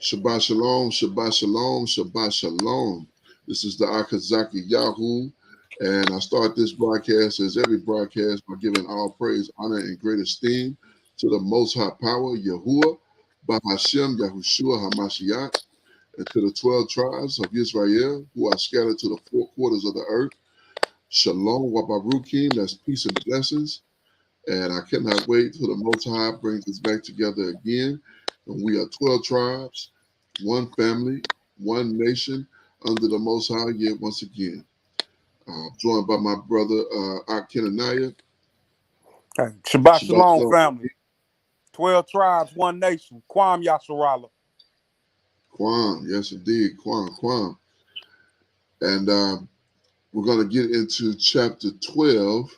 Shabbat shalom, Shabbat shalom, Shabbat shalom. This is the Akazaki Yahoo, and I start this broadcast as every broadcast by giving all praise, honor, and great esteem to the Most High Power, Yahuwah, Bahashem, Yahushua, Hamashiach, and to the 12 tribes of Israel who are scattered to the four quarters of the earth. Shalom, Wabarukim, that's peace and blessings. And I cannot wait till the Most High brings us back together again. And we are 12 tribes, one family, one nation under the Most High yet once again. Joined by my brother Ak Kenaniah. Hey, Shabbat Shabbat Shalom, shalom. family. 12 tribes, one nation. Kwam Yasharala. Kwam, yes indeed, Kwam. And we're going to get into chapter 12.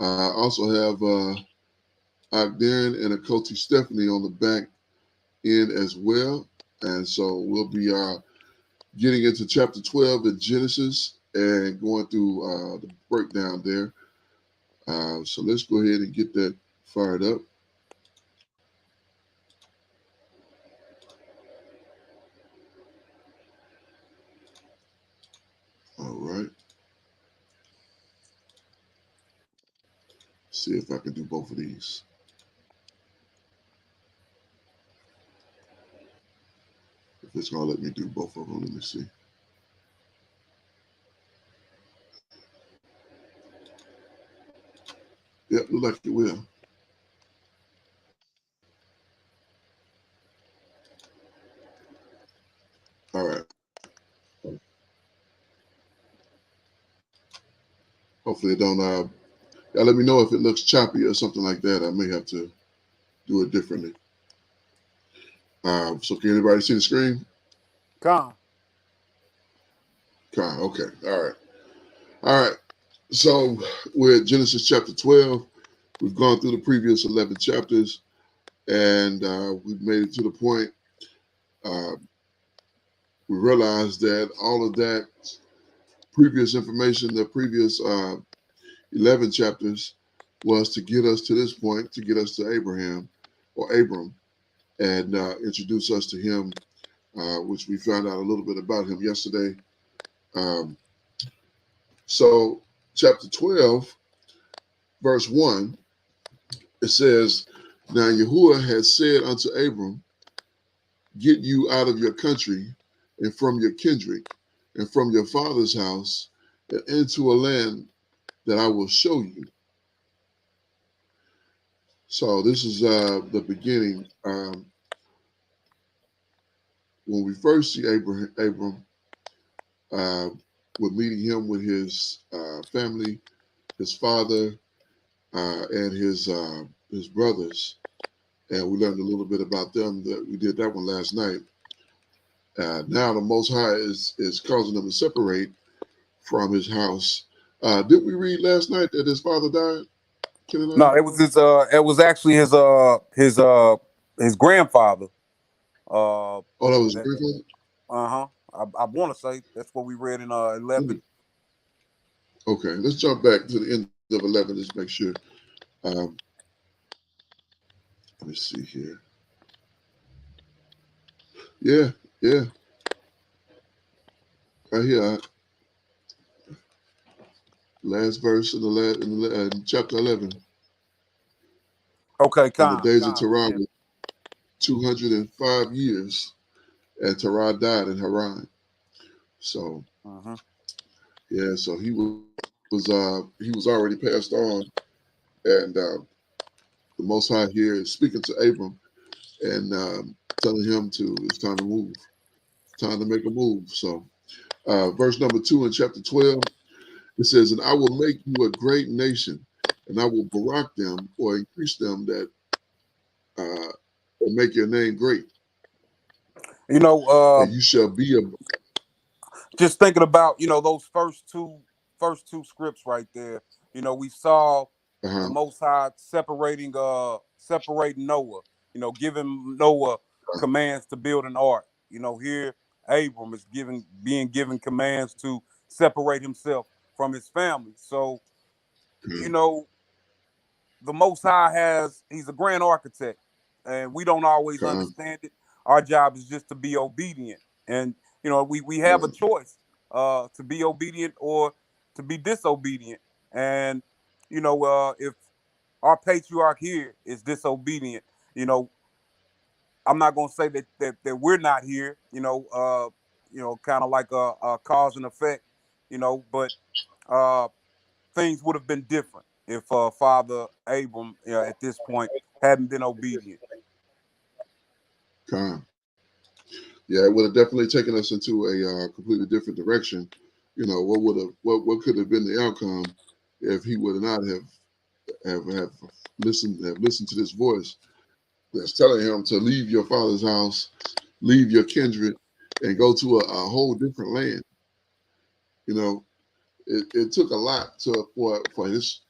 I also have Ak Darren and Akoti Stephanie on the back end as well. And so we'll be getting into chapter 12 in Genesis and going through the breakdown there. So let's go ahead and get that fired up. All right. See if I can do both of these. If it's going to let me do both of them, let me see. Yep, look like it will. All right. Hopefully it don't. Y'all let me know if it looks choppy or something like that. I may have to do it differently. So can anybody see the screen? Khan. Okay. All right. So we're at Genesis chapter 12. We've gone through the previous 11 chapters, and we've made it to the point. We realized that all of that previous information, the previous 11 chapters, was to get us to this point, to get us to Abraham or Abram, and introduce us to him, which we found out a little bit about him yesterday. So, chapter 12, verse 1, it says, Now Yahuwah had said unto Abram, Get you out of your country and from your kindred and from your father's house and into a land that I will show you. So this is the beginning. When we first see Abram, we're meeting him with his family, his father, and his brothers, and we learned a little bit about them. That we did that one last night. Now the Most High is causing them to separate from his house. Did we read last night that his father died? No, it was his. It was actually his grandfather. Oh, that was his grandfather. I want to say that's what we read in 11. Okay, let's jump back to the end of 11. Let's make sure. Let me see here. Yeah. Right here. Last verse in chapter 11. Okay, In the days of Khan. Terah, 205 years, and Terah died in Haran. So, yeah, so he was already passed on, and the Most High here is speaking to Abram and telling him it's time to move, time to make a move. So, verse number 2 in chapter 12, it says, "And I will make you a great nation, and I will barak them or increase them that and make your name great. You know, And you shall be a." Just thinking about those first two scripts right there. We saw the Most High separating Noah. Giving Noah commands to build an ark. Here Abram is being given commands to separate himself from his family. So, the Most High he's a grand architect, and we don't always understand it. our job is just to be obedient. And we have a choice to be obedient or to be disobedient. And if our patriarch here is disobedient, I'm not gonna say that we're not here, kind of like a cause and effect, but things would have been different if Father Abram at this point hadn't been obedient. Yeah, it would have definitely taken us into a completely different direction. What could have been the outcome if he would not have listened to this voice that's telling him to leave your father's house, leave your kindred, and go to a whole different land. It took a lot for this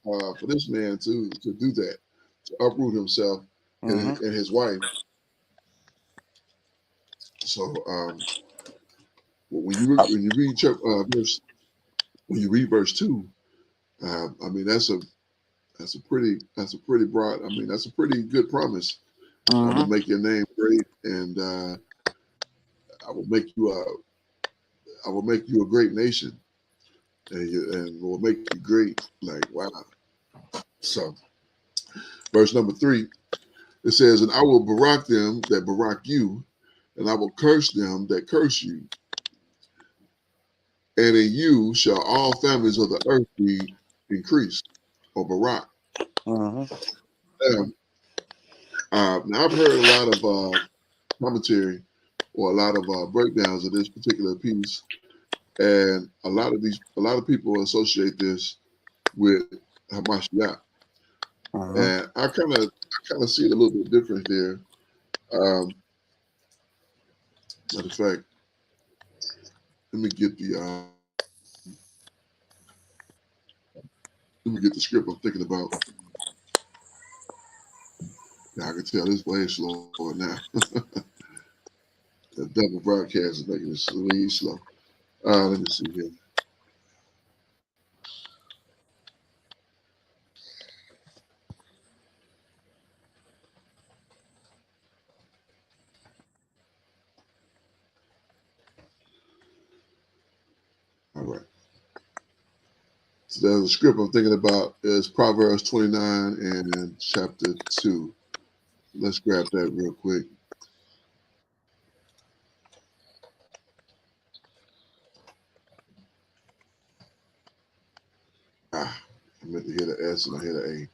man to do that, to uproot himself and his wife. So when you read verse 2, I mean that's a pretty broad. I mean that's a pretty good promise. I will make your name great, and I will make you a great nation, and will make you great. Like wow. So verse number 3, it says, "And I will barak them that barak you, and I will curse them that curse you. And in you shall all families of the earth be increased," or barak. Now I've heard a lot of commentary or a lot of breakdowns of this particular piece, and a lot of people associate this with Hamashiach, and I kind of see it a little bit different there. Matter of fact, let me get the script I'm thinking about. Yeah, I can tell this way slow now. The double broadcast is making this really slow. Let me see here. All right. So there's a script I'm thinking about is Proverbs 29 and chapter 2. Let's grab that real quick. I meant to hear the S and I hear the A.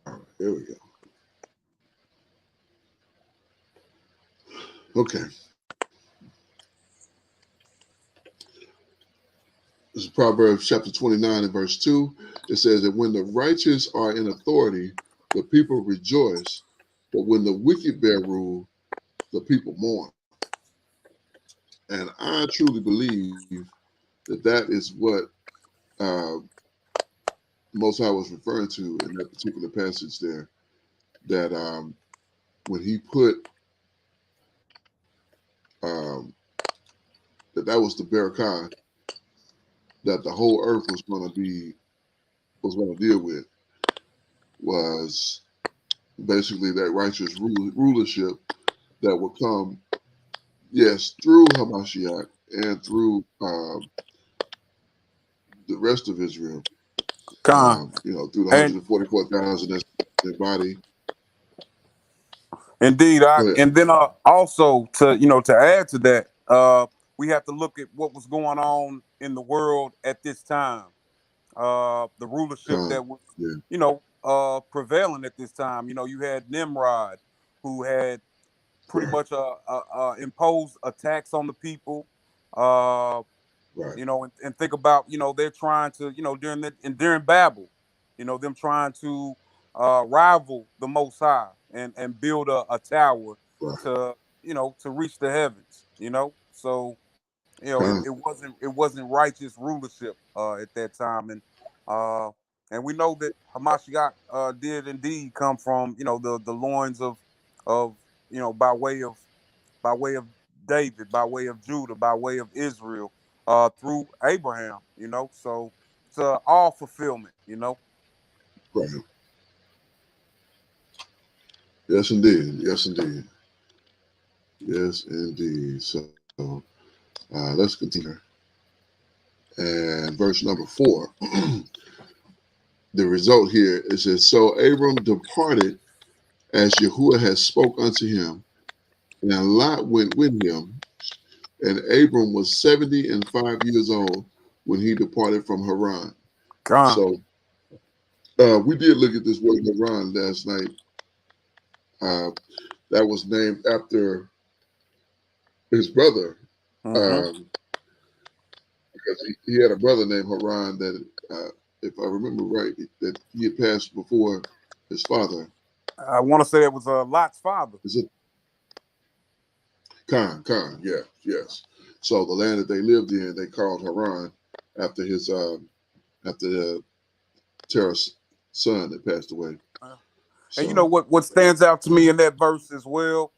All right, there we go. Okay. This is Proverbs chapter 29 and verse 2. It says that when the righteous are in authority, the people rejoice, but when the wicked bear rule, the people mourn. And I truly believe that is what Most High was referring to in that particular passage there. That when he put that was the Barakah that the whole earth was going to deal with, was basically that righteous rulership that would come, yes, through Hamashiach and through the rest of Israel. Through the 144,000 that's their body. Indeed, and then also to add to that, we have to look at what was going on in the world at this time. The rulership that was, prevailing at this time. You had Nimrod, who had pretty much imposed a tax on the people. And think about they're trying to during Babel, them trying to rival the Most High and build a tower to to reach the heavens. So it wasn't righteous rulership at that time, and we know that Hamashiach did indeed come from the loins of by way of David, by way of Judah, by way of Israel, through Abraham. So it's all fulfillment. Right. Yes, indeed. Yes, indeed. Yes, indeed. So let's continue. And verse number 4. The result here is that so Abram departed as Yahuwah had spoke unto him, and Lot went with him. And Abram was 75 years old when he departed from Haran. God. So we did look at this word Haran last night. That was named after his brother, because he had a brother named Haran that, if I remember right, that he had passed before his father. I want to say it was Lot's father. Is it Khan? Yeah, yes. So the land that they lived in, they called Haran after his after Terah's son that passed away. And you know what stands out to me in that verse as well?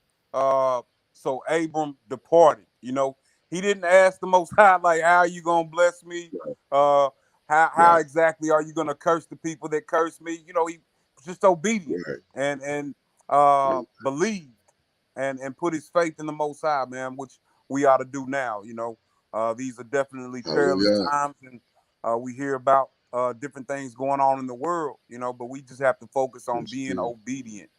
So Abram departed. He didn't ask the Most High, like, how are you gonna bless me? How exactly are you gonna curse the people that curse me? He was just obedient and believed and put his faith in the Most High, man, which we ought to do now. These are definitely perilous times, and we hear about different things going on in the world, but we just have to focus on being obedient.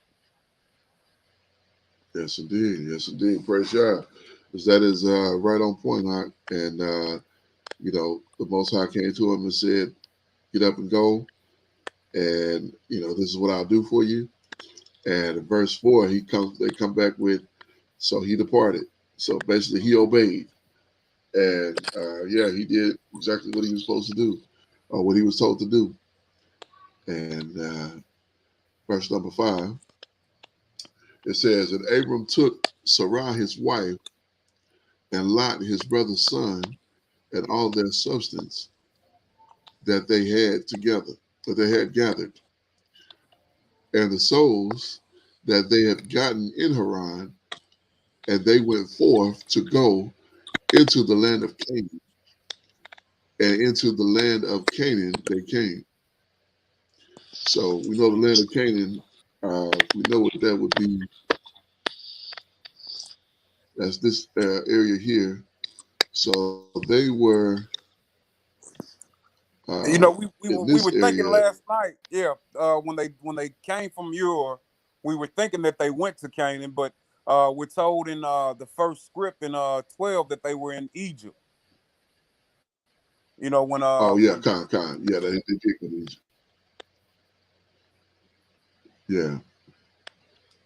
Yes, indeed. Yes, indeed. Praise God. Because that is right on point, Hawk. And, the Most High came to him and said, get up and go. And, this is what I'll do for you. And in verse 4, they come back with, so he departed. So basically he obeyed. And, he did exactly what he was supposed to do, or what he was told to do. And verse number 5, it says, and Abram took Sarai his wife, and Lot his brother's son, and all their substance that they had together, that they had gathered, and the souls that they had gotten in Haran, and they went forth to go into the land of Canaan, and into the land of Canaan they came. So we know the land of Canaan, we know what that would be. That's this area here. So they were We in we this were thinking area. last night, when they came from Ur, we were thinking that they went to Canaan, but we're told in the first script in 12 that they were in Egypt. When Oh yeah, when Khan. Yeah, they did go to Egypt.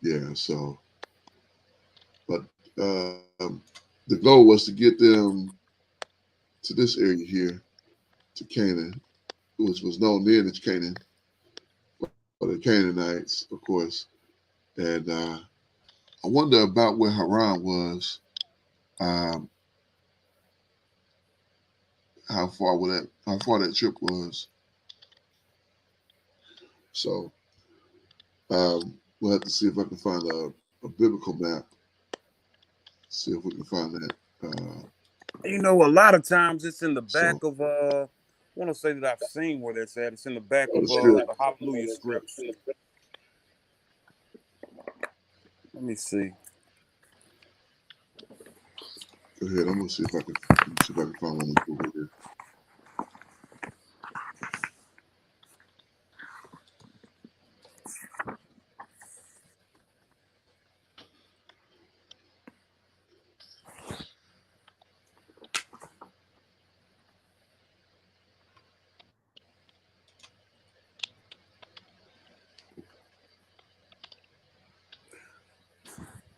Yeah. So, but the goal was to get them to this area here, to Canaan, which was known then as Canaan, or the Canaanites, of course. And I wonder about where Haran was. Um, how far that trip was. So we'll have to see if I can find a biblical map. See if we can find that. a lot of times it's in the back So of I want to say that I've seen where that's at. It's in the back of the script. the Hallelujah scripts. Let me see. Go ahead. I'm gonna see if I can find one over here.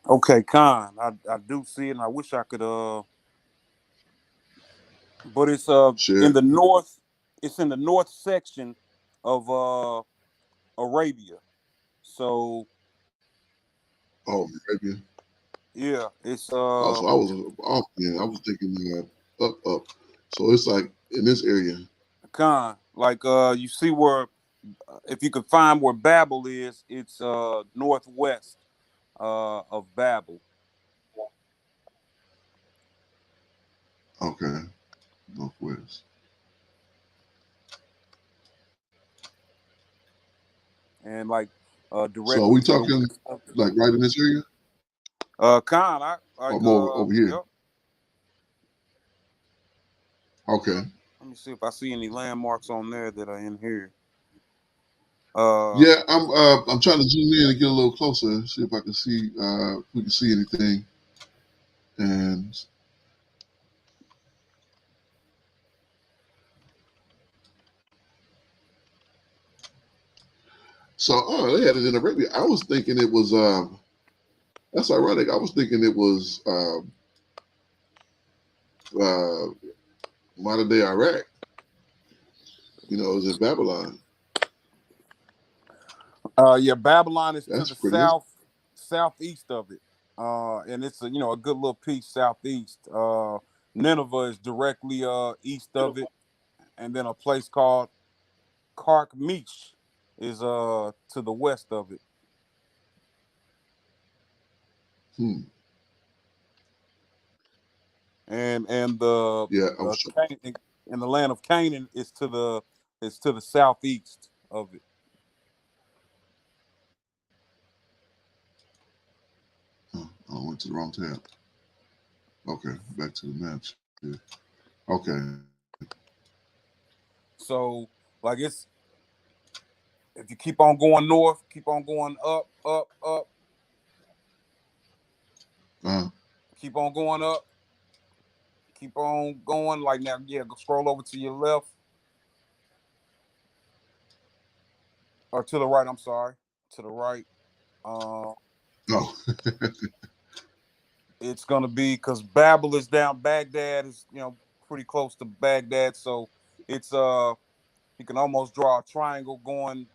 Okay, Khan, I do see it, and I wish I could but it's in Share. the north. It's in the north section of Arabia. So Oh, Arabia. yeah, it's Oh, so I was off. Yeah, I was thinking up. So it's like in this area. Khan. Like you see where if you could find where Babel is, it's northwest of Babel. Okay, northwest. And like So are directly we to the talking west of it. like right in this area, Con, I like or more over here? yep. Okay. Let me see if I see any landmarks on there that are in here. Yeah, I'm trying to zoom in and get a little closer, see if I can see if we can see anything. And so, oh, they had it in Arabia. I was thinking it was. That's ironic. I was thinking it was uh, modern day Iraq. You know, it was in Babylon. Yeah, Babylon is to That's the pretty interesting. southeast of it. And it's a good little piece southeast. Nineveh is directly east of it, and then a place called Carchemish is to the west of it. Hmm. And the Yeah, I'm sure. and the land of Canaan is to the southeast of it. Oh, I went to the wrong tab. Okay, back to the maps. Yeah. Okay. So like it's if you keep on going north, keep on going up, up, up, Uh, keep on going up, keep on going. Like now, yeah, go scroll over to your left or to the right. I'm sorry, to the right. Uh, oh, it's gonna be because Babel is down. Baghdad is pretty close to Baghdad, so it's you can almost draw a triangle going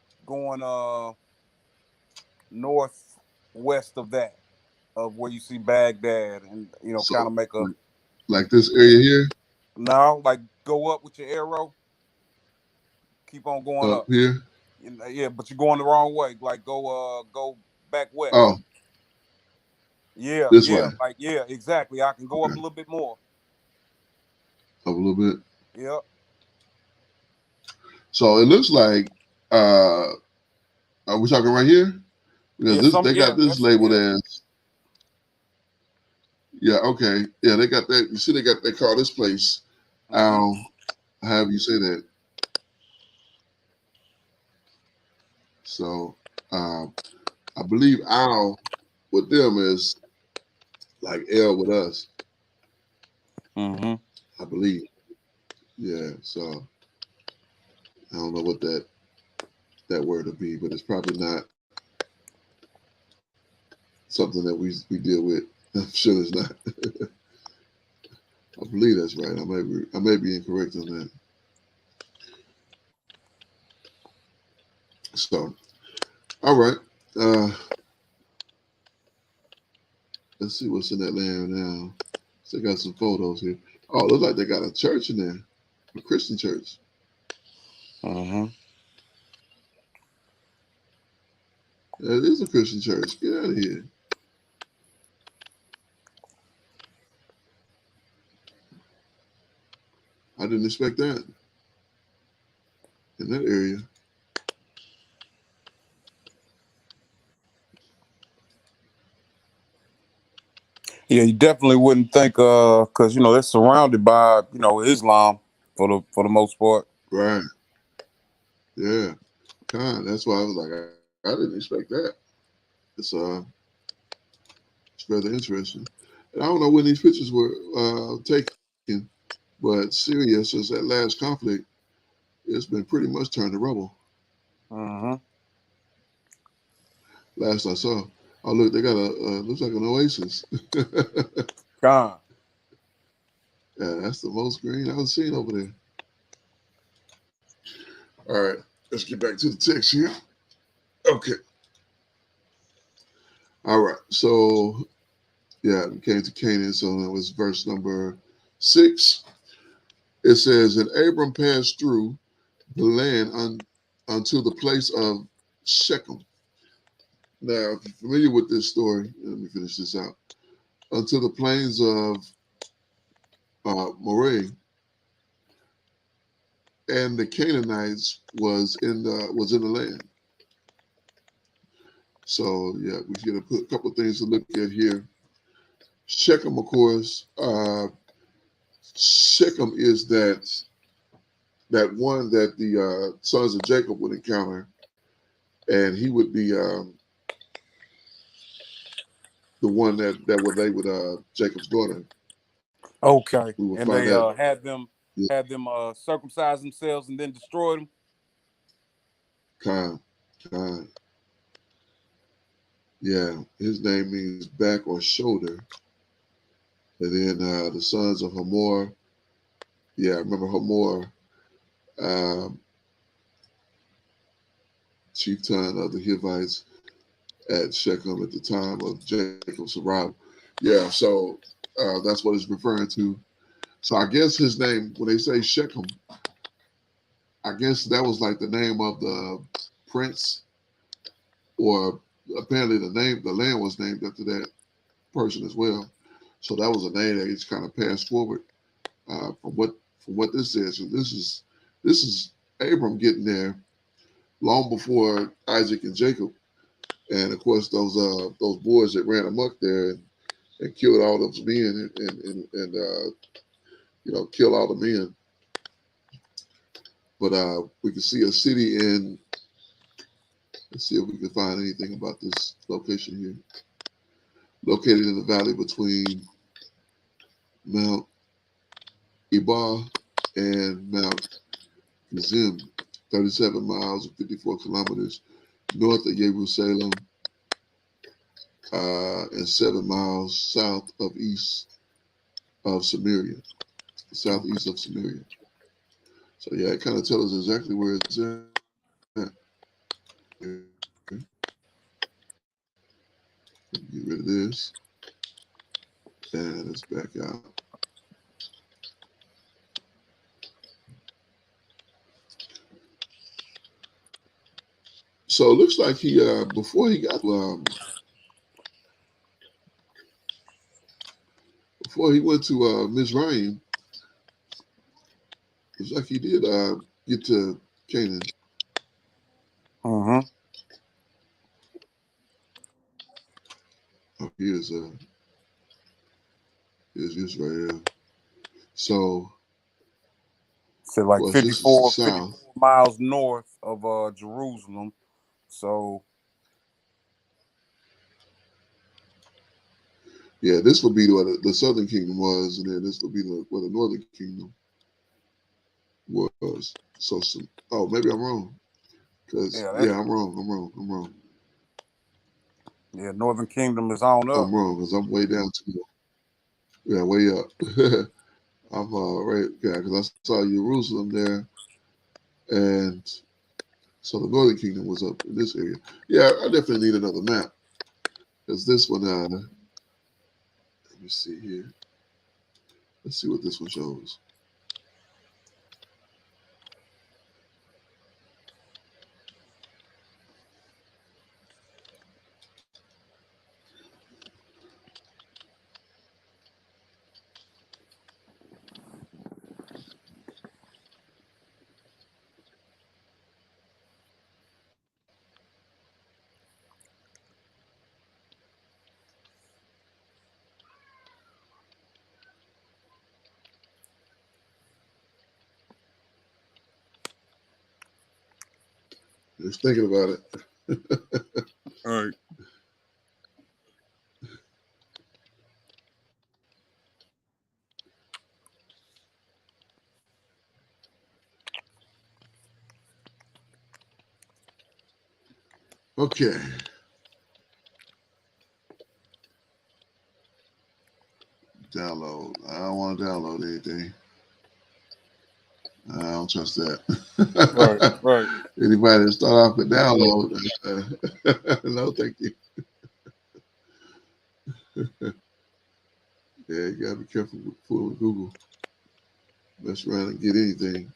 northwest of that of where you see Baghdad, and so kind of make a like this area here, now like go up with your arrow, keep on going up up. here. Yeah, but you're going the wrong way. Like go back west. Oh, Yeah, this way. yeah, like yeah, exactly. I can go up Okay, a little bit more. up a little bit. Yep. So it looks like are we talking right here? Because Yeah, this they got this that's labeled as yeah, okay. Yeah, they got that. You see they call this place mm-hmm. however you say that. So I believe Al with them is like L with us, Mm-hmm. I believe. Yeah, so I don't know what that word will be, but it's probably not something that we deal with. I'm sure it's not. I believe that's right. I may be incorrect on that. So all right. Uh let's see what's in that land now. So they got some photos here. Oh, it looks like they got a church in there. A Christian church. Mm-hmm. It is a Christian church. Get out of here. I didn't expect that in that area. Yeah, you definitely wouldn't think because they're surrounded by Islam for the most part. Right. Yeah. That's why I was like, I didn't expect that. It's it's rather interesting. And I don't know when these pictures were taken, but Syria, since that last conflict, it's been pretty much turned to rubble. Mm-hmm. Last I saw. Oh look, they got looks like an oasis. Con. Yeah, that's the most green I've seen over there. All right, let's get back to the text here. Okay. All right. So yeah, we came to Canaan. So that was verse number 6. It says, and Abram passed through the land unto the place of Shechem. Now, if you're familiar with this story, let me finish this out. Unto the plains of Moreh, and the Canaanites was in the land. So yeah, we get to put a couple of things to look at here. Shechem, of course. Shechem is that one that the sons of Jacob would encounter, and he would be the one that would lay with Jacob's daughter. Okay, We will and find they that. had them circumcise themselves and then destroy them. Khan. Yeah, his name means back or shoulder. And then the sons of Hamor. Yeah, I remember Hamor, chieftain of the Hivites at Shechem at the time of Jacob's arrival. Yeah, so that's what it's referring to. So I guess his name, when they say Shechem, I guess that was like the name of the prince, or apparently the land was named after that person as well. So that was a name that he's kind of passed forward from what this says. So this is Abram getting there long before Isaac and Jacob, and of course those boys that ran amok there and killed all those men and killed all the men. But we can see a city in. Let's see if we can find anything about this location here. Located in the valley between Mount Ebal and Mount Gerizim, 37 miles and 54 kilometers north of Jerusalem, and 7 miles southeast of Samaria. Of Samaria. So yeah, it kind of tells us exactly where it's at. Get rid of this, and let's back out. So it looks like he before he went to Mizraim, it was like he did get to Canaan. Mm-hmm. Oh, here's Israel. So, like of course, this is the 54 south. miles north of Jerusalem. So yeah, this would be what the southern kingdom was, and then this would be what the northern kingdom was. So maybe I'm wrong. Because I'm wrong. Yeah, Northern Kingdom is on up. I'm wrong because I'm way down to way up. I'm right, yeah, because I saw Jerusalem there, and so the Northern Kingdom was up in this area. Yeah, I definitely need another map because this one. Let me see here. Let's see what this one shows. Just thinking about it. All right. Okay. Download. I don't want to download anything. I don't trust that. Right. Anybody that start off with download, no, thank you. Yeah, you gotta be careful with fooling with Google. Mess around and get anything.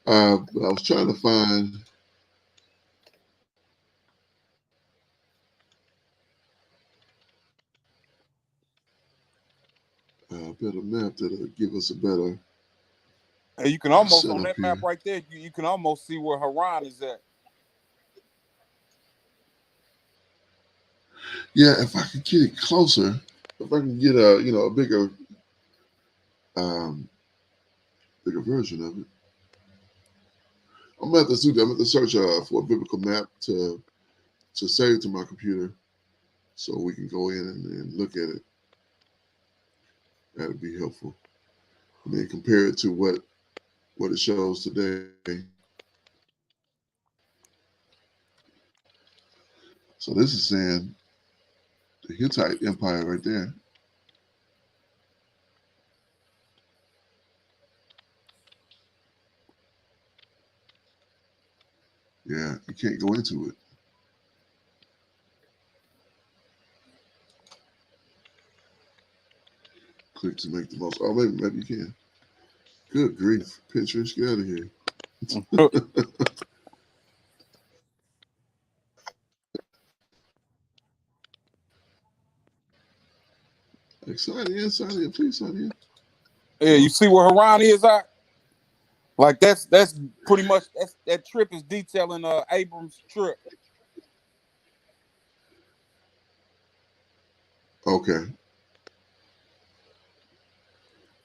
But I was trying to find. better map that'll give us a better. And you can almost on setup that here. map right there. You can almost see where Haran is at. Yeah, if I could get it closer, if I can get a a bigger version of it. I'm gonna have to do that. I'm gonna have to search for a biblical map to save to my computer, so we can go in and look at it. That'd be helpful. And then compare it to what it shows today. So this is saying the Hittite Empire right there. Yeah, you can't go into it. Click to make the most. Oh, maybe you can. Good grief. Pinterest, get out of here. Like, sign in, please sign in. Yeah, you see where Haran is at? Like that's pretty much that trip is detailing Abram's trip. Okay.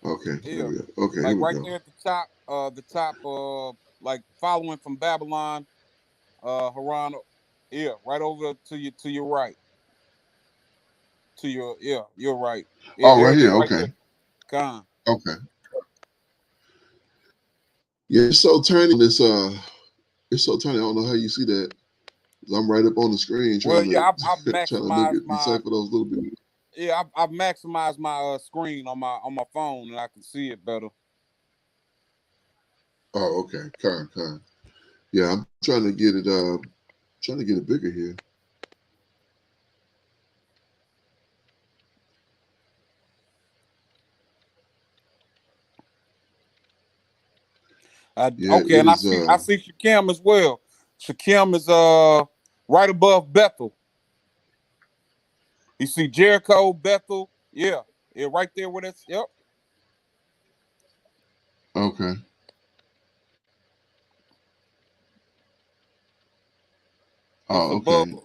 Okay. Yeah. There we go. Okay, Like here we right go. there at the top, like following from Babylon, Haran, yeah, right over to your right. To your you're right. Yeah, Oh, there right it is, here. right Okay. there. Gone. Okay. Yeah, it's so tiny. It's so tiny. I don't know how you see that. I'm right up on the screen Well, trying yeah, to I've trying to look maximized at my decipher those little bit. yeah, I've maximized my screen on my phone and I can see it better. Oh, okay. Con. Yeah, I'm trying to get it bigger here. Yeah, Okay, it and is I see Shechem as well. Shechem is right above Bethel. You see Jericho, Bethel, yeah, right there with us. Yep. okay. It's Oh, above. okay. So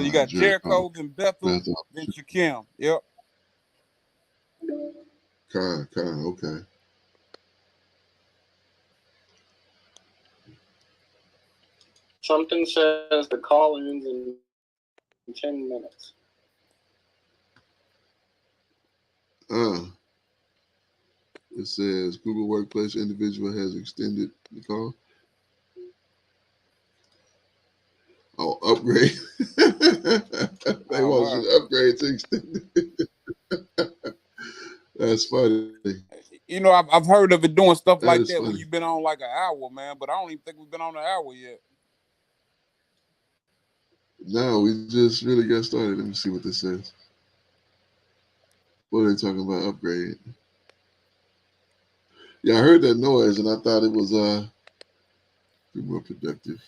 you Surprise, got Jericho. Jericho, then Bethel, Bethel. then Shechem. Yep. Con, okay. Something says the call ends in 10 minutes. It says Google Workplace individual has extended the call. Oh, upgrade. They want you to upgrade to extended. That's funny. You know, I've heard of it doing stuff like that funny. when you've been on like an hour, man. But I don't even think we've been on an hour yet. No, we just really got started. Let me see what this says. What are they talking about? Upgrade. Yeah, I heard that noise and I thought it was be more productive.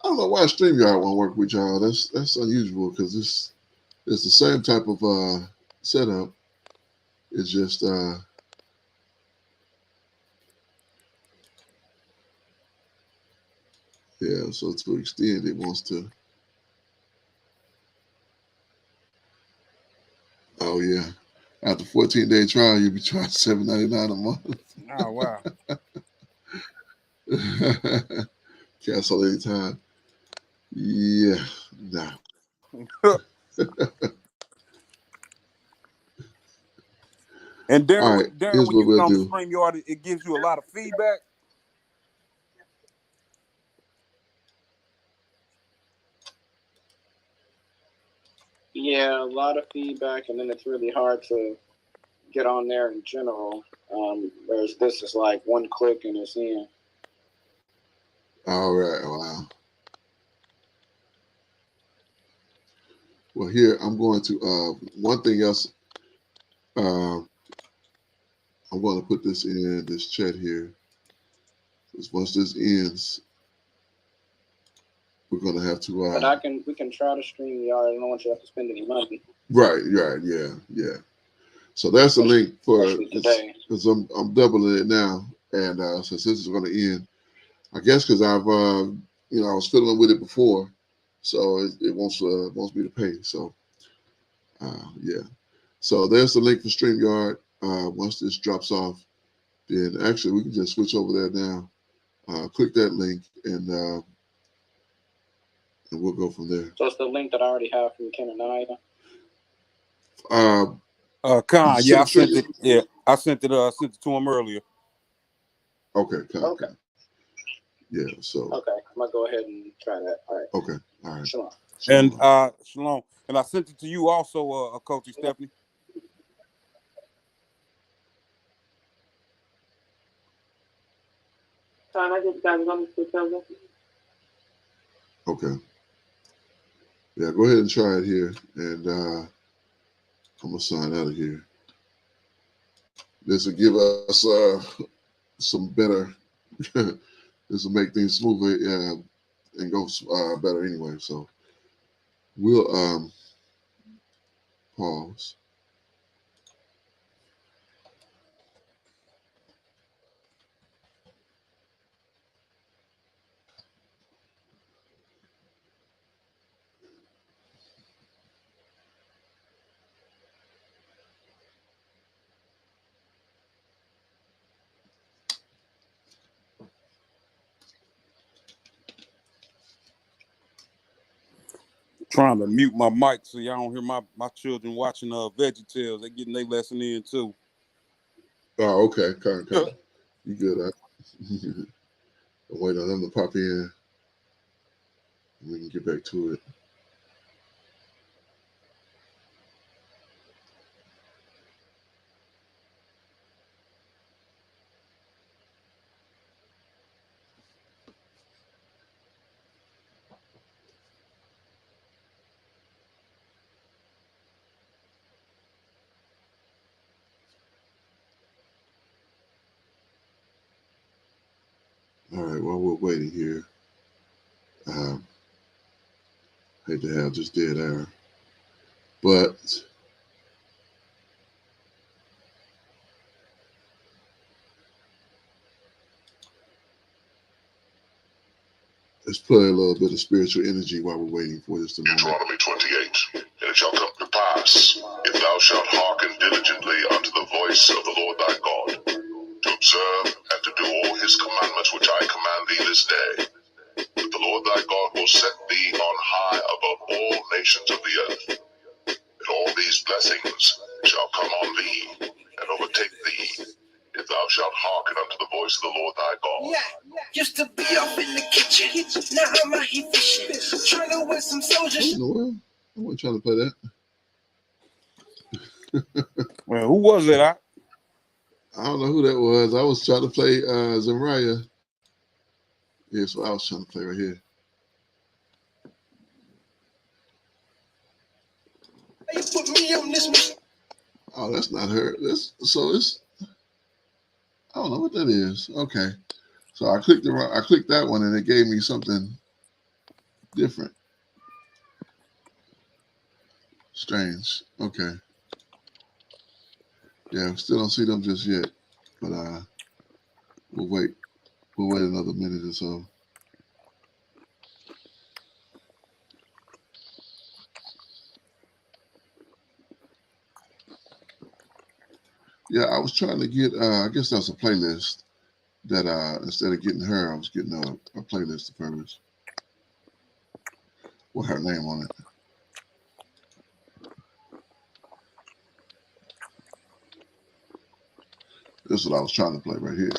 I don't know why StreamYard won't work with y'all. That's unusual because it's the same type of setup. It's just yeah, so to extend it wants to. Oh yeah. After 14-day trial, you'll be charged $7.99 a month. Oh wow. Cancel anytime. Yeah, nah. And Darren, All right, here's when what you get we'll on the do. StreamYard, it gives you a lot of feedback. Yeah, a lot of feedback, and then it's really hard to get on there in general. Whereas this is like one click and it's in. All right, wow. Well, here I'm going to one thing else. I'm going to put this in this chat here. Because once this ends, we're gonna have to. But we can try to StreamYard. I don't want you to have to spend any money. Right, yeah. So that's the link for today. Because I'm doubling it now, and since this is going to end, I guess because I've I was fiddling with it before, so it wants me to pay. So yeah, so there's the link for StreamYard. Once this drops off, then actually we can just switch over there now. Click that link and we'll go from there. So it's the link that I already have from Ken and Ida. Con, yeah, I sent it. Yeah, I sent it to him earlier. Okay, okay. Yeah, so. Okay, I'm gonna go ahead and try that. All right. Okay, all right. Shalom. And Shalom. And I sent it to you also, Coach Stephanie. Okay. Yeah, go ahead and try it here, and I'm gonna sign out of here. This will give us some better. This will make things smoother and go better anyway. So we'll pause. Trying to mute my mic so y'all don't hear my children watching VeggieTales. They getting their lesson in too. Oh, okay. Okay. You good? I'm waiting on them to pop in. We can get back to it. All right, while we're waiting here, hate to have just dead air, but let's play a little bit of spiritual energy while we're waiting for this to move. Deuteronomy 28. And it shall come to pass, if thou shalt hearken diligently unto the voice of the Lord thy God, to observe and to do all his commandments which I command thee this day, that the Lord thy God will set thee on high above all nations of the earth, that all these blessings shall come on thee and overtake thee, if thou shalt hearken unto the voice of the Lord thy God. Yeah, used to be up in the kitchen, now I'm out here fishing, trying to win some soldiers. No, I wasn't trying to play that. Well, who was it? I don't know who that was. I was trying to play Zemraya. Yeah, so I was trying to play right here. You put me on this. Oh, that's not her. I don't know what that is. Okay, so I clicked that one and it gave me something different. Strange. Okay. Yeah, still don't see them just yet, but we'll wait. We'll wait another minute or so. Yeah, I was trying to get. I guess that's a playlist that instead of getting her, I was getting a playlist of hers with her name on it. This is what I was trying to play right here.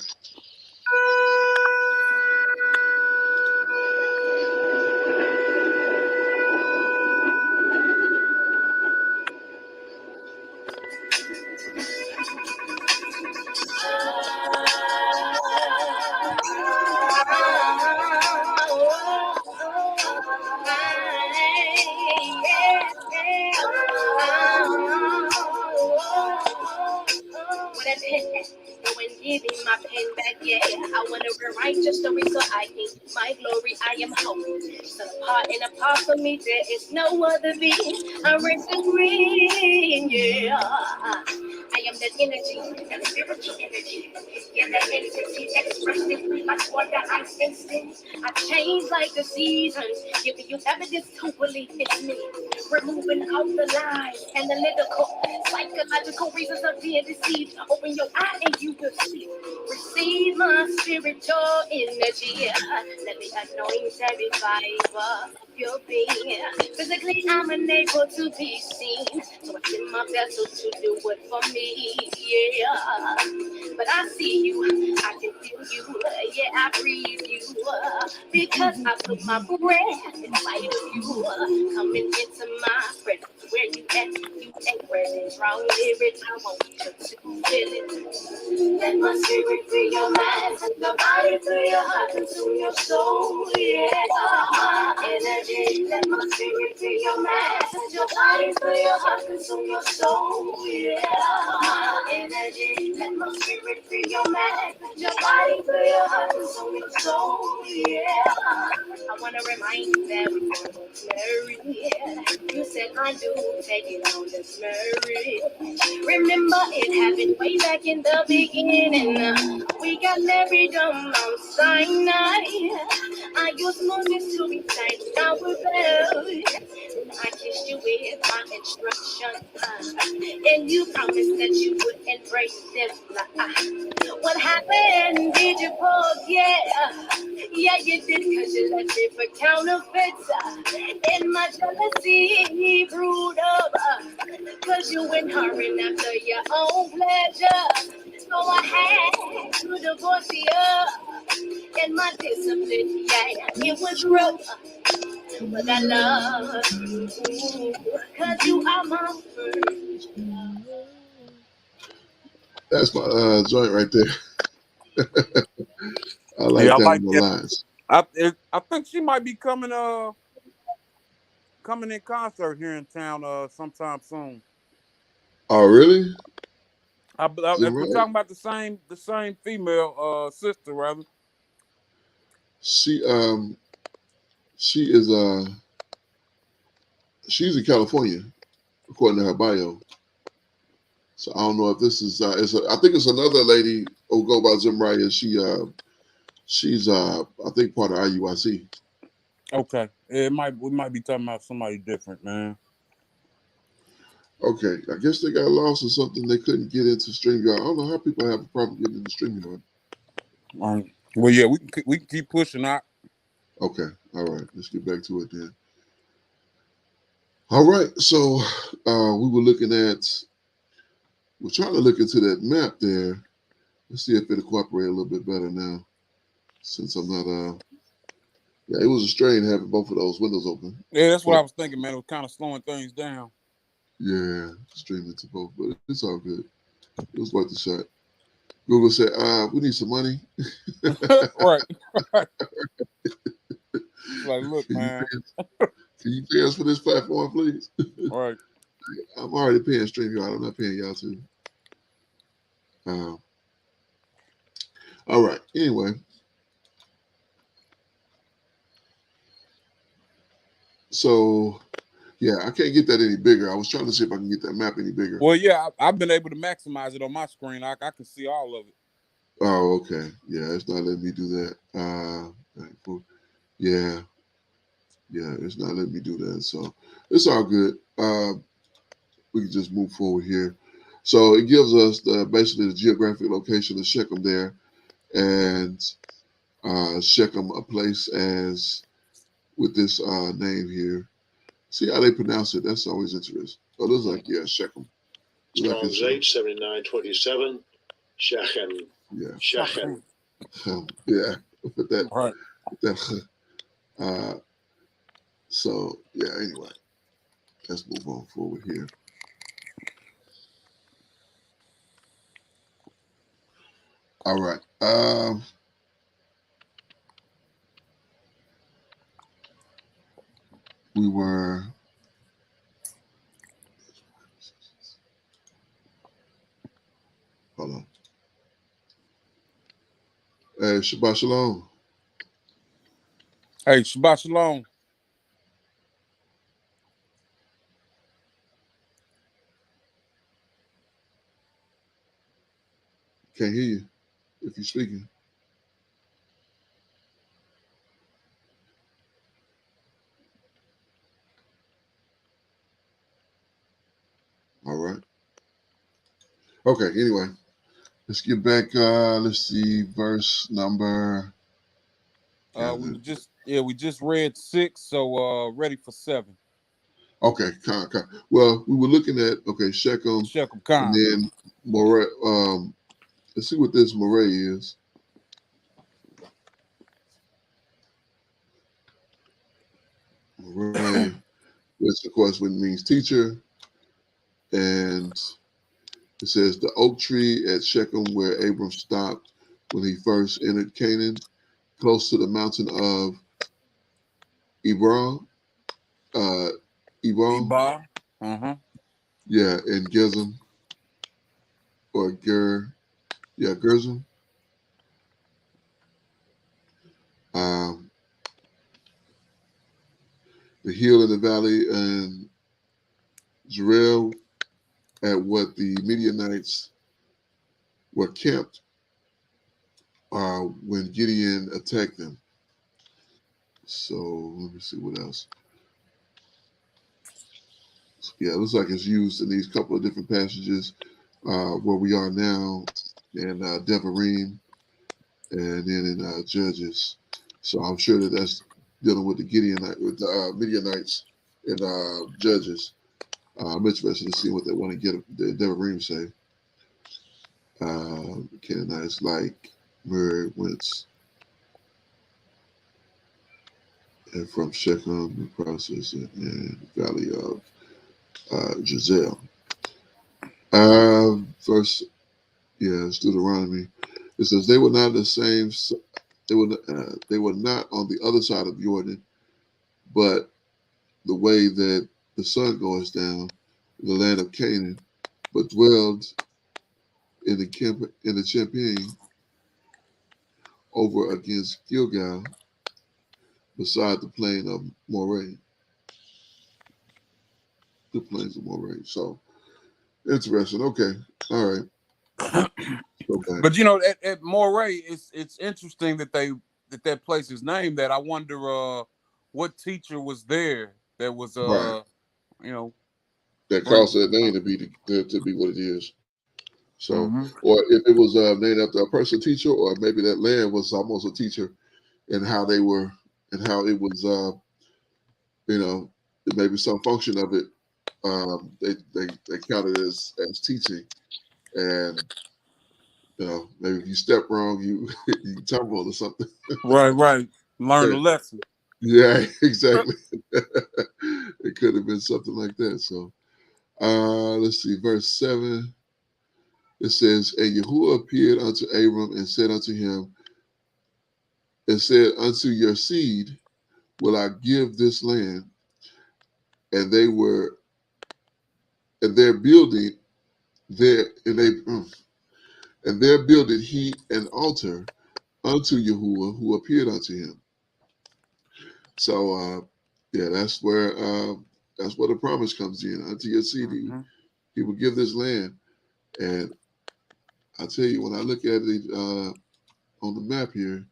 My pen back, yeah. I wanna righteous story, so I think my glory, I am holy. Set apart and apart from me, there is no other being. I'm rich and green, yeah. I am that energy, that spiritual energy. Yeah, that entity expressed in me like water, ice, instant. I change like the seasons, giving you evidence to believe it's me. Removing all the lies, analytical, psychological reasons of being deceived. Open your eye and you will see. Receive my spiritual energy. Let me anoint every fiber of your being. Physically, I'm unable to be seen, so I send my vessel to do it for me. Yeah, but I see you, I can feel you. Yeah, I breathe you because I put my breath inside of you. Coming into my presence. Where you at? You ain't present. Wrong lyrics. I want you to feel it. Let my spirit free your mind, set your body free your heart, consume your soul. Yeah, energy. Let my spirit free your mind, set your body free your heart, consume your soul. Yeah, energy. Let my spirit free your mind, set your body free your heart, consume your soul. Yeah, I wanna remind you that we both married. You said I do, take it on this marriage. Remember it happened way back in the beginning. We got married on Mount Sinai. I used Moses to recite our vows. And I kissed you with my instructions. And you promised that you would embrace them. What happened? Did you forget? Yeah, you did, cause you left it for counterfeits. And my jealousy brewed up, cause you went hurrying after your own pleasure. So I had to divorce you. And my discipline, yeah, it was rough. But I love you, cause you are my first. That's my joint right there. I like Yeah, I that like on the that. lines. I think she might be coming in concert here in town sometime soon. Oh, really? If we're Right. talking about the same female sister rather. She she is she's in California, according to her bio. So I don't know if this is I think it's another lady who go by Zimraya. She's I think part of IUIC. Okay, we might be talking about somebody different, man. Okay, I guess they got lost or something. They couldn't get into StreamYard. I don't know how people have a problem getting into StreamYard. Well, yeah, we can keep pushing out. Okay, all right. Let's get back to it then. All right, so we're trying to look into that map there. Let's see if it'll cooperate a little bit better now, since I'm not yeah, it was a strain having both of those windows open. Yeah, that's what But I was thinking, man. It was kind of slowing things down. yeah, streaming to both, but it's all good. It was worth the shot. Google said, we need some money. Right. Like, look, Can you man. pay us for this platform, please? Right. I'm already paying StreamYard. I'm not paying y'all too. All right. Anyway, so yeah, I can't get that any bigger. I was trying to see if I can get that map any bigger. Well, yeah, I've been able to maximize it on my screen. I can see all of it. Oh, okay. Yeah, it's not letting me do that. Yeah, it's not letting me do that. So it's all good. We can just move forward here. So it gives us basically the geographic location of Shechem there, and Shechem a place as with this name here. See how they pronounce it. That's always interesting. Oh, this is like Shechem. Strong's 87927. Shechem. Yeah. Shechem. Yeah. With that. Right. So yeah. Anyway, let's move on forward here. All right. We were. Hold on. Hey, Shabbat Shalom. Hey, Shabbat Shalom. Can't hear you if you're speaking. All right. Okay, anyway. Let's get back. Let's see, verse number. We just read 6, so ready for 7. Okay, Con. Well, we were looking at Shechem, Shechem and Khan. then Moreh. Let's see what this Moreh is. Moreh, which of course means teacher, and it says the oak tree at Shechem where Abram stopped when he first entered Canaan, close to the mountain of Ebron. Ebron. Ebar. Yeah, and Gerizim or Gerizim. The hill in the valley and Jerel at what the Midianites were camped when Gideon attacked them. So let me see what else. Yeah, it looks like it's used in these couple of different passages where we are now in Devarim and then in Judges. So I'm sure that's dealing with the Midianites in Judges. I'm interested to see what they want to get the Devarim say. Canaanites like Murray Wentz and from Shechem, the process and Valley of Giselle. Verse, it's Deuteronomy. It says they were not the same. They were not on the other side of Jordan, but the way that the sun goes down, in the land of Canaan, but dwelled in the Champaign over against Gilgal, beside the plain of Moreh. The plains of Moreh. So interesting. Okay. All right. Okay. But at Moreh, it's interesting that that place is named that. I wonder what teacher was there that was Right. That bring- caused that name to be what it is. So, Mhm. or if it was named after a person teacher, or maybe that land was almost a teacher, and how they were, and how it was, maybe some function of it, they counted as teaching, and maybe if you step wrong, you tumble or something. Right. Learn a lesson. Yeah, exactly. It could have been something like that. So, let's see, verse 7. It says, and Yahuwah appeared unto Abram and said unto him, and said, unto your seed will I give this land, and their building there, and there builded he an altar unto Yahuwah who appeared unto him. So that's where the promise comes in. Unto your seed he will give this land. And I tell you, when I look at it on the map here,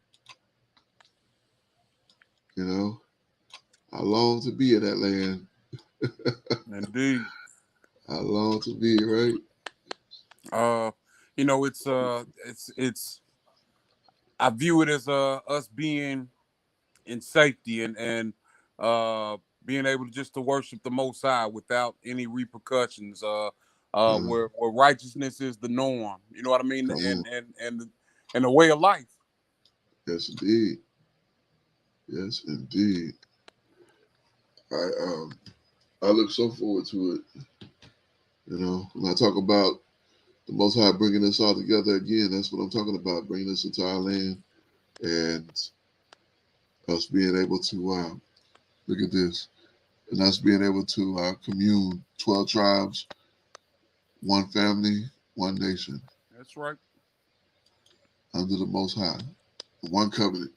I long to be in that land. Indeed. I long to be, right? It's I view it as us being in safety and being able to worship the Most High without any repercussions. Where righteousness is the norm. You know what I mean? And the way of life. Yes, indeed. Yes, indeed. I look so forward to it. When I talk about the Most High bringing us all together again, that's what I'm talking about, bringing us into our land and us being able to, look at this, and us being able to commune, 12 tribes, one family, one nation. That's right. Under the Most High. one covenant.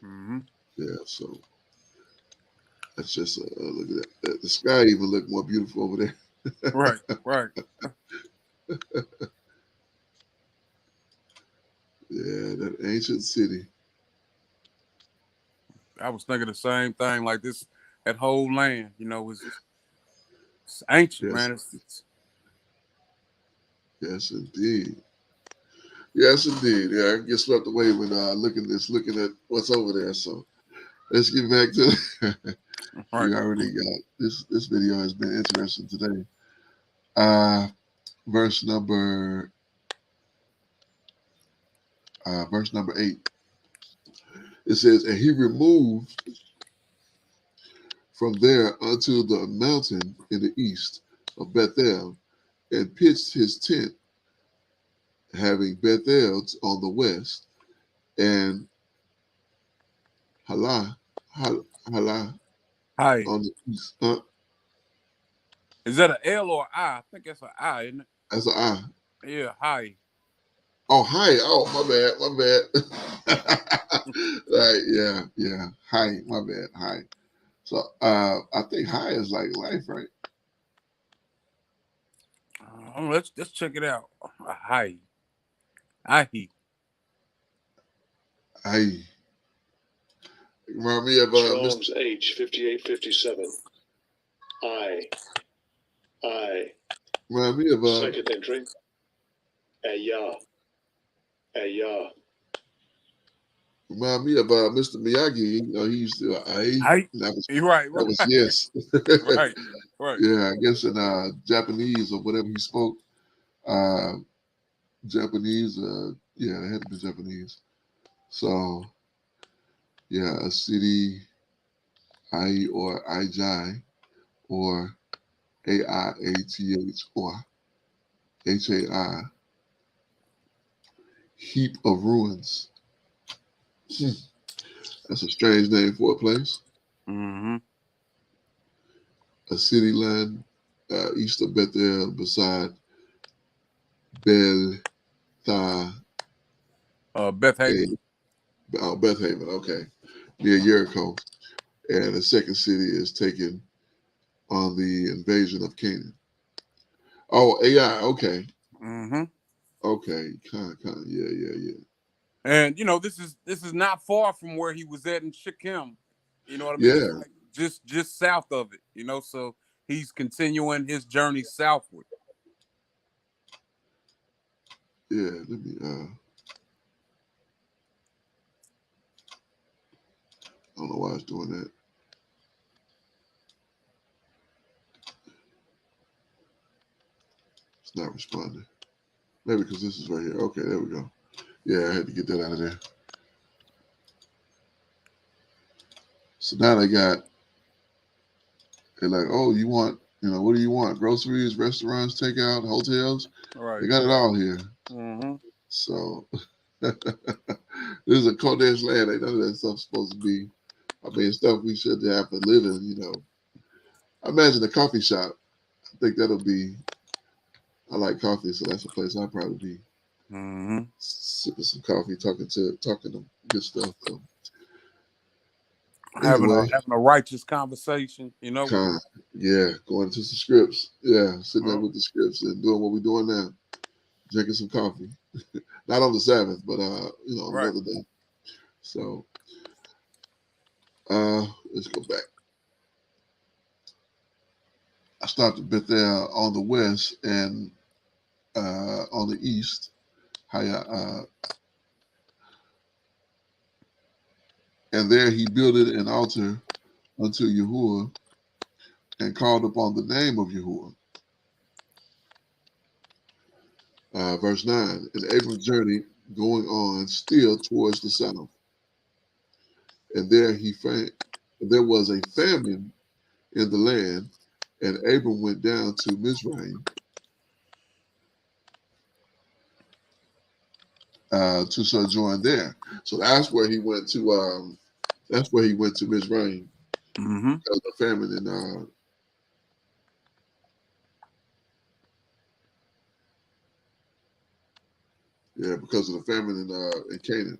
Mm-hmm. Yeah, so that's just look at that. The sky even look more beautiful over there. Right, right. Yeah, that ancient city. I was thinking the same thing. Like this, that whole land, it's ancient, Yes, man. It's yes, indeed. Yes, indeed. Yeah, I get swept away when looking at what's over there. So let's get back to. right. We already got this. This video has been interesting today. Verse number 8. It says, and he removed from there unto the mountain in the east of Bethel, and pitched his tent, having Bethel on the west, and Halah, Halah Hi. on the east. Is that an L or I? I think that's an I, isn't it? That's an I. Yeah, hi. Oh, hi. Oh, my bad. Right, yeah. Hi, my bad. Hi. So I think hi is like life, right? Let's check it out. Hi. Hi. Hi. Remind me of Strong's H 5857. I. remind me of Second entry. Ayah. remind me of Mr. Miyagi. You know, he used to I. Hi. That was You're right, that was yes. right, right. Yeah, I guess in Japanese or whatever he spoke. Japanese, yeah, it had to be Japanese. So yeah, a city I or Ijai or Aiath or Hai, heap of ruins. That's a strange name for a place. Mm-hmm. A city land east of Bethel beside Beth Beth Haven. Beth Haven, okay, near Jericho. And the second city is taken on the invasion of Canaan. Oh, AI, okay. Mm-hmm. Okay, yeah. And this is not far from where he was at in Shechem. You know what I mean? It's Yeah, like just south of it. So he's continuing his journey southward. yeah. Let me I don't know why it's doing that. It's not responding. Maybe because this is right here. Okay, there we go. Yeah, I had to get that out of there. So now they're like, oh, you want, what do you want? Groceries, restaurants, takeout, hotels? Right. They got it all here. Mm-hmm. So this is a Kodesh land. Ain't none of that stuff's supposed to be. I mean, stuff we should have to live in, I imagine a coffee shop. I think that'll be, I like coffee, so that's a place I'd probably be Mm-hmm. sipping some coffee, talking them good stuff. So Having anyway, a righteous conversation, yeah, going into some scripts. Yeah, sitting there Oh, with the scripts and doing what we're doing now, drinking some coffee. Not on the Sabbath, but right. another day. So let's go back. I stopped a bit there on the west and on the east. And there he builded an altar unto Yahuwah and called upon the name of Yahuwah. Verse 9, and Abram's journey going on still towards the south. And there was a famine in the land, and Abram went down to Mizraim to sojourn there. So that's where he went to. That's where he went to Mizraim. Mm-hmm. Because of the famine because of the famine in Canaan.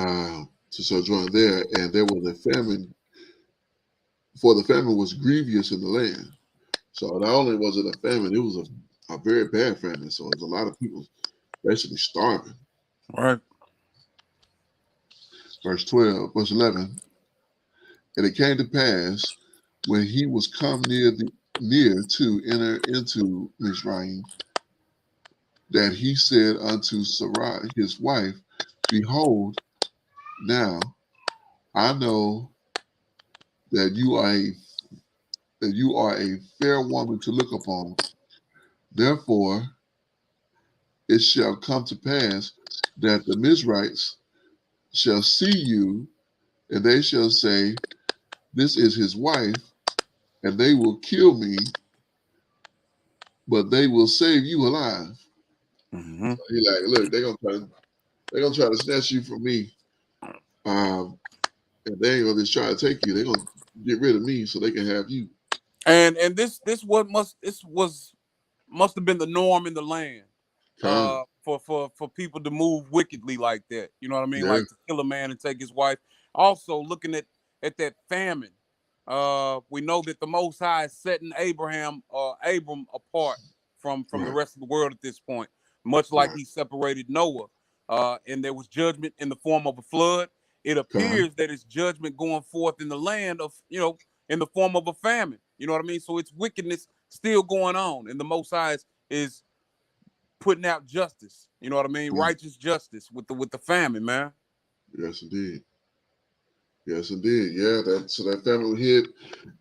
to sojourn there, and there was a famine. For the famine was grievous in the land. So not only was it a famine, it was a very bad famine. So there's a lot of people basically starving. Right. Verse 11. And it came to pass when he was come near to enter into Mizraim, that he said unto Sarai his wife, Behold, now I know that you are a fair woman to look upon. Therefore it shall come to pass that the Mizrahites shall see you, and they shall say, This is his wife, and they will kill me, but they will save you alive. Mm-hmm. So he like, look, they're gonna try to snatch you from me. And they ain't gonna just try to take you. They're gonna get rid of me so they can have you. And this must have been the norm in the land. For people to move wickedly like that. You know what I mean? Yeah. Like to kill a man and take his wife. Also looking at that famine. We know that the Most High is setting Abram apart from the rest of the world at this point, much like he separated Noah. And there was judgment in the form of a flood. It appears that it's judgment going forth in the land of, in the form of a famine. You know what I mean? So it's wickedness still going on, and the Most High is putting out justice. You know what I mean? Righteous justice with the famine, man. Yes, indeed. Yes, indeed. Yeah, that famine hit,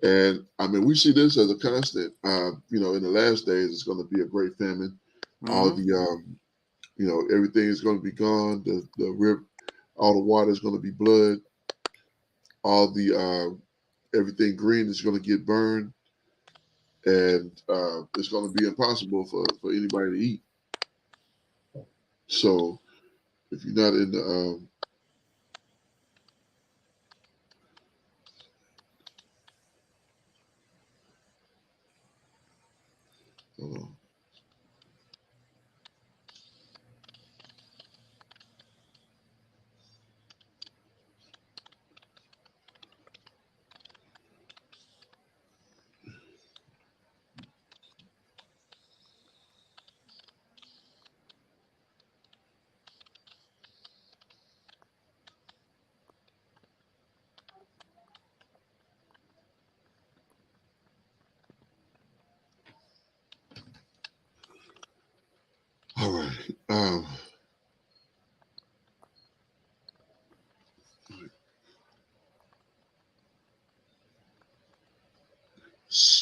and I mean we see this as a constant. In the last days, it's going to be a great famine. Mm-hmm. All the everything is going to be gone. The river, all the water is going to be blood. All the everything green is going to get burned, and it's going to be impossible for anybody to eat. So if you're not in the hold on. All right.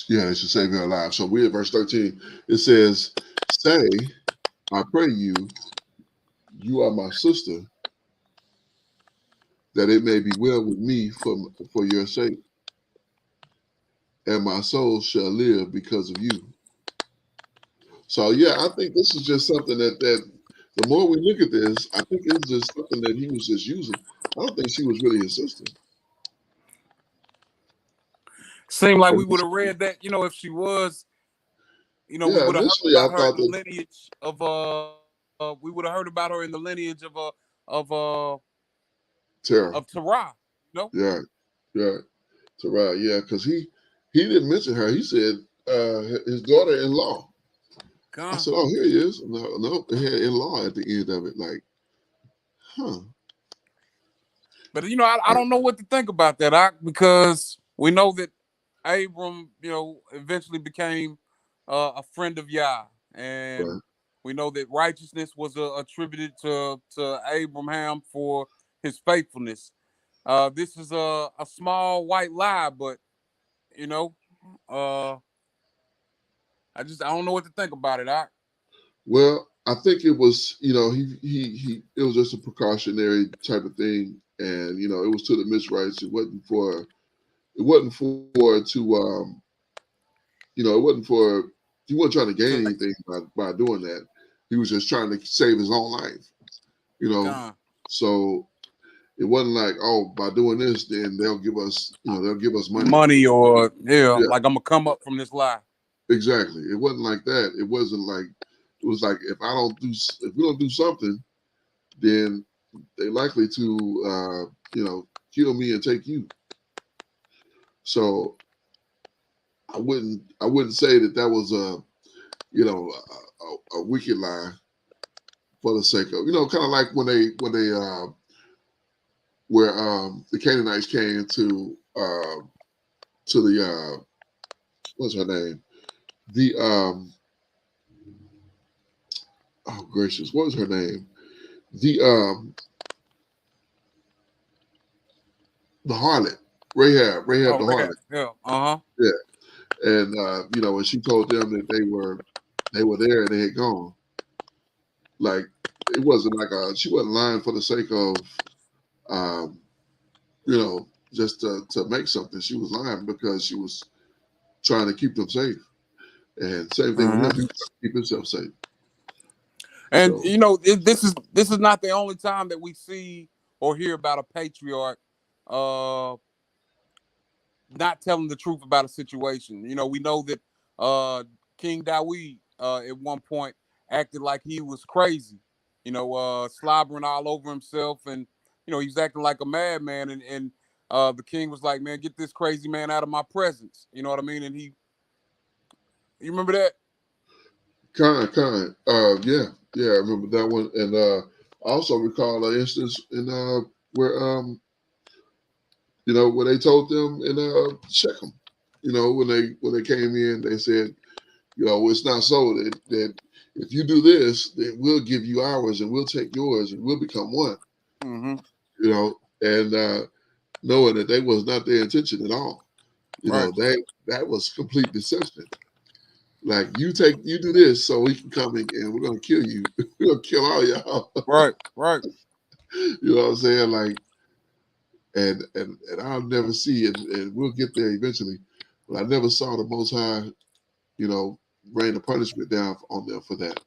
Yeah, it should save you alive. So we at verse 13. It says, Say, I pray you, you are my sister, that it may be well with me for your sake, and my soul shall live because of you. So yeah, I think this is just something that the more we look at this, I think it's just something that he was just using. I don't think she was really his sister. Seemed like we would have read that, if she was, we would have heard about her in the lineage of we would have heard about her in the lineage of Terah. Of Terah, Yeah, Terah. Yeah, because he didn't mention her. He said his daughter-in-law. I said, oh, here he is. No, they had in-law at the end of it. Like, huh. But I don't know what to think about that, because we know that Abram, eventually became a friend of Yah, and we know that righteousness was attributed to Abraham for his faithfulness. This is a small white lie, but I don't know what to think about it. Well, I think it was, it was just a precautionary type of thing, and it was to the Mizrahites. It wasn't for he wasn't trying to gain anything by doing that. He was just trying to save his own life, So it wasn't like, oh, by doing this, then they'll give us money or like I'm gonna come up from this lie. Exactly. It wasn't like that. It wasn't like, it was like, if we don't do something, then they likely to kill me and take you. So I wouldn't say that was a wicked lie for the sake of kind of like when they where the Canaanites came to the what's her name, the oh gracious, what was her name, the harlot, Rahab the harlot. Yeah. Yeah. And when she told them that they were there and they had gone, like it wasn't like she wasn't lying for the sake of just to make something. She was lying because she was trying to keep them safe. And same thing with him, he was trying to keep himself safe. And this is not the only time that we see or hear about a patriarch not telling the truth about a situation. We know that King Dawid at one point acted like he was crazy, slobbering all over himself, and he was acting like a madman. And the king was like, "Man, get this crazy man out of my presence." You know what I mean? And you remember that? Kind. Yeah, I remember that one. And I also recall an instance in where where they told them in Shechem, when they came in, they said, it's not so that if you do this, then we'll give you ours and we'll take yours and we'll become one. Mm-hmm. And knowing that they was not their intention at all. Right. That was complete deception. Like you do this so we can come in and we're gonna kill you. We're gonna kill all y'all. Right. You know what I'm saying? Like, and I'll never see it, and we'll get there eventually. But I never saw the Most High, rain a punishment down on them for that.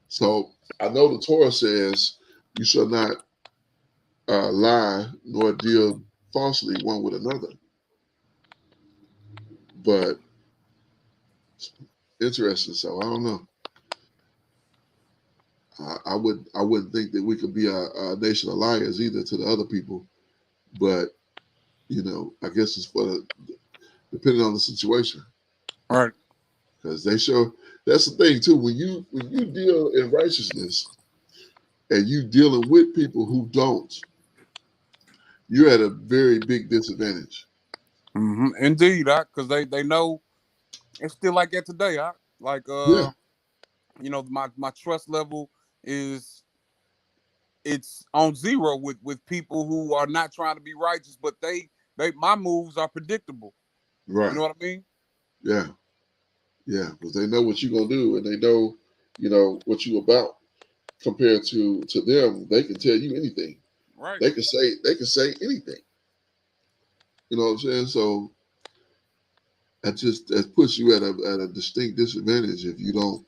So I know the Torah says you shall not lie nor deal falsely one with another. But interesting. So I don't know. I wouldn't think that we could be a nation of liars either to the other people, but I guess it's depending on the situation. All right. Because that's the thing too. When you deal in righteousness and you dealing with people who don't, you're at a very big disadvantage. Mm-hmm. Indeed, because they know it's still like that today. Like my trust level it's on zero with people who are not trying to be righteous, but my moves are predictable. Right. You know what I mean? Yeah, because they know what you're gonna do, and they know, what you about. Compared to them, they can tell you anything. Right. They can say anything. You know what I'm saying? So that puts you at a distinct disadvantage if you don't,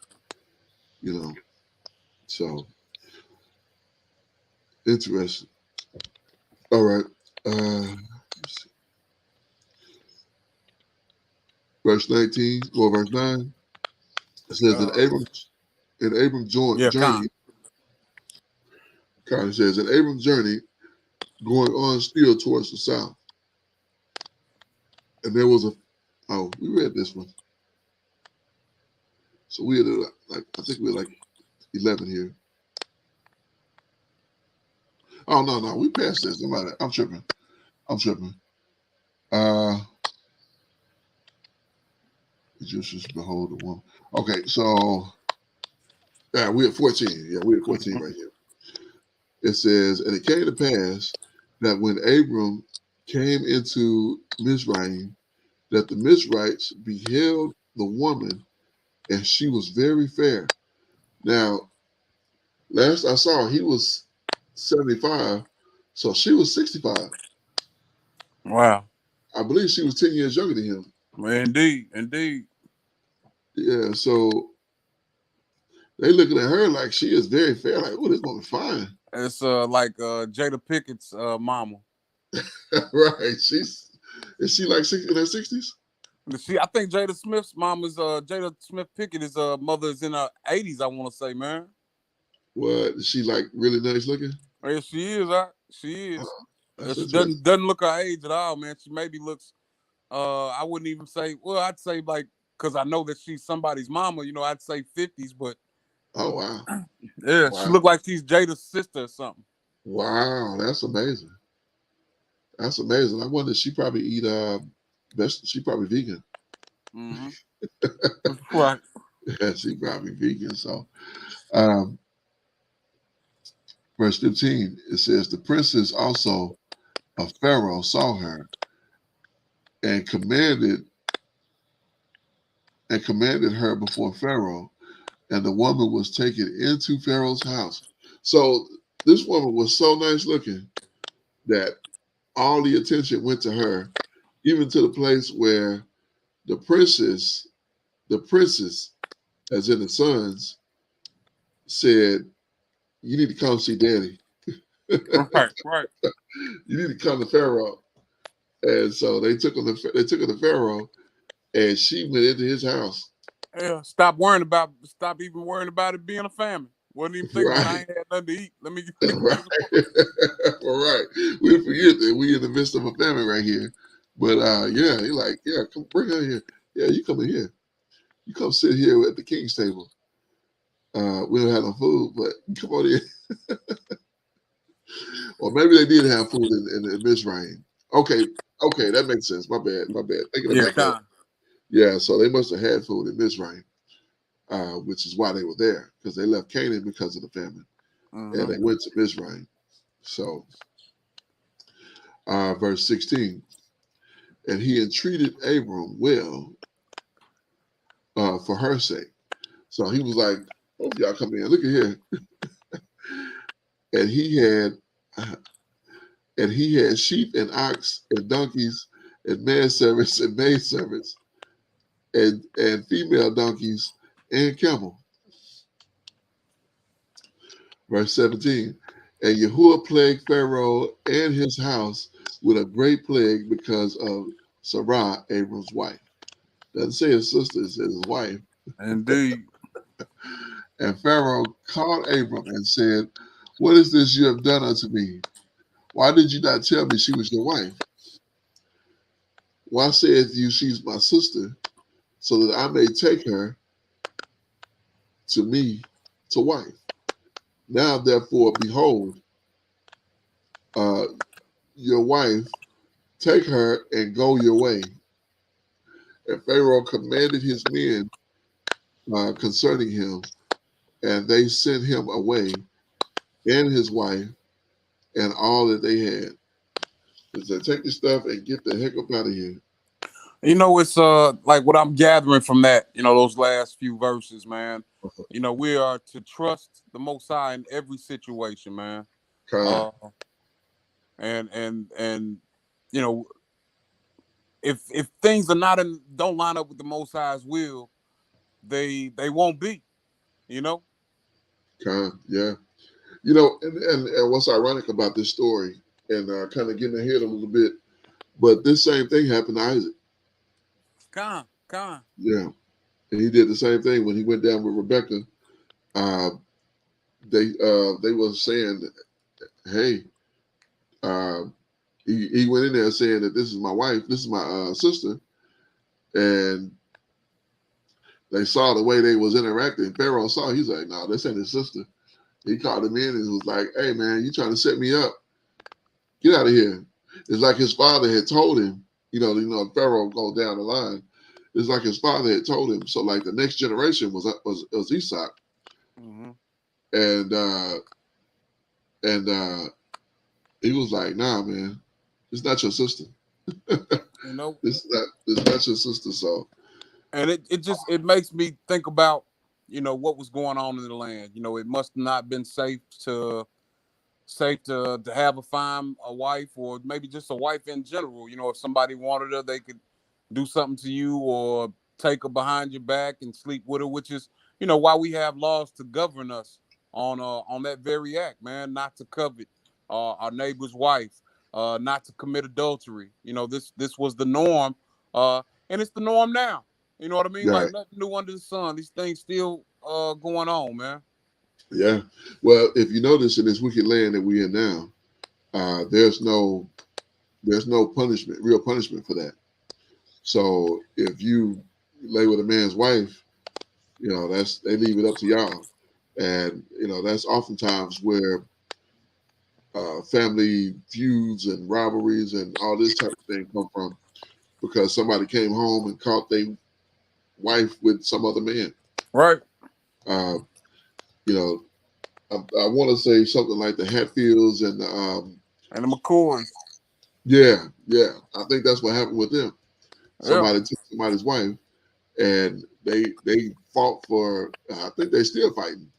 So interesting. All right. Let's see. Verse 19 or verse 9. It says in Abram's journey. Kind of says in Abram's journey, going on still towards the south. And there was we read this one. So we had I think we had 11 here. Oh no, we passed this. I'm tripping. Just behold the one. Okay, so yeah, we're at 14. Yeah, we're at 14 right here. It says, and it came to pass that when Abram came into Mizraim, that the Mizrahites beheld the woman, and she was very fair. Now, last I saw, he was 75, so she was 65. Wow. I believe she was 10 years younger than him. Indeed. Yeah, so they looking at her like she is very fair. Like, oh, this woman fine. It's like Jada Pickett's mama. Right. Is she like in her 60s? I think Jada Smith's mom is Jada Smith Pickett is mother is in her 80s, I want to say, man. What? Is she like really nice looking? Yeah, she is. She is. That's She interesting. doesn't look her age at all, man. She maybe looks. I wouldn't even say. Well, I'd say like because I know that she's somebody's mama. You know, I'd say 50s, but Oh wow. yeah, she Wow. looked like she's Jada's sister or something. Wow, that's amazing. That's amazing. I wonder she probably eat she probably vegan. Mm-hmm. Right. Yeah, she probably vegan. So um verse 15 it says the princess also of Pharaoh saw her and commanded her before Pharaoh, and the woman was taken into Pharaoh's house. So this woman was so nice looking that all the attention went to her, even to the place where the princess, as in the sons, said, "You need to come see Daddy. Right. Right. You need to come to Pharaoh." And so they took her to Pharaoh, and she went into his house. Yeah. Stop even worrying about it being a famine. Wasn't even thinking about I Right, ain't had nothing to eat. Let me right, all right. We forget that we in the midst of a famine right here. But yeah, he like, yeah, come bring her here. Yeah, you come in here. You come sit here at the king's table. We don't have no food, but you come on in. Or maybe they did have food in Mizraim. Okay, okay, that makes sense. My bad, my bad. Thinking Yeah, about that. kind. Yeah, so they must have had food in Mizraim, which is why they were there, because they left Canaan because of the famine. And they went to Mizraim. So, verse 16, and he entreated Abram well for her sake. So he was like, "Hope y'all come in. Look at here." And he had sheep and ox and donkeys and manservants and maidservants and female donkeys and camel. Verse 17, and Yahuwah plagued Pharaoh and his house with a great plague because of Sarah, Abram's wife. Doesn't say his sister, it says his wife. Indeed. And Pharaoh called Abram and said, "What is this you have done unto me? Why did you not tell me she was your wife? Why saith you she's my sister, so that I may take her to me to wife? Now therefore, behold, uh, your wife, take her and go your way." And Pharaoh commanded his men concerning him, and they sent him away, and his wife, and all that they had. He said, "Take your stuff and get the heck up out of here." You know, it's like what I'm gathering from that, those last few verses, man. We are to trust the Most High in every situation, man. Con, Uh and you know, if things are not don't line up with the Most High's will, they won't be, you know? yeah. And what's ironic about this story, and kind of getting ahead a little bit, but this same thing happened to Isaac. Con. Yeah, and he did the same thing when he went down with Rebecca. Uh, they was saying, "Hey," uh, he went in there saying that this is my wife, this is my sister, and they saw the way they was interacting. Pharaoh saw, he's like, "No, this ain't his sister." He called him in and was like, "Hey man, you trying to set me up? Get out of here." It's like his father had told him, Pharaoh go down the line. It's like his father had told him. So like the next generation was Esau, Mm-hmm. and he was like, "Nah, man, it's not your sister. You know, It's not your sister." So and it makes me think about, what was going on in the land. It must not been safe to have a wife, or maybe just a wife in general. If somebody wanted her, they could do something to you or take her behind your back and sleep with her, which is, why we have laws to govern us on that very act, man. Not to covet our neighbor's wife, not to commit adultery. This was the norm, and it's the norm now. You know what I mean? yeah, Like nothing new under the sun. These things still going on, man. Yeah. Well, if you notice in this wicked land that we're in now, there's no punishment, real punishment for that. So if you lay with a man's wife, that's they leave it up to y'all, and that's oftentimes where family feuds and rivalries and all this type of thing come from, because somebody came home and caught their wife with some other man. Right. Uh, you know, I want to say something like the Hatfields and And the McCoys. yeah. I think that's what happened with them. Yeah. Somebody took somebody's wife, and they fought for. I think they're still fighting.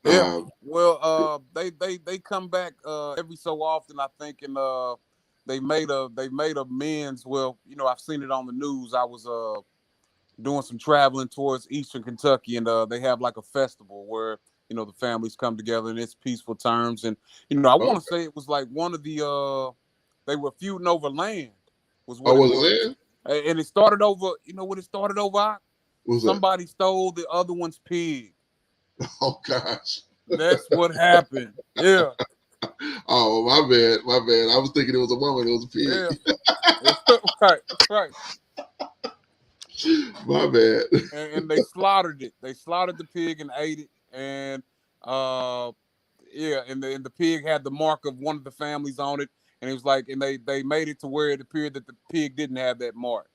Yeah. Well, they come back every so often, I think, and they made amends. Well, I've seen it on the news. I was doing some traveling towards Eastern Kentucky, and they have like a festival where the families come together in its peaceful terms. And I want to say it was like one of the they were feuding over land, was what it was was. it land? And it started over. You know what it started over? What's Somebody stole the other one's pig. Oh gosh. That's what happened. Yeah. Oh, my bad. I was thinking it was a woman. It was a pig. Yeah. Right. My bad. And they slaughtered it. They slaughtered the pig and ate it. And and the pig had the mark of one of the families on it. And it was like, and they made it to where it appeared that the pig didn't have that mark.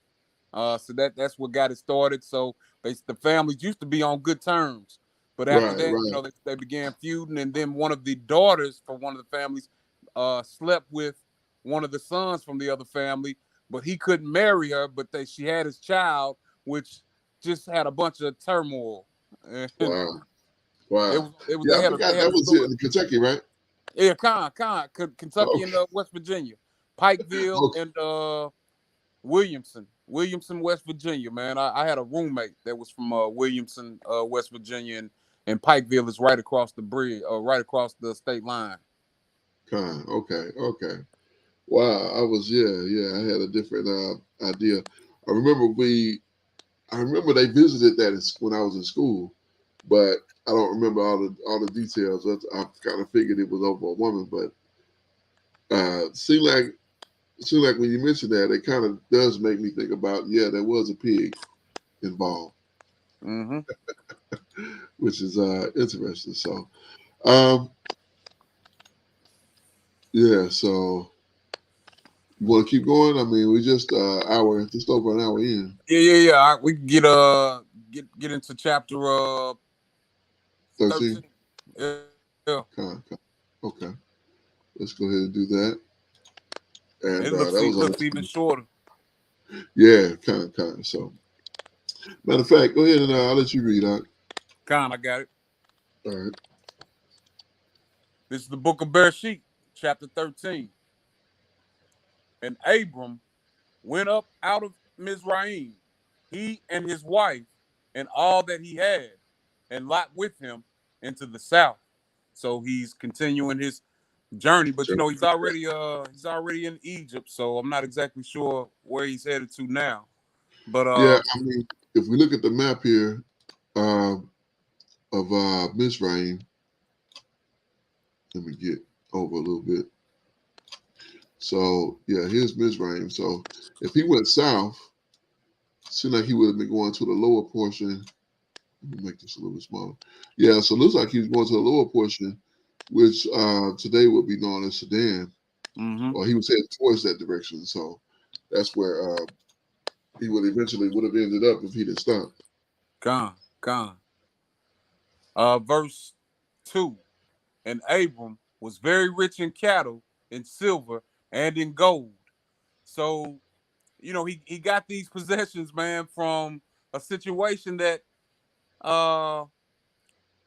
So that's what got it started. So the families used to be on good terms. But after that, they began feuding, and then one of the daughters from one of the families slept with one of the sons from the other family, but he couldn't marry her. But she had his child, which just had a bunch of turmoil. Wow. It was. Yeah, I forgot that was in Kentucky, right? Yeah, Kentucky and West Virginia, Pikeville and Williamson, West Virginia, man. I had a roommate that was from Williamson, West Virginia, and Pikeville is right across the bridge, right across the state line. Okay. Wow, I had a different idea. I remember they visited that when I was in school, but I don't remember all the details. I kind of figured it was over a woman, but seemed like when you mention that, it kind of does make me think about, there was a pig involved. Mm-hmm. Which is interesting. So, so you want to keep going? I mean, we just just over an hour in. Yeah. We can get into chapter 13. Yeah. Okay. Let's go ahead and do that. And it looks even shorter. Yeah, kind of. So, matter of fact, go ahead and I'll let you read out. I got it. All right. This is the book of Bereshit, chapter 13. And Abram went up out of Mizraim, he and his wife, and all that he had, and Lot with him into the south. So he's continuing his journey, but he's already in Egypt, so I'm not exactly sure where he's headed to now. But I mean, if we look at the map here of Mizraim, let me get over a little bit. So here's Mizraim. So if he went south, it seemed like he would have been going to the lower portion. Let me make this a little bit smaller. Yeah, so it looks like he's going to the lower portion, which today would be known as Sudan. Mm-hmm. Or he was headed towards that direction. So that's where he would have ended up if he didn't stop. Verse 2. And Abram was very rich in cattle, in silver, and in gold. So, he got these possessions, man, from a situation that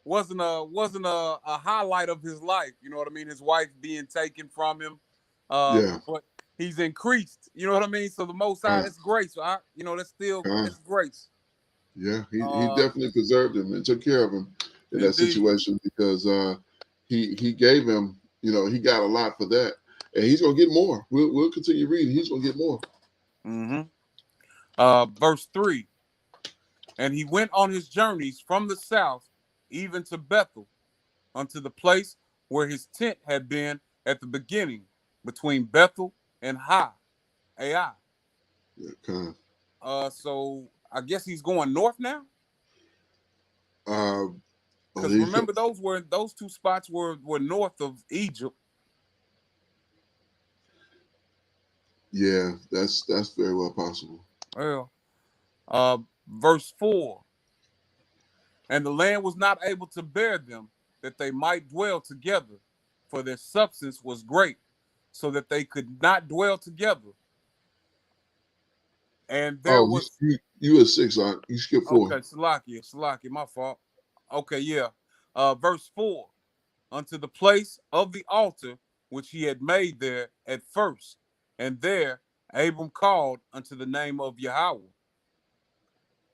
wasn't a highlight of his life. You know what I mean? His wife being taken from him. But he's increased. You know what I mean? So the Most High, that's grace. That's grace. Yeah, he definitely preserved him and took care of him in that situation, because he gave him, he got a lot for that, and he's gonna get more. We'll continue reading. He's gonna get more. Mm-hmm. Verse 3. And he went on his journeys from the south, even to Bethel, unto the place where his tent had been at the beginning, between Bethel and Ai. Yeah, kind So I guess he's going north now. of. Because remember, those two spots were north of Egypt. Yeah, that's very well possible. Well, verse 4. And the land was not able to bear them, that they might dwell together, for their substance was great, so that they could not dwell together. And there was you at 6, you skip 4. okay, Salakia, my fault. Okay, yeah. Verse 4. Unto the place of the altar which he had made there at first, and there Abram called unto the name of Yahweh.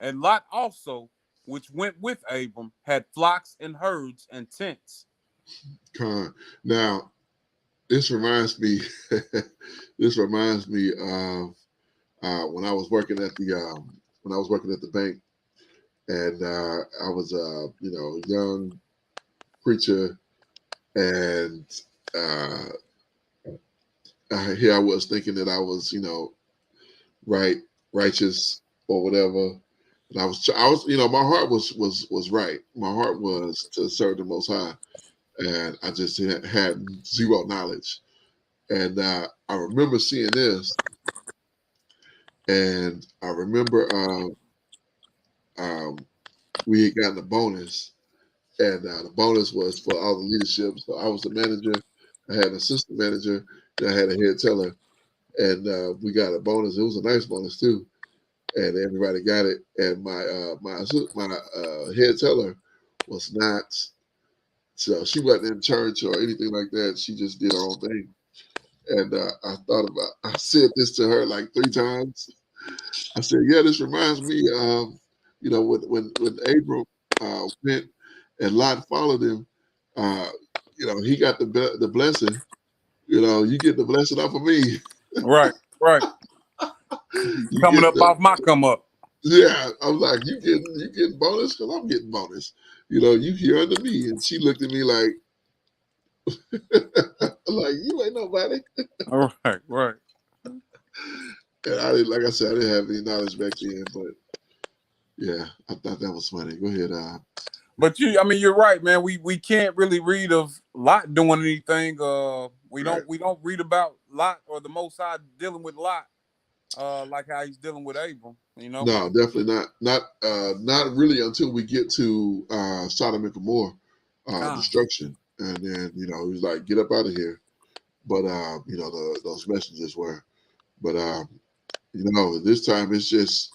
And Lot also, which went with Abram, had flocks and herds and tents. Now, this reminds me of when I was working at the bank, and I was a young preacher, and here I was thinking that I was righteous or whatever. And I was my heart was right. My heart was to serve the Most High, and I just had zero knowledge. And I remember seeing this, and I remember we had gotten a bonus, and the bonus was for all the leadership. So I was the manager, I had an assistant manager, and I had a head teller, and we got a bonus. It was a nice bonus too, and everybody got it. And my head teller was not. So she wasn't in church or anything like that. She just did her own thing. And I said this to her like 3 times. I said, yeah, this reminds me of, when Abram went and Lot followed him, he got the blessing. You get the blessing off of me. Right. Coming up off my come up. Yeah, I was like, you getting bonus because I'm getting bonus. You here under me. And she looked at me like, like, you ain't nobody. Right. And I didn't, like I said, I didn't have any knowledge back then, but yeah, I thought that was funny. Go ahead. But you're right, man. We can't really read of Lot doing anything. We don't read about Lot or the Most High dealing with Lot, like how he's dealing with Abram. No, definitely not. Not really until we get to Sodom and Gomorrah destruction, and then he's like, get up out of here. But those messages were. But this time it's just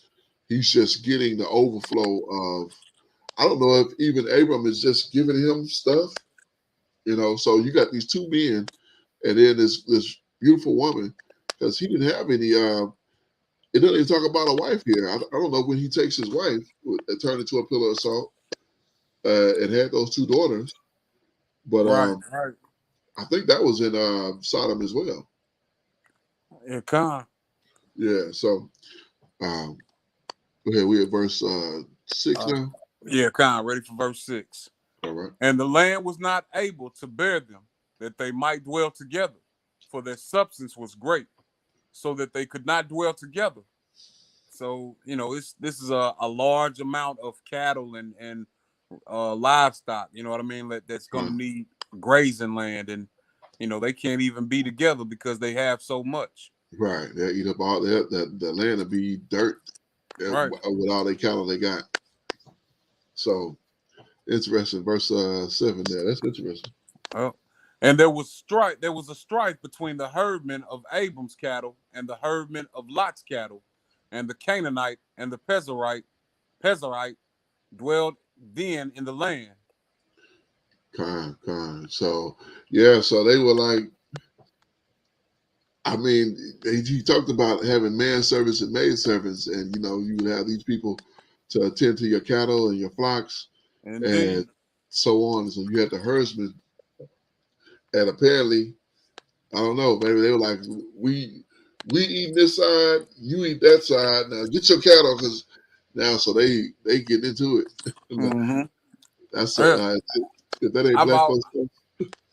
he's just getting the overflow of. I don't know if even Abram is just giving him stuff, So you got these 2 men, and then this beautiful woman, because he didn't have any. It doesn't even talk about a wife here. I don't know when he takes his wife, it turned into a pillar of salt, and had those 2 daughters. But right. I think that was in Sodom as well. Yeah, Yeah. So go ahead. We at verse 6 now. Yeah, ready for verse 6. All right. And the land was not able to bear them, that they might dwell together, for their substance was great, so that they could not dwell together. So this is a large amount of cattle and livestock. You know what I mean? That's going to need grazing land, and they can't even be together because they have so much. Right. They eat up all the land will be dirt, right, with all the cattle they got. So interesting. Verse 7 there. That's interesting. Oh. And there was a strife between the herdmen of Abram's cattle and the herdmen of Lot's cattle, and the Canaanite and the Pezerite dwelled then in the land. So yeah, so they were like, he talked about having man servants and maid servants, and you would have these people to attend to your cattle and your flocks, and so on. So you had the herdsmen. And apparently, I don't know, maybe they were like, we eat this side, you eat that side. Now get your cattle, because now so they get into it. Mm-hmm. That's If that ain't I'm black all, folks stuff.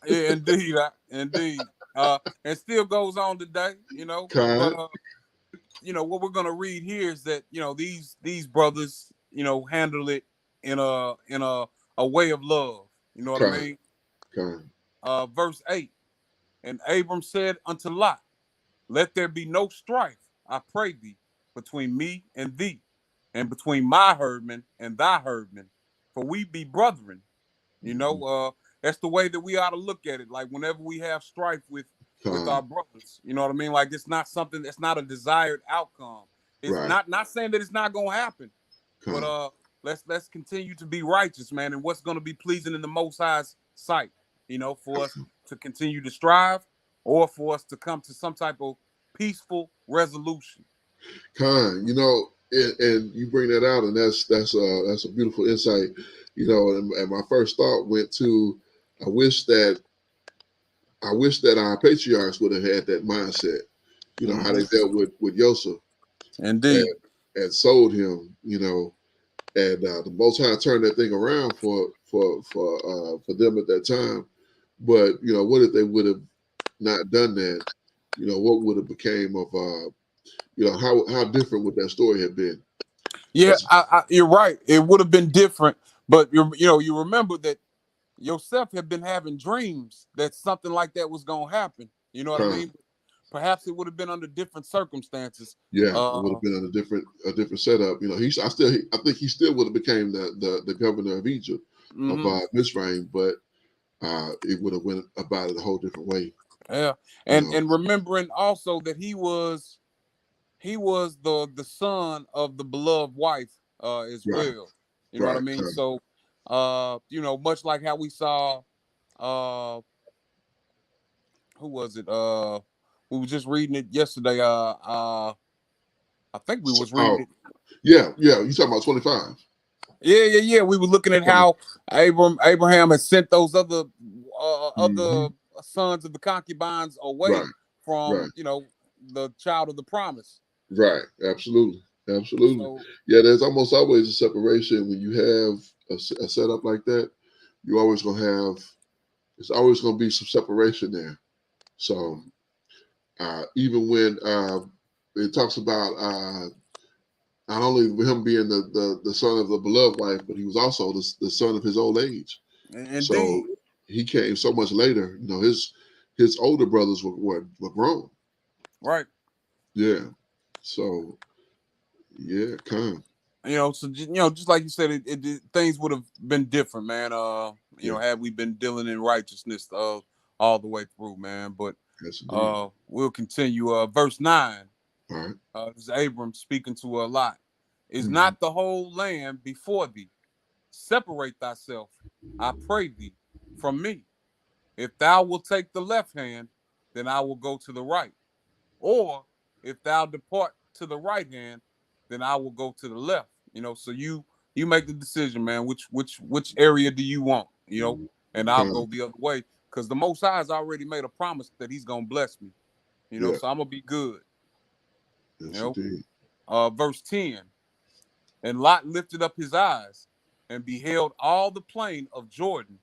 yeah, indeed, indeed. And still goes on today, you know. Kind. But you know what we're gonna read here is that these brothers, handle it in a way of love. You know what I Kind. mean? Kind. Verse 8. And Abram said unto Lot, let there be no strife, I pray thee, between me and thee, and between my herdmen and thy herdmen, for we be brethren. That's the way that we ought to look at it. Like whenever we have strife with our Kind. brothers, you know what I mean? Like it's not something that's not a desired outcome. It's Right. not saying that it's not gonna happen, Kind. but let's continue to be righteous, man, and what's gonna be pleasing in the Most High's sight, for us to continue to strive or for us to come to some type of peaceful resolution. Kind. And you bring that out, and that's a beautiful insight. And my first thought went to, I wish that our patriarchs would have had that mindset. How they dealt with Yosef Indeed. and sold him. And the Most High turned that thing around for them at that time. But what if they would have not done that? What would have became of how different would that story have been? Yeah, you're right. It would have been different, but you remember that Yosef had been having dreams that something like that was gonna happen. You know what I mean? Perhaps it would have been under different circumstances. Yeah, it would have been on a different setup. I think he still would have became the governor of Egypt of Mizraim, but it would have went about it a whole different way. Yeah, and remembering also that he was the son of the beloved wife as well. You know what I mean? So much like how we saw who was it? We were just reading it yesterday. I think we was reading it. Yeah. You talking about 25? Yeah. We were looking at how Abraham had sent those other sons of the concubines away from the child of the promise. Right. Absolutely. So, yeah, there's almost always a separation when you have a setup like that. You're always gonna have. There's always gonna be some separation there. So even when it talks about not only him being the son of the beloved wife, but he was also the son of his old age. Indeed. So he came so much later. His older brothers were grown. Right. Yeah. So yeah, kind. So just like you said, things would have been different, man. Had we been dealing in righteousness all the way through, man. But we'll continue. Verse 9. All right. This is Abram speaking to Lot. Is not the whole land before thee? Separate thyself, I pray thee, from me. If thou wilt take the left hand, then I will go to the right. Or if thou depart to the right hand, then I will go to the left. So you make the decision, man. Which area do you want? And I'll go the other way, because the Most High has already made a promise that He's gonna bless me. So I'm gonna be good. Yes, verse 10. And Lot lifted up his eyes and beheld all the plain of Jordan,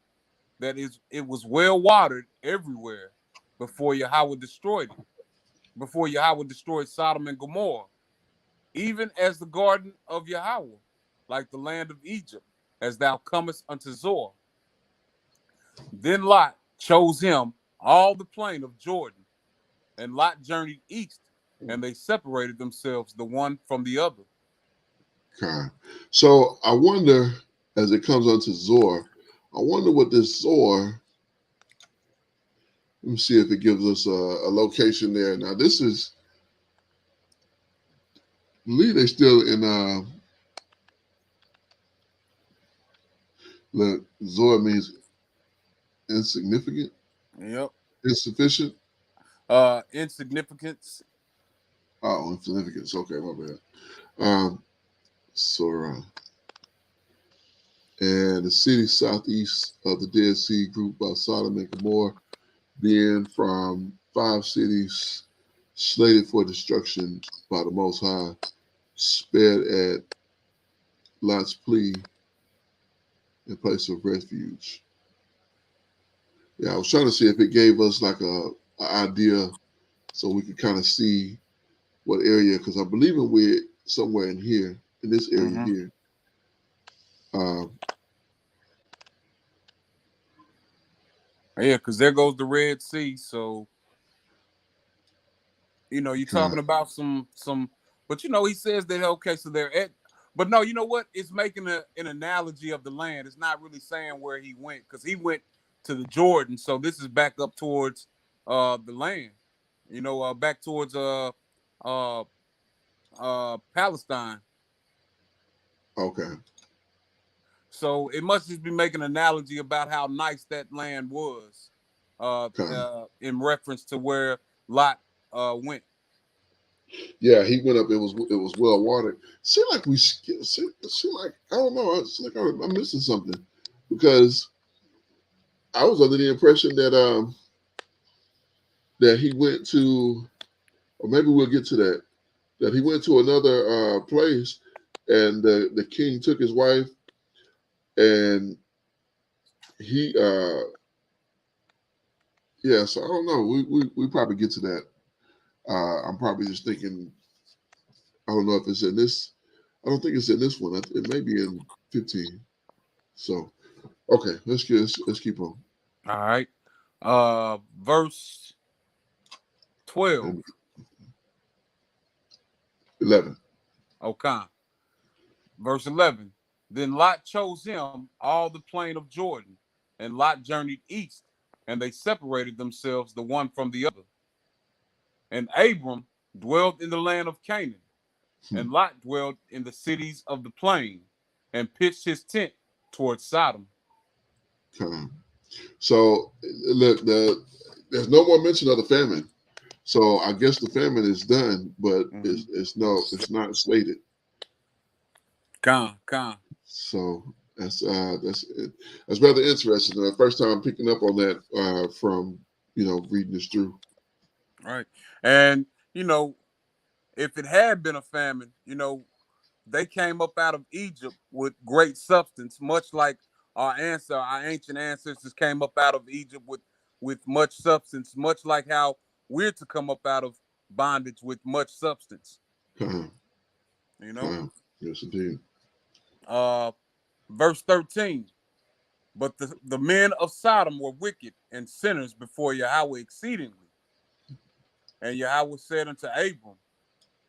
that is, it was well watered everywhere before Yahweh destroyed it. Before Yahweh destroyed Sodom and Gomorrah, even as the garden of Yahweh, like the land of Egypt, as thou comest unto Zoar. Then Lot chose him all the plain of Jordan, and Lot journeyed east, and they separated themselves the one from the other. Okay. So I wonder, as it comes onto Zoar, I wonder what this Zoar. Let me see if it gives us a location there. Now this is, I believe they still in. Look, Zoar means insignificant. Yep. Insufficient. Insignificance. Oh, insignificance. Okay, my bad. Sora. And the city southeast of the Dead Sea, grouped by Sodom and Gomorrah, being from 5 cities slated for destruction by the Most High, spared at Lot's plea in place of refuge. Yeah, I was trying to see if it gave us like a idea so we could kind of see what area, because I believe we're somewhere in here, in this area Mm-hmm. here. Yeah, because there goes the Red Sea. So, you're talking about some, but he says that, okay, so they're at, but no, you know what? It's making an analogy of the land. It's not really saying where he went, because he went to the Jordan. So this is back up towards the land, back towards Palestine. Okay. So it must just be making an analogy about how nice that land was, in reference to where Lot went. Yeah, he went up. It was well watered. Seemed like seemed like I don't know. It's like I'm missing something because I was under the impression that he went to, or maybe we'll get to that. That he went to another place, and the king took his wife, and he yeah. So I don't know. We probably get to that. I'm probably just thinking. I don't know if it's in this. I don't think it's in this one. It may be in 15. So okay, let's keep on. All right. Verse 12. 11. Okay. Verse 11. Then Lot chose him all the plain of Jordan, and Lot journeyed east, and they separated themselves the one from the other. And Abram dwelled in the land of Canaan, and Lot dwelled in the cities of the plain, and pitched his tent towards Sodom. So look, there's no more mention of the famine. So I guess the famine is done, but it's not slated. Con. So that's rather interesting. The first time I'm picking up on that from reading this through. Right. And if it had been a famine, they came up out of Egypt with great substance, much like our ancient ancestors came up out of Egypt with much substance, much like how we're to come up out of bondage with much substance. Yes, indeed. Verse 13. But the men of Sodom were wicked and sinners before Yahweh exceedingly. And Yahweh said unto Abram,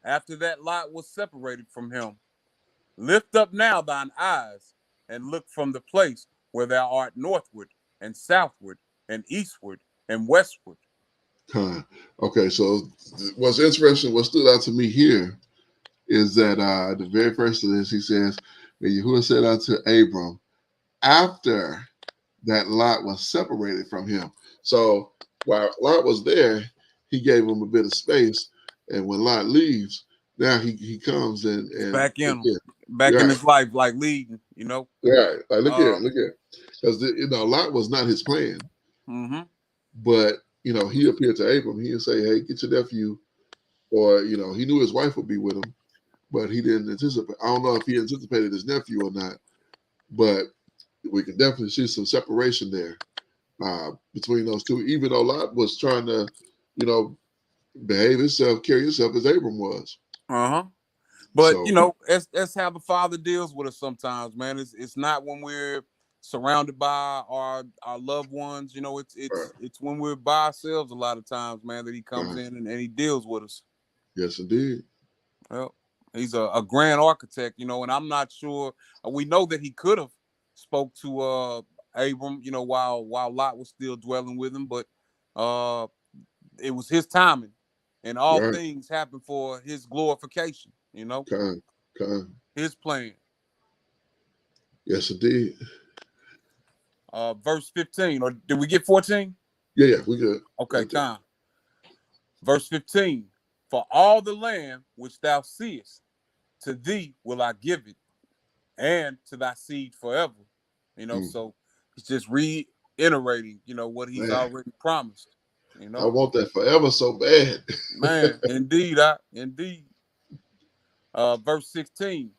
after that Lot was separated from him, lift up now thine eyes and look from the place where thou art northward and southward and eastward and westward. Okay, so what's interesting, what stood out to me here is that the very first of this, he says, Yahuwah said unto Abram, after that Lot was separated from him. So while Lot was there, he gave him a bit of space. And when Lot leaves, now he comes and back in his life, like leading, Right. Like, look here. Because Lot was not his plan. Mm-hmm. But he appeared to Abram. He didn't say, hey, get your nephew. Or, he knew his wife would be with him, but he didn't anticipate. I don't know if he anticipated his nephew or not, but we can definitely see some separation there between those two, even though Lot was trying to, behave himself, carry himself as Abram was. But so, that's how the Father deals with us sometimes, man. It's not when we're surrounded by our loved ones, it's when we're by ourselves a lot of times, man, that he comes in and he deals with us. Yes, indeed. Well, he's a grand architect, and I'm not sure. We know that he could have spoke to Abram, while Lot was still dwelling with him, but it was his timing, and all things happen for his glorification. His plan. Yes, indeed. Verse 15, or did we get 14? Yeah, we good. Okay, time. Verse 15. For all the land which thou seest, to thee will I give it, and to thy seed forever. So he's just reiterating, what he's already promised. I want that forever so bad. Man, indeed. Verse 16.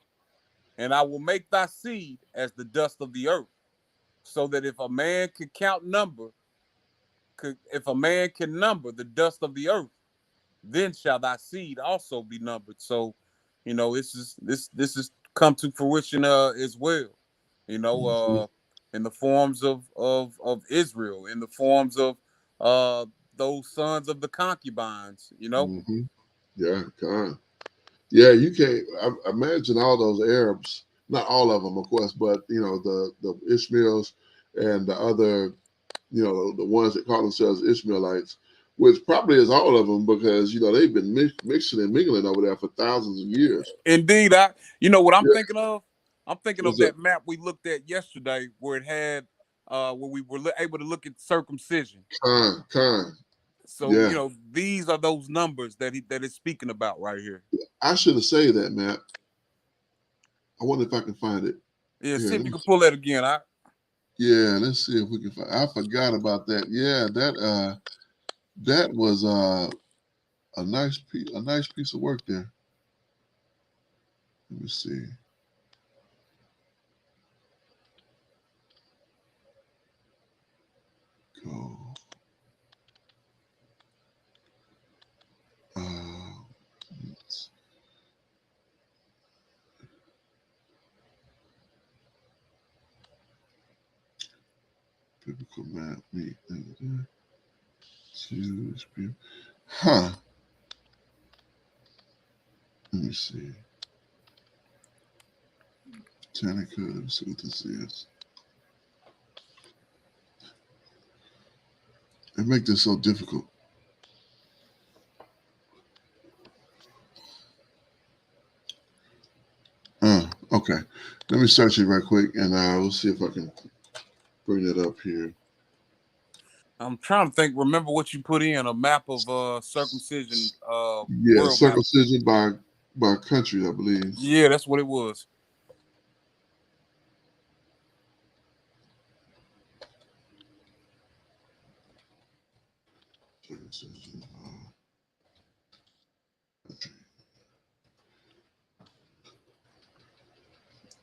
And I will make thy seed as the dust of the earth, so that if a man could count number, if a man can number the dust of the earth, then shall thy seed also be numbered. So, you know, this is come to fruition as well. You know, in the forms of Israel, in the forms of those sons of the concubines. You know, Yeah, God. Yeah, you can't imagine all those Arabs. Not all of them, of course, but you know the Ishmaels and the other, you know, the ones that call themselves Ishmaelites, which probably is all of them because you know they've been mixing and mingling over there for thousands of years. Indeed, you know what I'm thinking of. I'm thinking What's of that map we looked at yesterday, where it had where we were able to look at circumcision. Kind. So Yeah. you know, these are those numbers that is speaking about right here. I should have saved that map. I wonder if I can find it. Yeah, Here, see if you can pull that again. yeah, let's see if we can find. I forgot about that. Yeah, that was a nice piece of work there. Let me see. Go. Biblical map meet. Huh. Let me see. Botanica, let's see what this is. They make this so difficult. Okay. Let me search it right quick and we'll see if I can bring it up here. I'm trying to think. Remember what you put in a map of circumcision. Yeah, world circumcision map. by country, I believe. Yeah, that's what it was.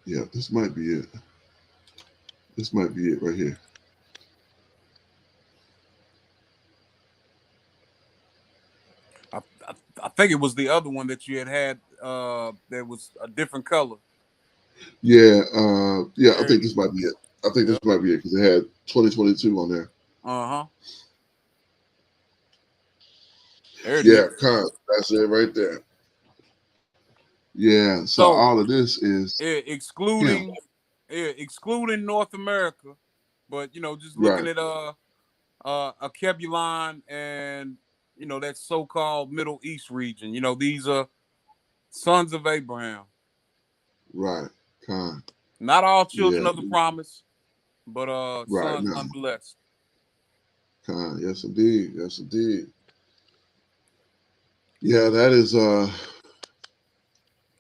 Yeah, this might be it. This might be it right here. I think it was the other one that you had that was a different color. Yeah, I think this might be it. I think this might be it because it had 2022 on there. Yeah, that's it right there. Yeah, so all of this is excluding North America, but you know, just looking at Kebulon and you know that so-called Middle East region. You know, these are sons of Abraham. Right. Not all children of the promise, but sons no. nonetheless. Yes, indeed. Yes, indeed. Yeah, that is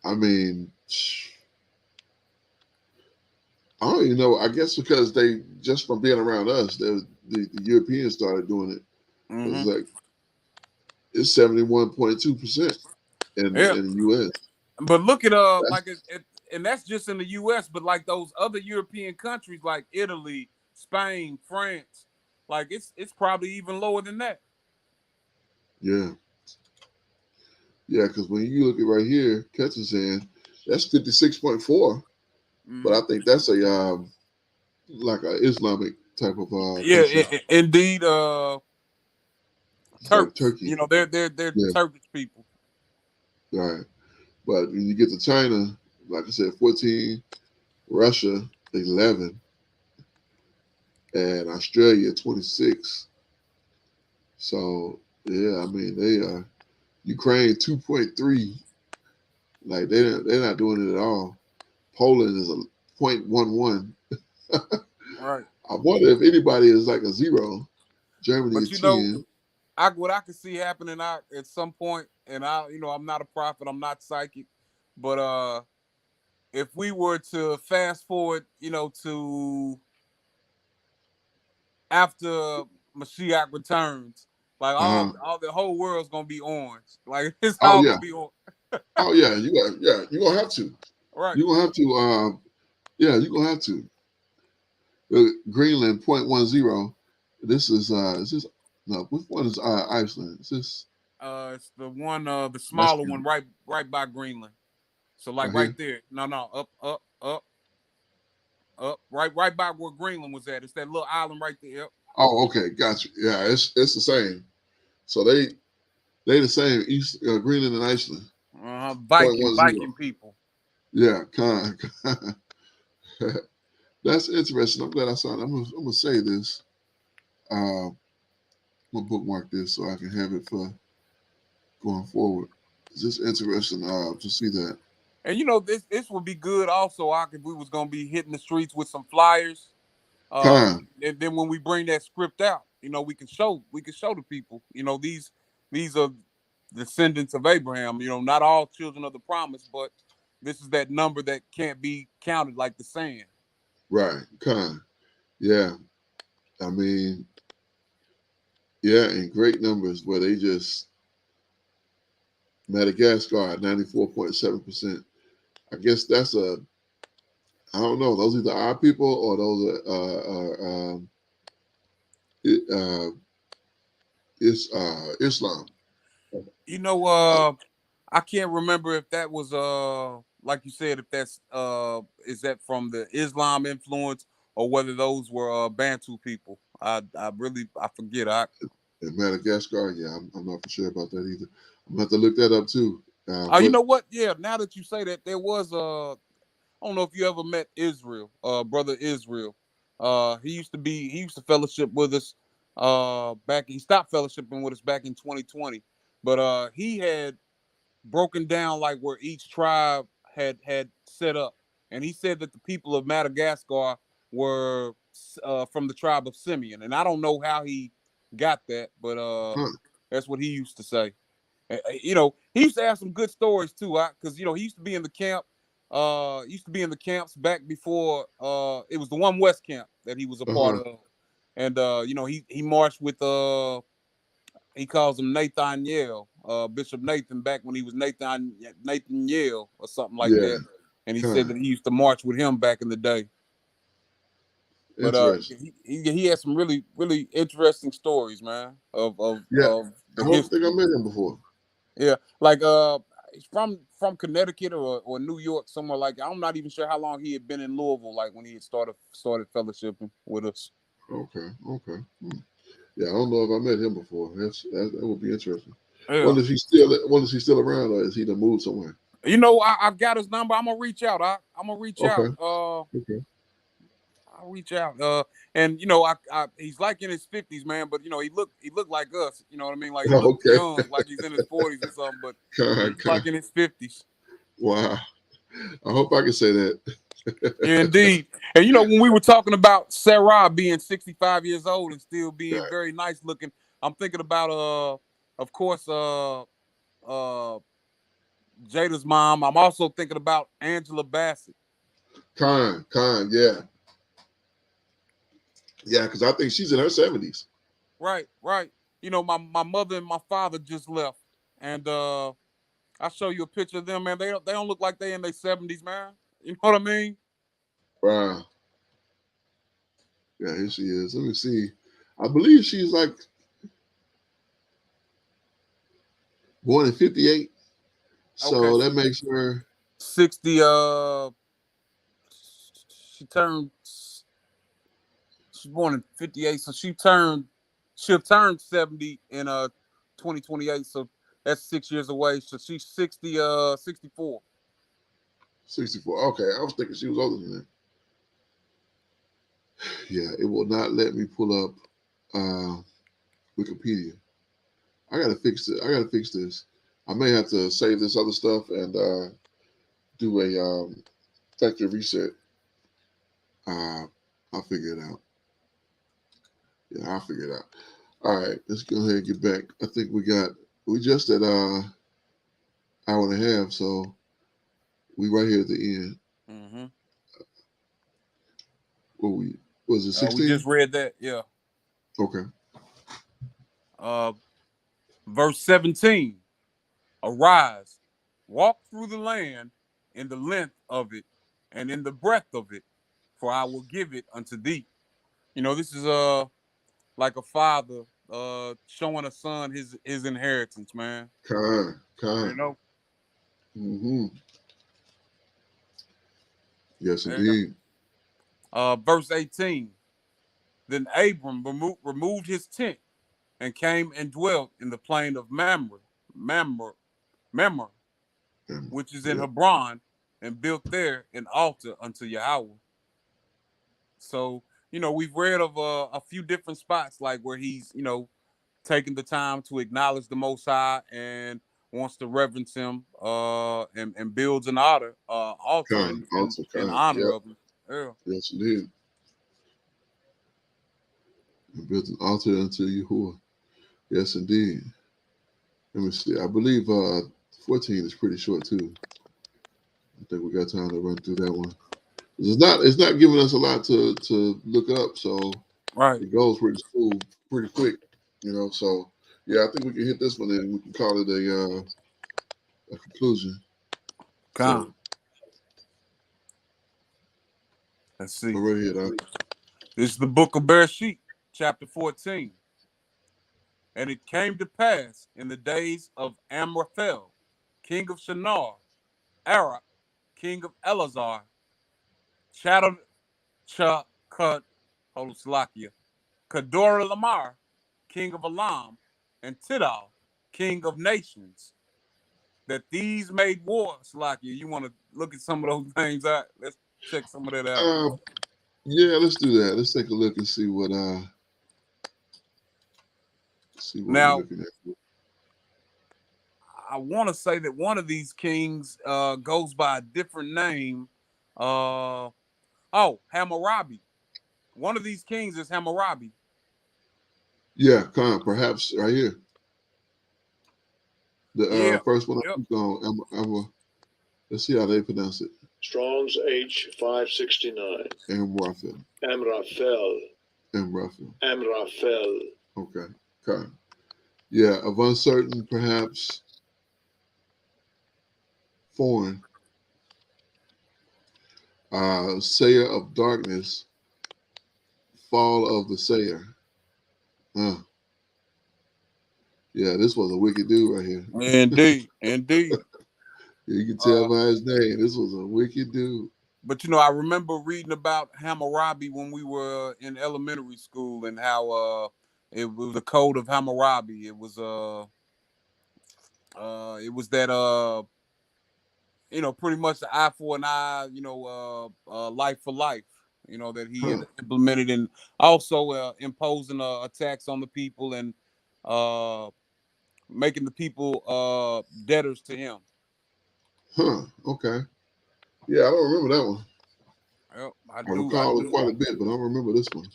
I mean, I don't even know. I guess because they just from being around us, the Europeans started doing it. It was like it's 71.2% in the U.S. But look at and that's just in the U.S. But like those other European countries, like Italy, Spain, France, like it's probably even lower than that. Yeah. Yeah, because when you look at right here, Ketchen's saying that's 56.4, but I think that's a like an Islamic type of indeed. Turkey. You know, they're Turkish people. Right, but when you get to China, like I said, 14, Russia 11, and Australia 26. So yeah, I mean they are. Ukraine 2.3, like they're not doing it at all. Poland is a 0.11. Right. I wonder if anybody is like a 0. Germany but is you 10. Know, what I could see happening at some point, and I'm not a prophet, I'm not psychic, but if we were to fast forward, you know, to after Mashiach returns. Like all the whole world's gonna be orange. Like it's all gonna be orange. Oh yeah, you're gonna have to. Right. You're gonna have to. You're gonna have to. Greenland 0.10. This is No, which one is Iceland? Is this It's the one, the that's smaller one, right by Greenland. So like right right here? there. No, up, right by where Greenland was at. It's that little island right there. Yep. Oh, okay, gotcha. Yeah, it's the same. So they the same. East Greenland and Iceland. Point Viking 10. people. Yeah, kind. That's interesting. I'm glad I saw it. I'm gonna say this. I'm gonna bookmark this so I can have it for going forward. It's just interesting to see that. And you know, this would be good also, if we was gonna be hitting the streets with some flyers. Kind. And then when we bring that script out, you know, we can show the people, you know, these are descendants of Abraham. You know, not all children of the promise, but this is that number that can't be counted like the sand. Right. Kind. Yeah. I mean, yeah, in great numbers where they just Madagascar at 94.7%. I guess that's I don't know. Those either our people or those Islam. You know, I can't remember if that was like you said, if that's is that from the Islam influence or whether those were Bantu people. I forget. In Madagascar, yeah, I'm not for sure about that either. I'm gonna have to look that up too. You know what? Yeah, now that you say that, there was I don't know if you ever met Israel, brother Israel. He used to fellowship with us back. He stopped fellowshipping with us back in 2020, but he had broken down like where each tribe had set up, and he said that the people of Madagascar were from the tribe of Simeon, and I don't know how he got that, but that's what he used to say. You know, he used to have some good stories too, because you know he used to be in the camp. Used to be in the camps back before it was the One West camp that he was a part of, and you know he marched with he calls him Nathaniel, Bishop Nathan, back when he was Nathaniel or something like Yeah. that, and he said that he used to march with him back in the day. But he had some really really interesting stories, man, of Yeah. of the I don't history. think I met him before. Yeah, like he's from Connecticut or New York, somewhere like that. I'm not even sure how long he had been in Louisville, like when he had started fellowshipping with us. Okay. Yeah, I don't know if I met him before. That would be interesting. Yeah. Wonder if he's still around or is he done moved somewhere? You know, I've got his number. I'm gonna reach out. I'm gonna reach out. Okay. I'll reach out. And you know, he's like in his 50s, man. But you know, he looked like us. You know what I mean? Like he looked young, like he's in his 40s or something. But he's like in his 50s. Wow. I hope I can say that. Yeah, indeed. And you know, when we were talking about Sarah being 65 years old and still being very nice looking, I'm thinking about of course, Jada's mom. I'm also thinking about Angela Bassett. Khan, yeah. Yeah, because I think she's in her 70s. Right. You know, my mother and my father just left. And I'll show you a picture of them, man. They don't look like they in their 70s, man. You know what I mean? Wow. Yeah, here she is. Let me see. I believe she's like born in 58. So that makes her 60. She's born in 58, so she'll turn 70 in 2028. So that's 6 years away. So she's 64. 64. Okay, I was thinking she was older than that. Yeah, it will not let me pull up Wikipedia. I gotta fix this. I may have to save this other stuff and do a factory reset. I'll figure it out. Yeah, I'll figure it out. All right, let's go ahead and get back. I think we just at hour and a half, so we right here at the end. Mm-hmm. Was it 16? We just read that, yeah. Okay. Verse 17. Arise, walk through the land in the length of it and in the breadth of it, for I will give it unto thee. You know, this is like a father showing a son his inheritance, man. Kind. You know. Mm-hmm. Yes, There you indeed. Verse 18. Then Abram removed his tent and came and dwelt in the plain of Mamre, which is in Yeah. Hebron, and built there an altar unto Yahweh. So, we've read of a few different spots, like where he's, taking the time to acknowledge the Most High and wants to reverence him, and builds an altar Kind. Also in kind. honor Yep. of him. Yeah. Yes, indeed. And built an altar unto Yahuwah. Yes, indeed. Let me see. I believe 14 is pretty short too. I think we got time to run through that one. It's not giving us a lot to look up, so Right. it goes pretty smooth, pretty quick, So yeah, I think we can hit this one and we can call it a conclusion. Come. So, Let's see. go right ahead, Doc. This is the book of Bereshit, chapter 14. And it came to pass in the days of Amraphel, king of Shinar, Arak, king of Elazar, Kedorlaomer, king of Elam, and Tidal, king of nations, that these made war. Salakia, you want to look at some of those names out? Let's check some of that out. Yeah, let's do that. Let's take a look and see what now, we're looking at. I want to say that one of these kings goes by a different name. Hammurabi. One of these kings is Hammurabi. Yeah, perhaps right here. The first one Yep. Let's see how they pronounce it. Strong's H569. Amraphel. Okay. Yeah, of uncertain, perhaps foreign. Sayer of darkness, fall of the sayer. Yeah, this was a wicked dude right here. Indeed. You can tell by his name. This was a wicked dude. But I remember reading about Hammurabi when we were in elementary school, and how it was the code of Hammurabi. It was that pretty much the eye for an eye, life for life, that he had implemented, and also imposing a tax on the people and making the people debtors to him. Okay. Yeah, I don't remember that one. Yep, I recall it quite a bit, but I don't remember this one.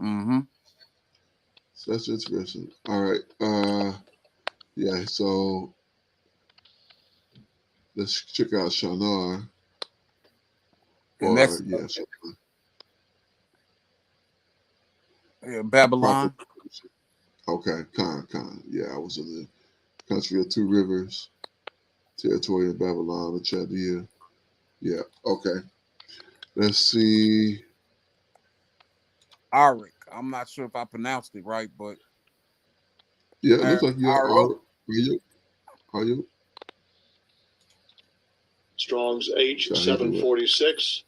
Mm-hmm. So that's interesting. All right. Yeah, so let's check out Shinar. And that's Babylon. Okay, Khan. Yeah, I was in the country of two rivers, territory of Babylon, of Chaldea. Yeah, okay. Let's see. Arik. I'm not sure if I pronounced it right, but yeah, it looks like you are. Are you? Strong's H746.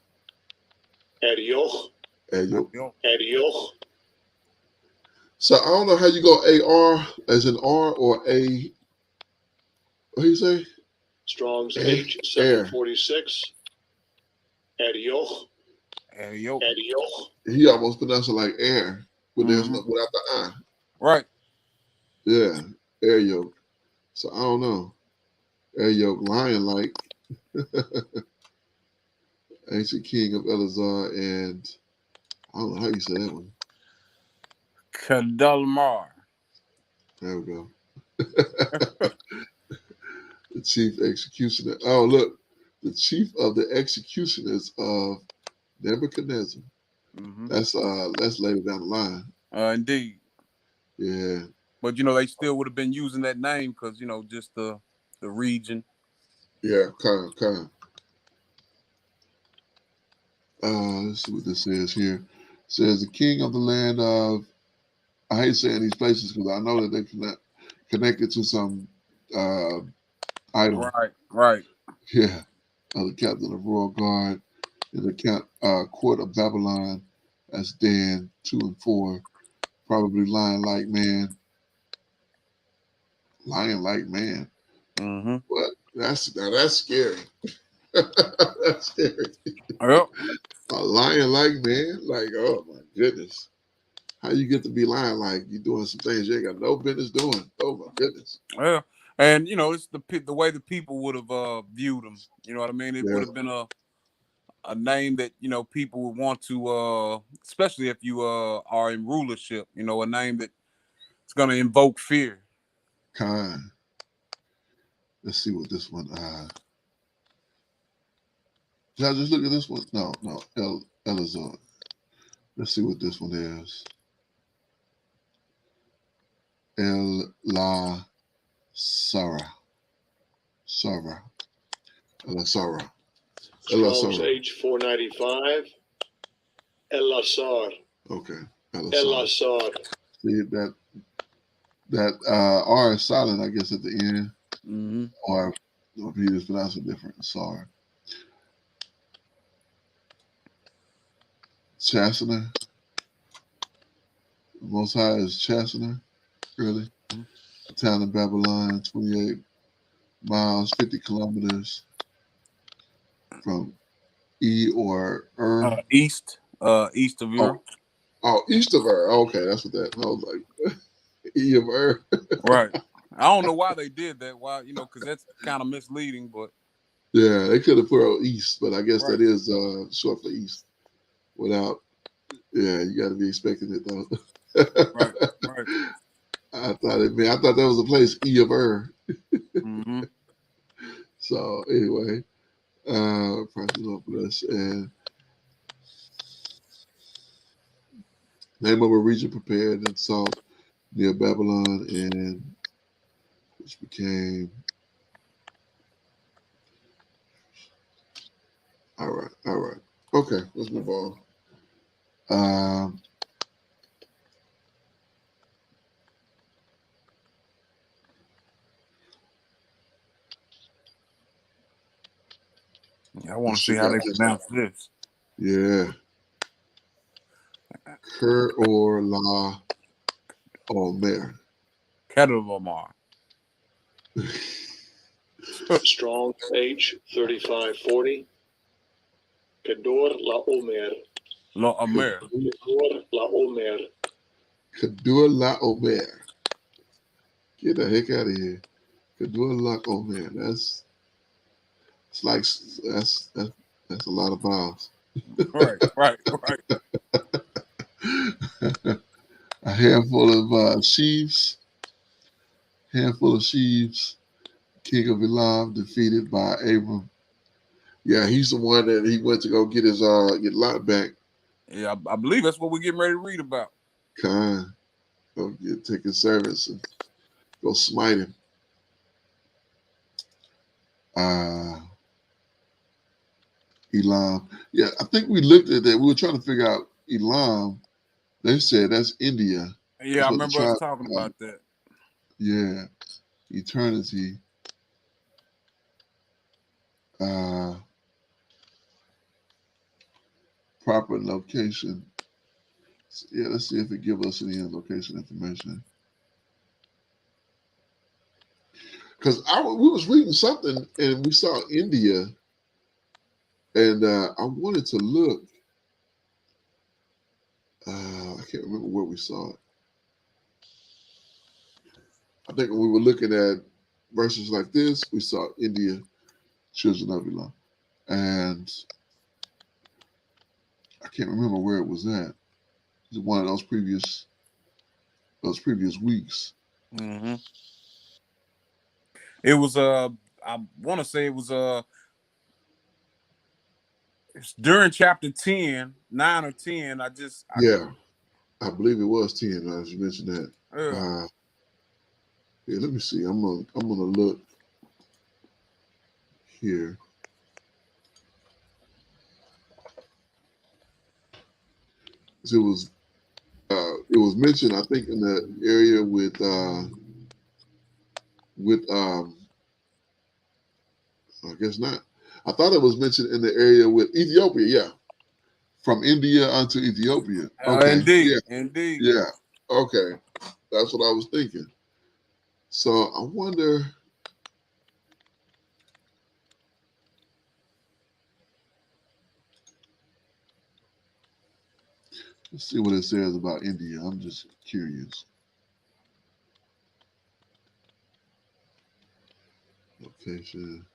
Arioch. So I don't know how you go AR as an R or A. What do you say? Strong's H746. Arioch. He almost pronounced it like air, but there's no without the I. Right. Yeah, air yoke. So I don't know. Air yoke, lion like. Ancient king of Elazar, and I don't know how you say that one. Kedorlaomer. There we go. The chief executioner. Oh, look. The chief of the executioners of Nebuchadnezzar. Mm-hmm. That's later down the line. Indeed. Yeah. But they still would have been using that name because just the region. Yeah, kind of. Let's see what this says here. It says the king of the land of I hate saying these places because I know that they connected to some idol. Right. Yeah. The captain of Royal Guard in the court of Babylon. That's Dan 2 and 4. Probably lying like man. Lying like man. Mm-hmm. But that's scary. That's scary. Yep. A lying like man. Like, oh my goodness. How you get to be lying like you doing some things you ain't got no business doing? Oh my goodness. Yeah, and it's the way the people would have viewed him. You know what I mean? It would have been a name that people would want to, especially if you are in rulership. A name that it's going to invoke fear. Kind. Let's see what this one. Did I just look at this one? No. Elazar. Let's see what this one is. El La Sara. Sara. El Sara. Strong's H495. El-Asar. Okay. El-Asar. See that R is silent, I guess, at the end. Mm-hmm. Or if you just pronounce it different. Sorry. Chastener. Most High is Chastener. Really? The town of Babylon, 28 miles, 50 kilometers from E or East of Europe. Oh, east of Ur. Okay, that's what that. I was like, E of Ur. Right. I don't know why they did that. Why, because that's kind of misleading. But yeah, they could have put out east, but I guess right. that is short for east. Without, yeah, you got to be expecting it though. Right. I thought that was a place, E of Ur. Mm-hmm. So anyway, prices Lord bless, and name of a region prepared and sought near Babylon, and which became all right. Okay, let's move on. I want to see how they pronounce this. Yeah. Ker or La Omer. Kedorlaomer. Strong H3540. Kedorlaomer. Laomer. Kedorlaomer. Kedorlaomer. Get the heck out of here. Kedorlaomer. That's a lot of vowels. Right. A handful of sheaves. King of Elam defeated by Abram. Yeah, he's the one that he went to go get his get Lot back. Yeah, I believe that's what we're getting ready to read about. Go take his servants and go smite him. Elam. Yeah, I think we looked at that. We were trying to figure out Elam. They said that's India. Yeah, I remember us talking about that. Yeah. Eternity. Proper location. Yeah, let's see if it gives us any location information. Because we was reading something and we saw India, and I wanted to look. I can't remember where we saw it. I think when we were looking at verses like this, we saw India, children of Elam, and I can't remember where it was at. It was one of those previous weeks. Mm-hmm. It was I want to say it was it's during chapter 10, 9 or 10. I believe it was 10. As you mentioned that. Yeah, let me see. I'm gonna look here. It was it was mentioned, I think, in the area with I guess not. I thought it was mentioned in the area with Ethiopia. Yeah, from India onto Ethiopia. Okay, Indeed, indeed. yeah, okay, that's what I was thinking. So I wonder. Let's see what it says about India. I'm just curious. Location.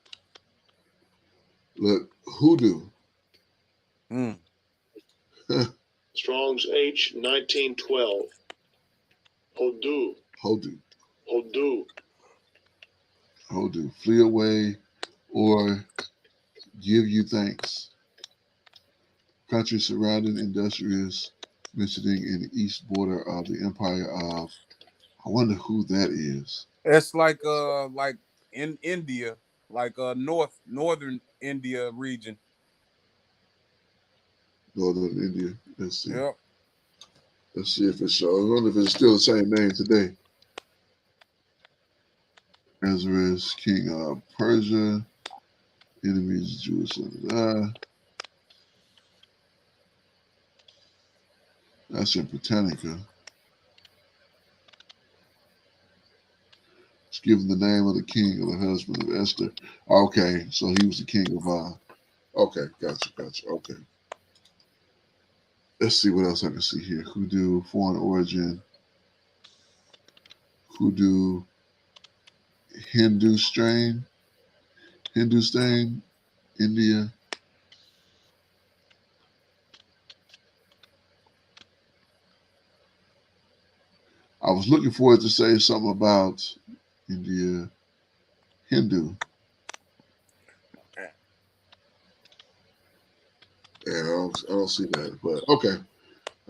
Look, hoodoo. Mm. Strong's H 1912. Hodu. Hoodoo. Hodu. Hoodoo. Flee away or give you thanks. Country surrounding industrious, mentioning in the east border of the empire of. I wonder who that is. It's like in India, like northern India region. Northern India. Let's see. Yep. Let's see if it's so. I wonder if it's still the same name today. Ezra is king of Persia. Enemies Jewish. That's in Britannica. It's given the name of the king of the husband of Esther. Okay, so he was the king of okay, gotcha. Okay. Let's see what else I can see here. Hoodoo, foreign origin. Hoodoo, Hindu strain. Hindustan, India. I was looking for it to say something about India, Hindu. Yeah, I don't see that, but okay.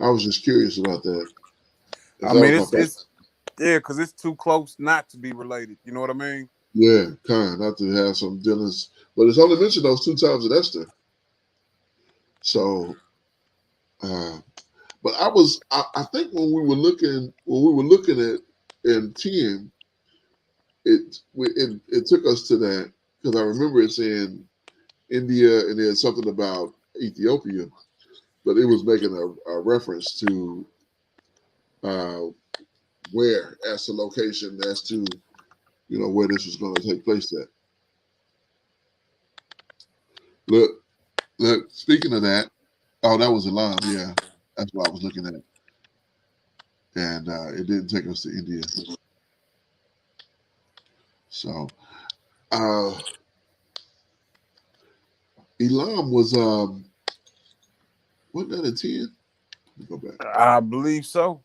I was just curious about that. I mean, it's because it's too close not to be related. You know what I mean? Yeah, kind of not to have some dealings, but it's only mentioned those 2 times in Esther. So, but I think when we were looking at in 10, it took us to that because I remember it saying India and then something about Ethiopia, but it was making a reference to where as the location as to where this was going to take place at. Look, speaking of that, oh, that was Elam. Yeah, that's what I was looking at. And it didn't take us to India. So, Elam was, wasn't that a 10? Let me go back. I believe so.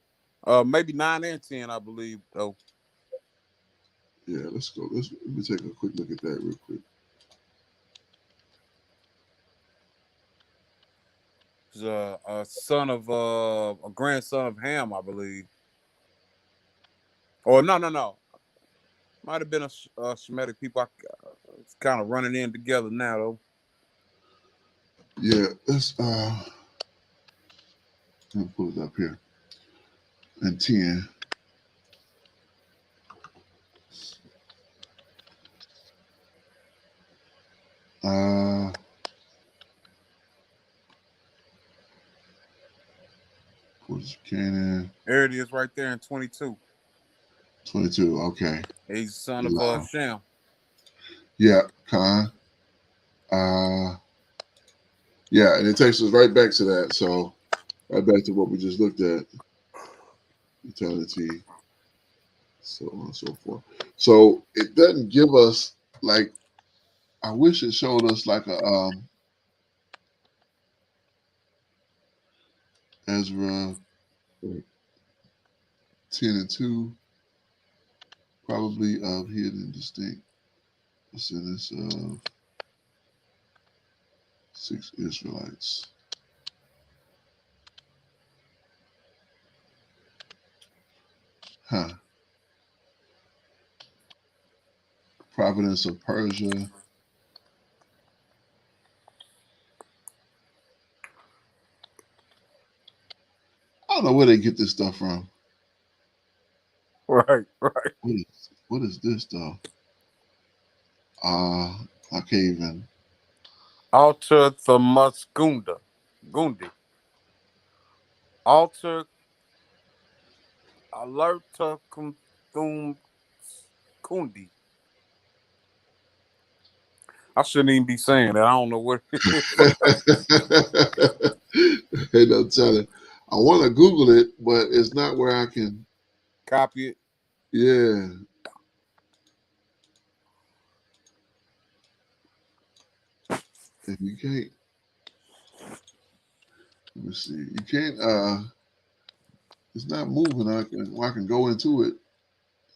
Maybe 9 and 10, I believe, though. Yeah, let's go. Let me take a quick look at that real quick. He's a son of a grandson of Ham, I believe. Or no. Might have been a Shemitic people. It's kind of running in together now, though. Yeah, let's let me pull it up here. And 10. Canaan. There it is, right there in 22. 22. Okay. He's the son of Shem. Yeah, Khan. Yeah, and it takes us right back to that. So, right back to what we just looked at. Eternity, so on and so forth. So it doesn't give us like. I wish it showed us like a Ezra 10 and 2, probably of hidden and distinct descendants of 6 Israelites. Huh. Providence of Persia. don't know where they get this stuff from. Right. What is this though? I can't even. Alter Thermusgunda. Gundi. Alter Alerta Kundi. I shouldn't even be saying that. I don't know what it is. Hey, no telling. I want to Google it, but it's not where I can. Copy it. Yeah. If you can't, let me see. You can't. It's not moving. I can go into it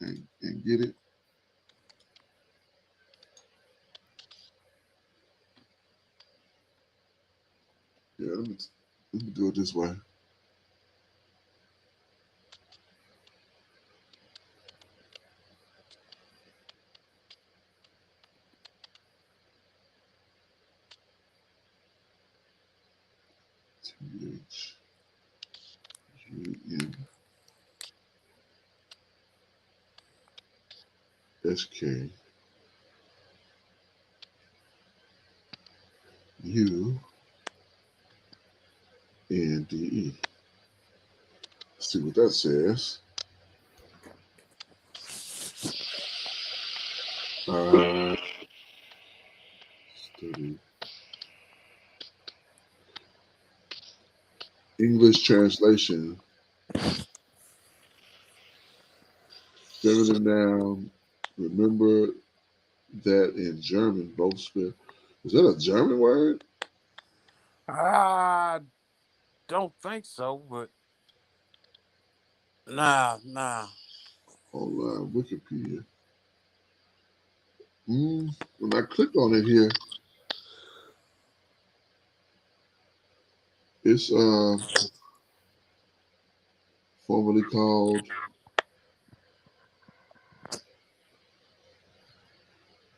and get it. Yeah, let me do it this way. THUNSK UNDE. Let's see what that says. Study. English translation. Feminine noun. Remember that in German, both spell. Is that a German word? I don't think so, but nah. Online Wikipedia. When I click on it here, it's formerly called.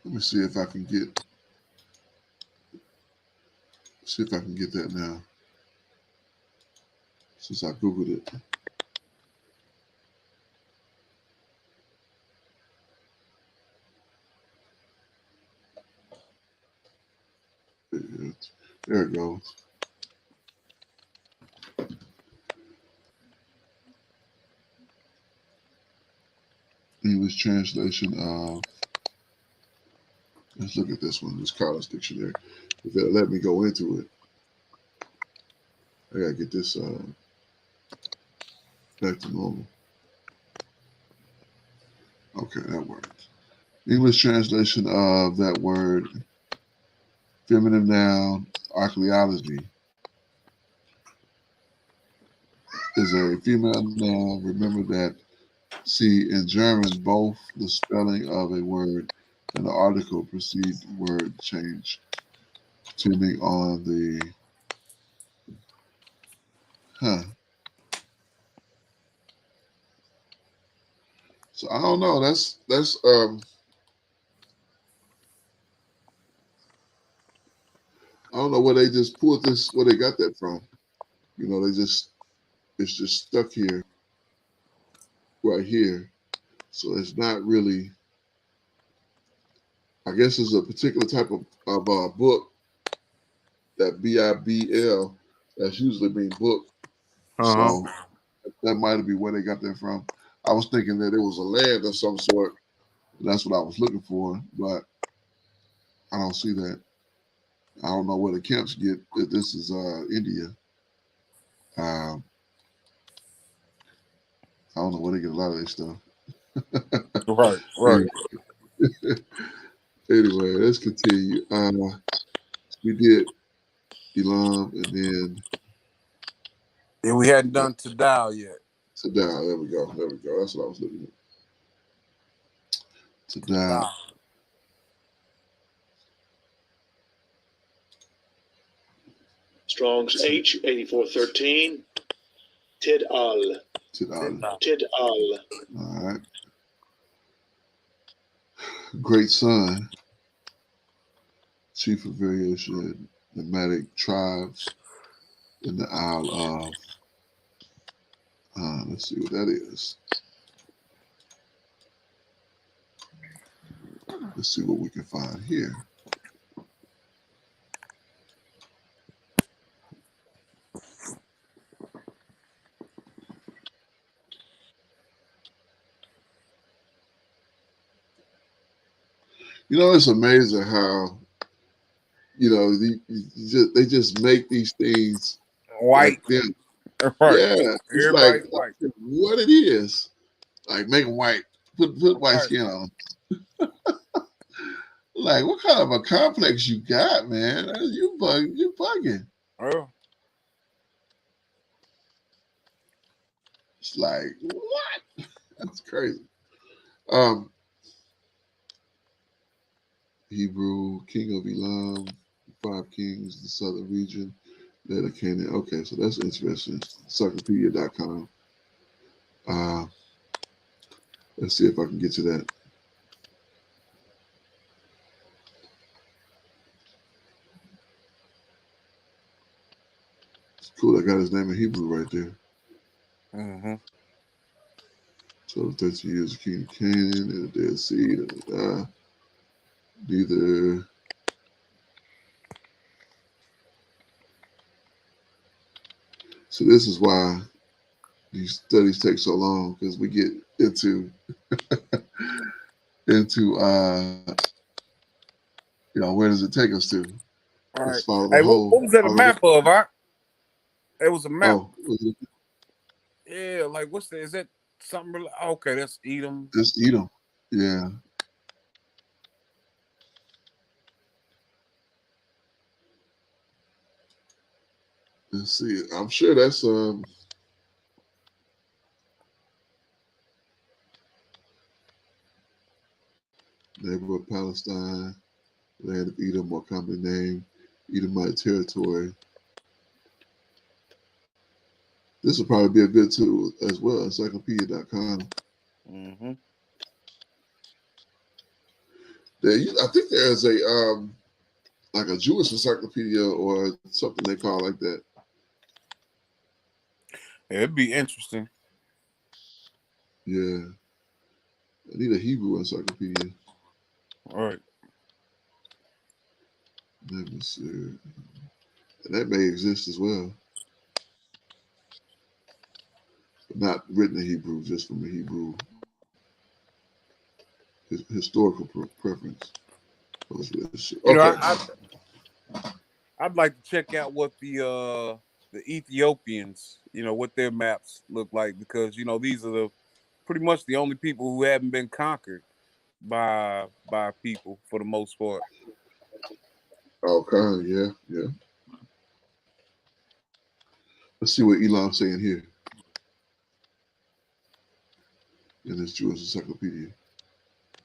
Let me see if I can get that now. Since I Googled it. There it goes. English translation of. Let's look at this one. This Collins Dictionary. If it'll let me go into it, I gotta get this back to normal. Okay, that works. English translation of that word, feminine noun, archaeology, is a female noun. Remember that. See, in German, both the spelling of a word and the article precede word change, depending on the. So I don't know. That's I don't know where they just pulled this, where they got that from. You know, it's just stuck here, right here. So it's not really. I guess it's a particular type of book, that Bible, that's usually being booked. So that might be where they got that from. I was thinking that it was a land of some sort. That's what I was looking for, but I don't see that. I don't know where the camps get that this is India. I don't know where they get a lot of this stuff. Right. Anyway, let's continue. We did Elam, and then we hadn't done Tadal yet. Tadal. There we go. That's what I was looking at. Tadal. Strong's H 8413. Tidal. All right. Great Sun, chief of various nomadic tribes in the Isle of Let's see what that is. Let's see what we can find here. You know, it's amazing how, you know, they just make these things White. like them. Right. Yeah, it's like Everybody's white. what it is. Like make them white, put white Right. skin on. Like, what kind of a complex you got, man? You bugging. Oh. It's like, what? That's crazy. Hebrew, king of Elam, 5 kings, the southern region, led of Canaan. Okay, so that's interesting. Encyclopedia.com. Let's see if I can get to that. It's cool. I got his name in Hebrew right there. Mm-hmm. So 13 years of King of Canaan and the Dead Sea. Neither. So this is why these studies take so long, because we get into you know, where does it take us to? All Let's right. follow the Hey, whole. what was that a map of? It was a map. Oh, was it? Yeah, like what's that? Is that something? Okay, that's Edom. Just Edom. Yeah. Let's see. I'm sure that's neighborhood Palestine, land of Edom, more commonly named Edomite territory. This will probably be a good tool as well, encyclopedia.com. Mm-hmm. I think there's a like a Jewish encyclopedia or something they call like that. Yeah, it'd be interesting. Yeah. I need a Hebrew encyclopedia. All right. Let me see. And that may exist as well. But not written in Hebrew, just from a Hebrew historical preference. Okay. You know, I'd like to check out what the Ethiopians, you know, what their maps look like, because you know these are pretty much the only people who haven't been conquered by people for the most part. Okay, yeah. Let's see what Elam's saying here in this Jewish encyclopedia,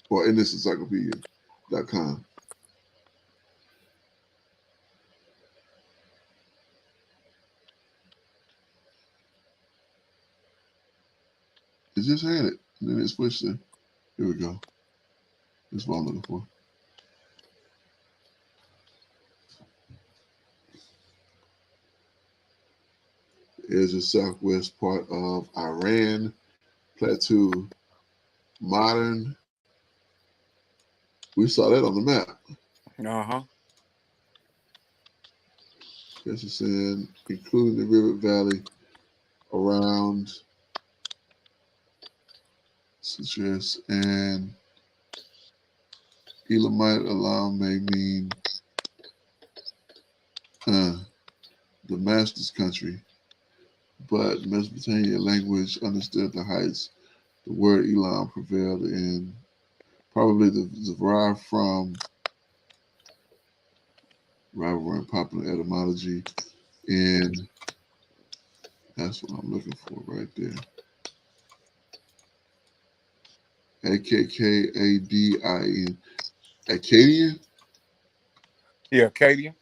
or in this encyclopedia.com. It just had it, and then it switched it. Here we go. This is what I'm looking for. Is the southwest part of Iran plateau. Modern. We saw that on the map. Uh-huh. This is saying, including the river valley around Citrus and Elamite Elam may mean the master's country, but Mesopotamian language understood the heights. The word Elam prevailed in probably derived from rival and popular etymology, and that's what I'm looking for right there. Akkadin. Akkadian? Yeah, Akkadian.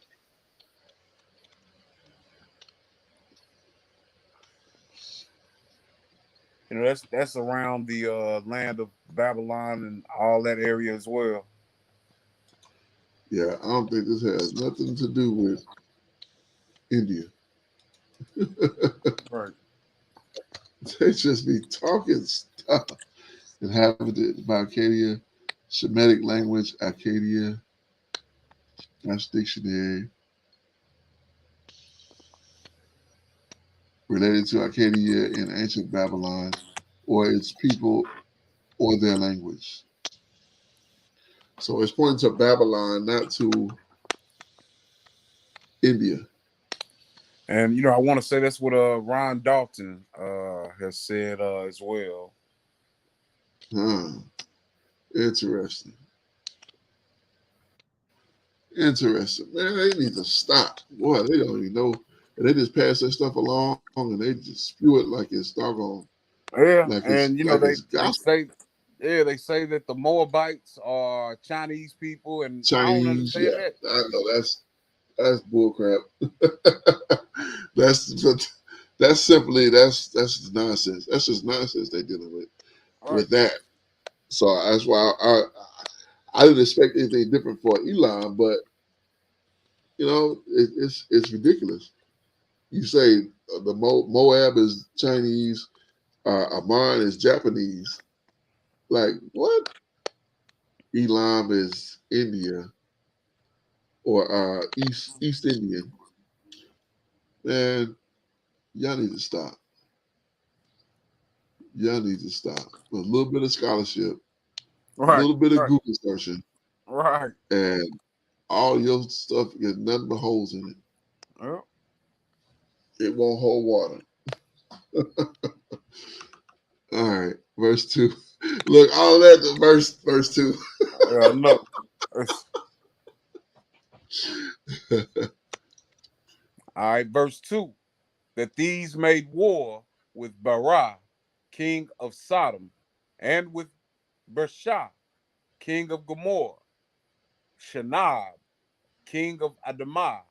You know, that's around the land of Babylon and all that area as well. Yeah, I don't think this has nothing to do with India. Right. They just be talking stuff. Inhabited by Acadia, Semitic language, Acadia. That's dictionary. Related to Acadia in ancient Babylon, or its people, or their language. So it's pointing to Babylon, not to India. And I want to say that's what Ron Dalton has said as well. Interesting. Interesting. Man, they need to stop. Boy, they don't even know. And they just pass that stuff along and they just spew it like it's doggone. Yeah, like and it's, like they it's gospel. say that the Moabites are Chinese people, and I don't Chinese, understand yeah. that. I know that's bullcrap. that's simply that's nonsense. That's just nonsense they're dealing with that. So that's why I didn't expect anything different for Elon, but it's ridiculous. You say the Moab is Chinese, Ammon is Japanese. Like what? Elam is India or East Indian. Man, y'all need to stop. Y'all need to stop. A little bit of scholarship, a little bit of Google searching, and all your stuff get nothing but holes in it. Yeah. It won't hold water. All right, verse 2. Look, all that to verse 2. Look. All right, verse 2. That these made war with Barah, king of Sodom, and with Bershah, king of Gomorrah, Shinab, king of Adamah,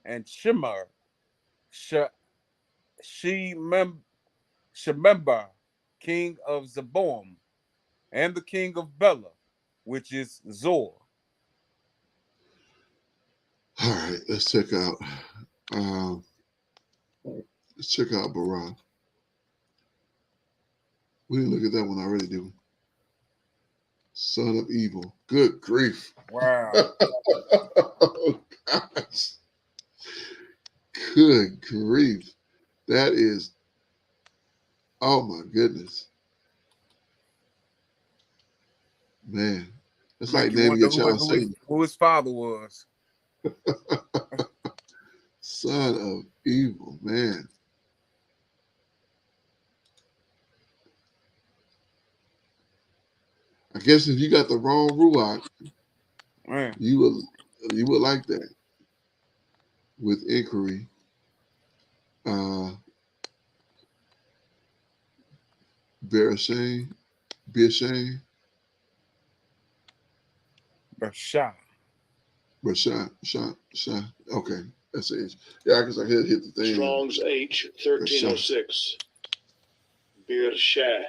and Shimmer, Shemember, king of Zeboam, and the king of Bela, which is Zor. All right, let's check out Barah. We didn't look at that one already, did we? Son of evil. Good grief. Wow. Oh, gosh. Good grief. That is, oh my goodness. Man, that's like naming your child Satan. Who his father was. Son of evil, man. I guess if you got the wrong Ruach, you would like that. With inquiry. Bereshah. Okay, that's it. Yeah, I guess I hit the thing. Strong's H 1306. Bereshah.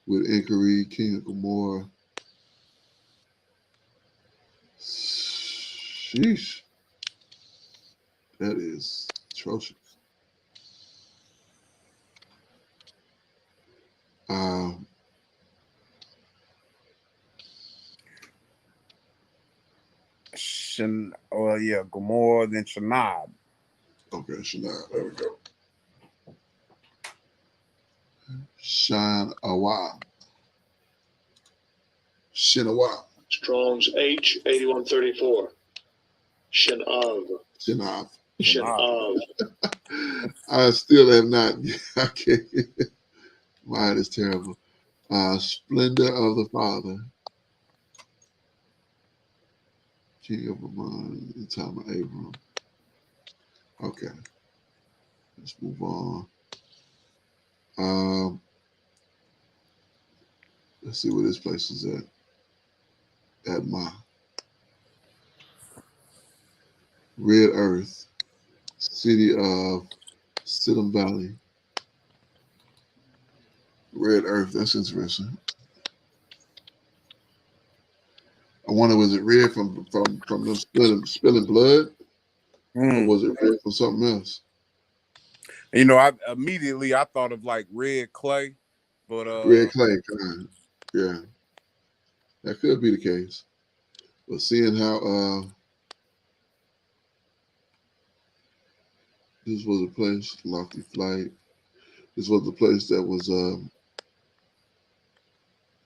With inquiry, king of Gomorrah. Sheesh. That is atrocious. Gomorrah, then Shinab. Okay, Shinab. There we go. Shinawa. Strong's H 8134. Shinav. I still have not. I can't. Mine is terrible. Splendor of the Father. King of Ammon in the time of Abram. Okay. Let's move on. Let's see where this place is at. Admah. Red Earth. City of Siddim Valley. Red Earth. That's interesting. I wonder, was it red from them spilling blood? Or was it red for something else? You know, I thought of like red clay, but Red clay, yeah, that could be the case. But seeing how this was a place, Lofty Flight. This was the place that was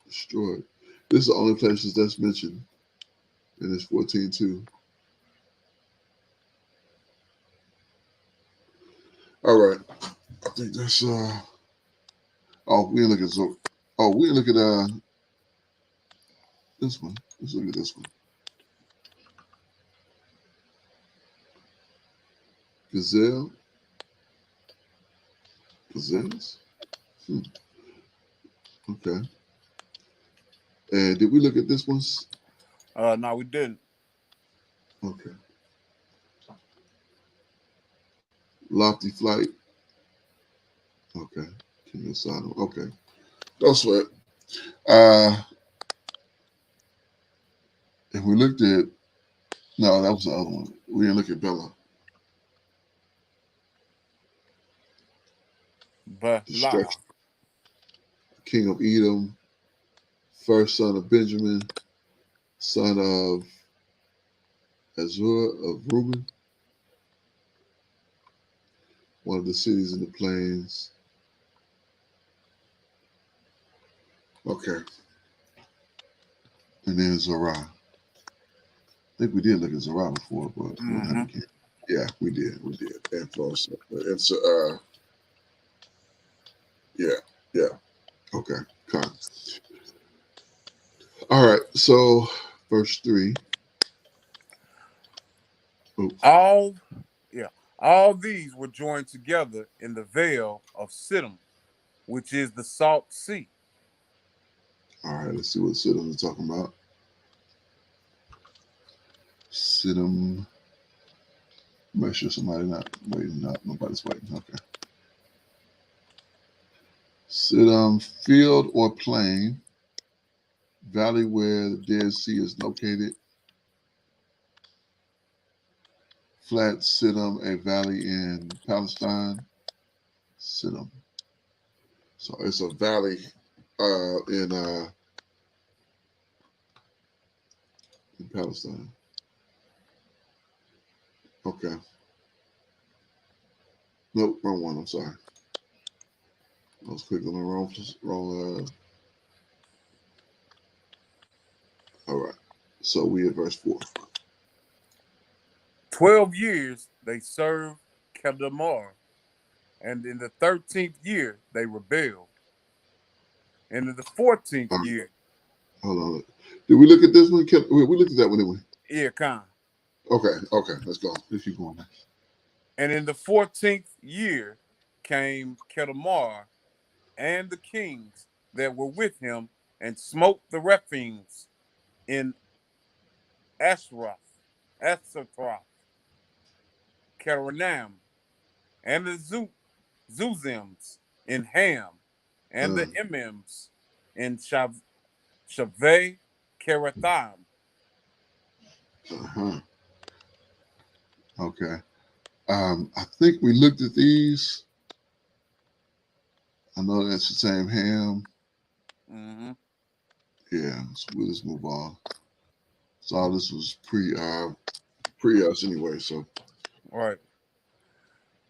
destroyed. This is the only places that's mentioned in this 14:2. All right, I think that's oh, we didn't look at we didn't look at this one. Let's look at this one. Gazelles. Okay. And did we look at this one? No, we didn't. Okay. Lofty Flight. Okay. King of Sodom. Okay. Don't sweat. And we looked at, no, that was the other one. We didn't look at Bella. Destruction. King of Edom, first son of Benjamin, son of Azur of Reuben, one of the cities in the plains. Okay. And then Zorah. I think we did look at Zorah before, but yeah, we did. And close. And so, yeah. Okay. All right. So, verse 3. Oops. All these were joined together in the vale of Siddim, which is the Salt Sea. All right, let's see what Siddim is talking about. Siddim. Make sure somebody not waiting. Nobody's waiting. Okay. Siddim, field or plain, valley where the Dead Sea is located. Flat Siddim, a valley in Palestine. Siddim. So it's a valley in Palestine. Okay. Nope, wrong one. I'm sorry. I was clicking on the wrong. All right. So we at verse 4. 12 years they served Kedemar, and in the 13th year they rebelled. And in the 14th year. Hold on. Did we look at this one? We looked at that one, didn't we? Yeah, Khan. Okay. Let's go. Let's keep going. And in the 14th year came Kedemar and the kings that were with him and smote the Rephaims in Ashtaroth, Karanam, and the Zuzims in Ham, and the Emims in Shaveh Keratham. Okay. I think we looked at these. I know that's the same Ham. Yeah, so we'll just move on. So all this was pre us anyway, so. Right.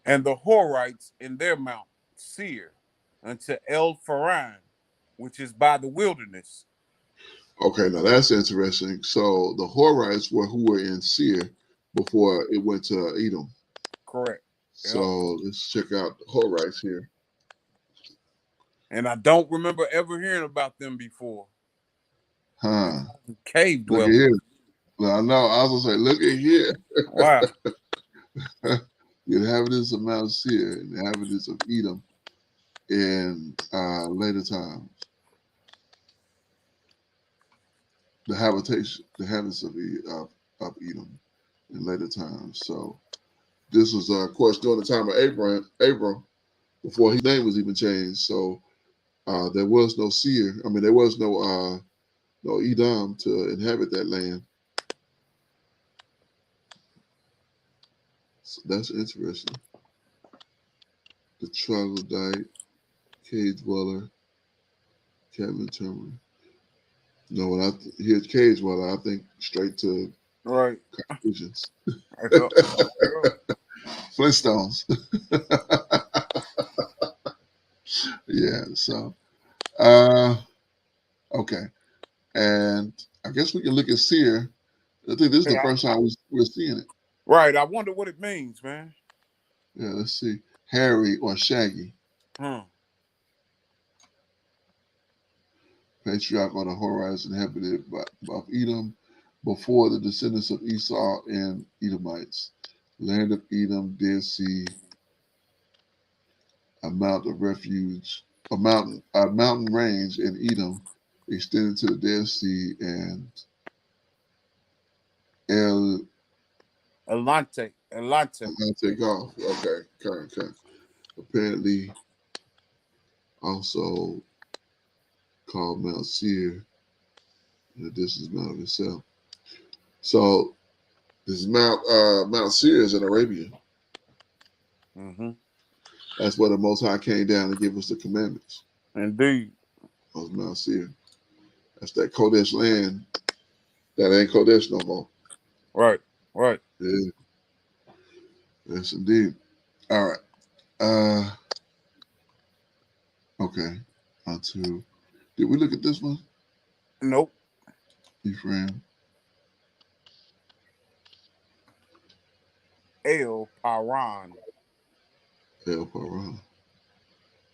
And the Horites in their mount Seir unto El Faran, which is by the wilderness. Okay, now that's interesting. So the Horites were who were in Seir before it went to Edom. Correct. So let's check out the Horites here. And I don't remember ever hearing about them before. Cave dwellers. Look at here. Well, I know. I was gonna say, look at here. Wow. The inhabitants of Mount Seir, the inhabitants of Edom in later times. The habits of Edom in later times. So this was, of course, during the time of Abram, before his name was even changed. So there was no Seir. I mean, there was no Edom to inhabit that land. So that's interesting. The troglodyte, cave dweller, cabin terminal. No, when I hear cave dweller, I think straight to Right. conclusions. Yeah. Flintstones. Yeah. So, okay, and I guess we can look at seer. I think this is the Yeah. first time we're seeing it. Right. I wonder what it means, man. Yeah. Let's see. Hairy or shaggy. Patriarch on the horizon inhabited by Edom before the descendants of Esau and Edomites. Land of Edom, Dead Sea, a mount of refuge, a mountain range in Edom extended to the Dead Sea and El Elante. take off. Okay, okay. Apparently also called Mount Seir. This is Mount itself. So this is Mount Seir is in Arabia. Mm-hmm. That's where the Most High came down to give us the commandments. Indeed. That was Mount Seir. That's that Kodesh land. That ain't Kodesh no more. Right. Yeah. Yes, indeed. All right. Okay. On to. Did we look at this one? Nope. Ephraim. El Paran. El Paran.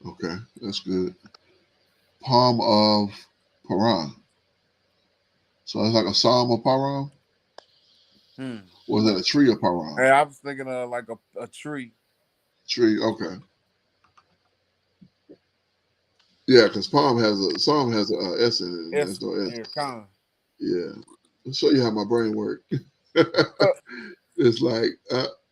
Okay, that's good. Palm of Paran. So it's like a Psalm of Paran? Or is that a tree of Paran? Hey, I was thinking of like a tree. Tree, okay. Yeah, because Psalm has a S in it. There's no S. Yeah. I'll show you how my brain works. It's like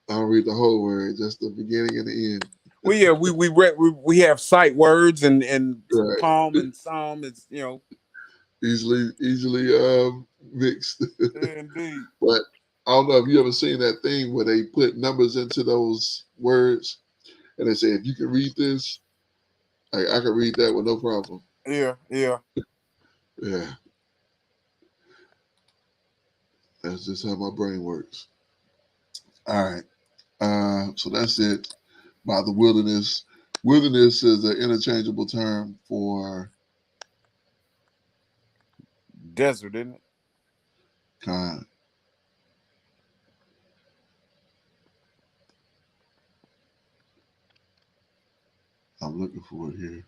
I'll read the whole word, just the beginning and the end. Well, yeah, we have sight words and Right. palm and psalm. It's easily mixed. Indeed. But I don't know if you ever seen that thing where they put numbers into those words, and they say if you can read this, I can read that with no problem. Yeah. Yeah. That's just how my brain works. All right. So that's it. By the wilderness. Wilderness is an interchangeable term for desert, isn't it? Kind. I'm looking for it here.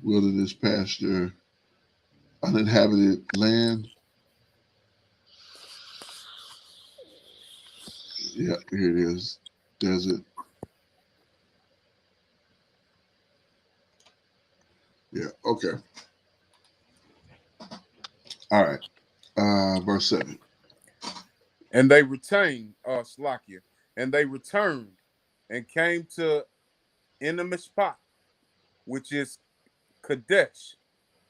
Wilderness, pasture, uninhabited land. Yeah, here it is. Desert. Yeah, okay. All right. Verse 7. And they retained Slakia, and they returned and came to Enamishpat, which is Kadesh,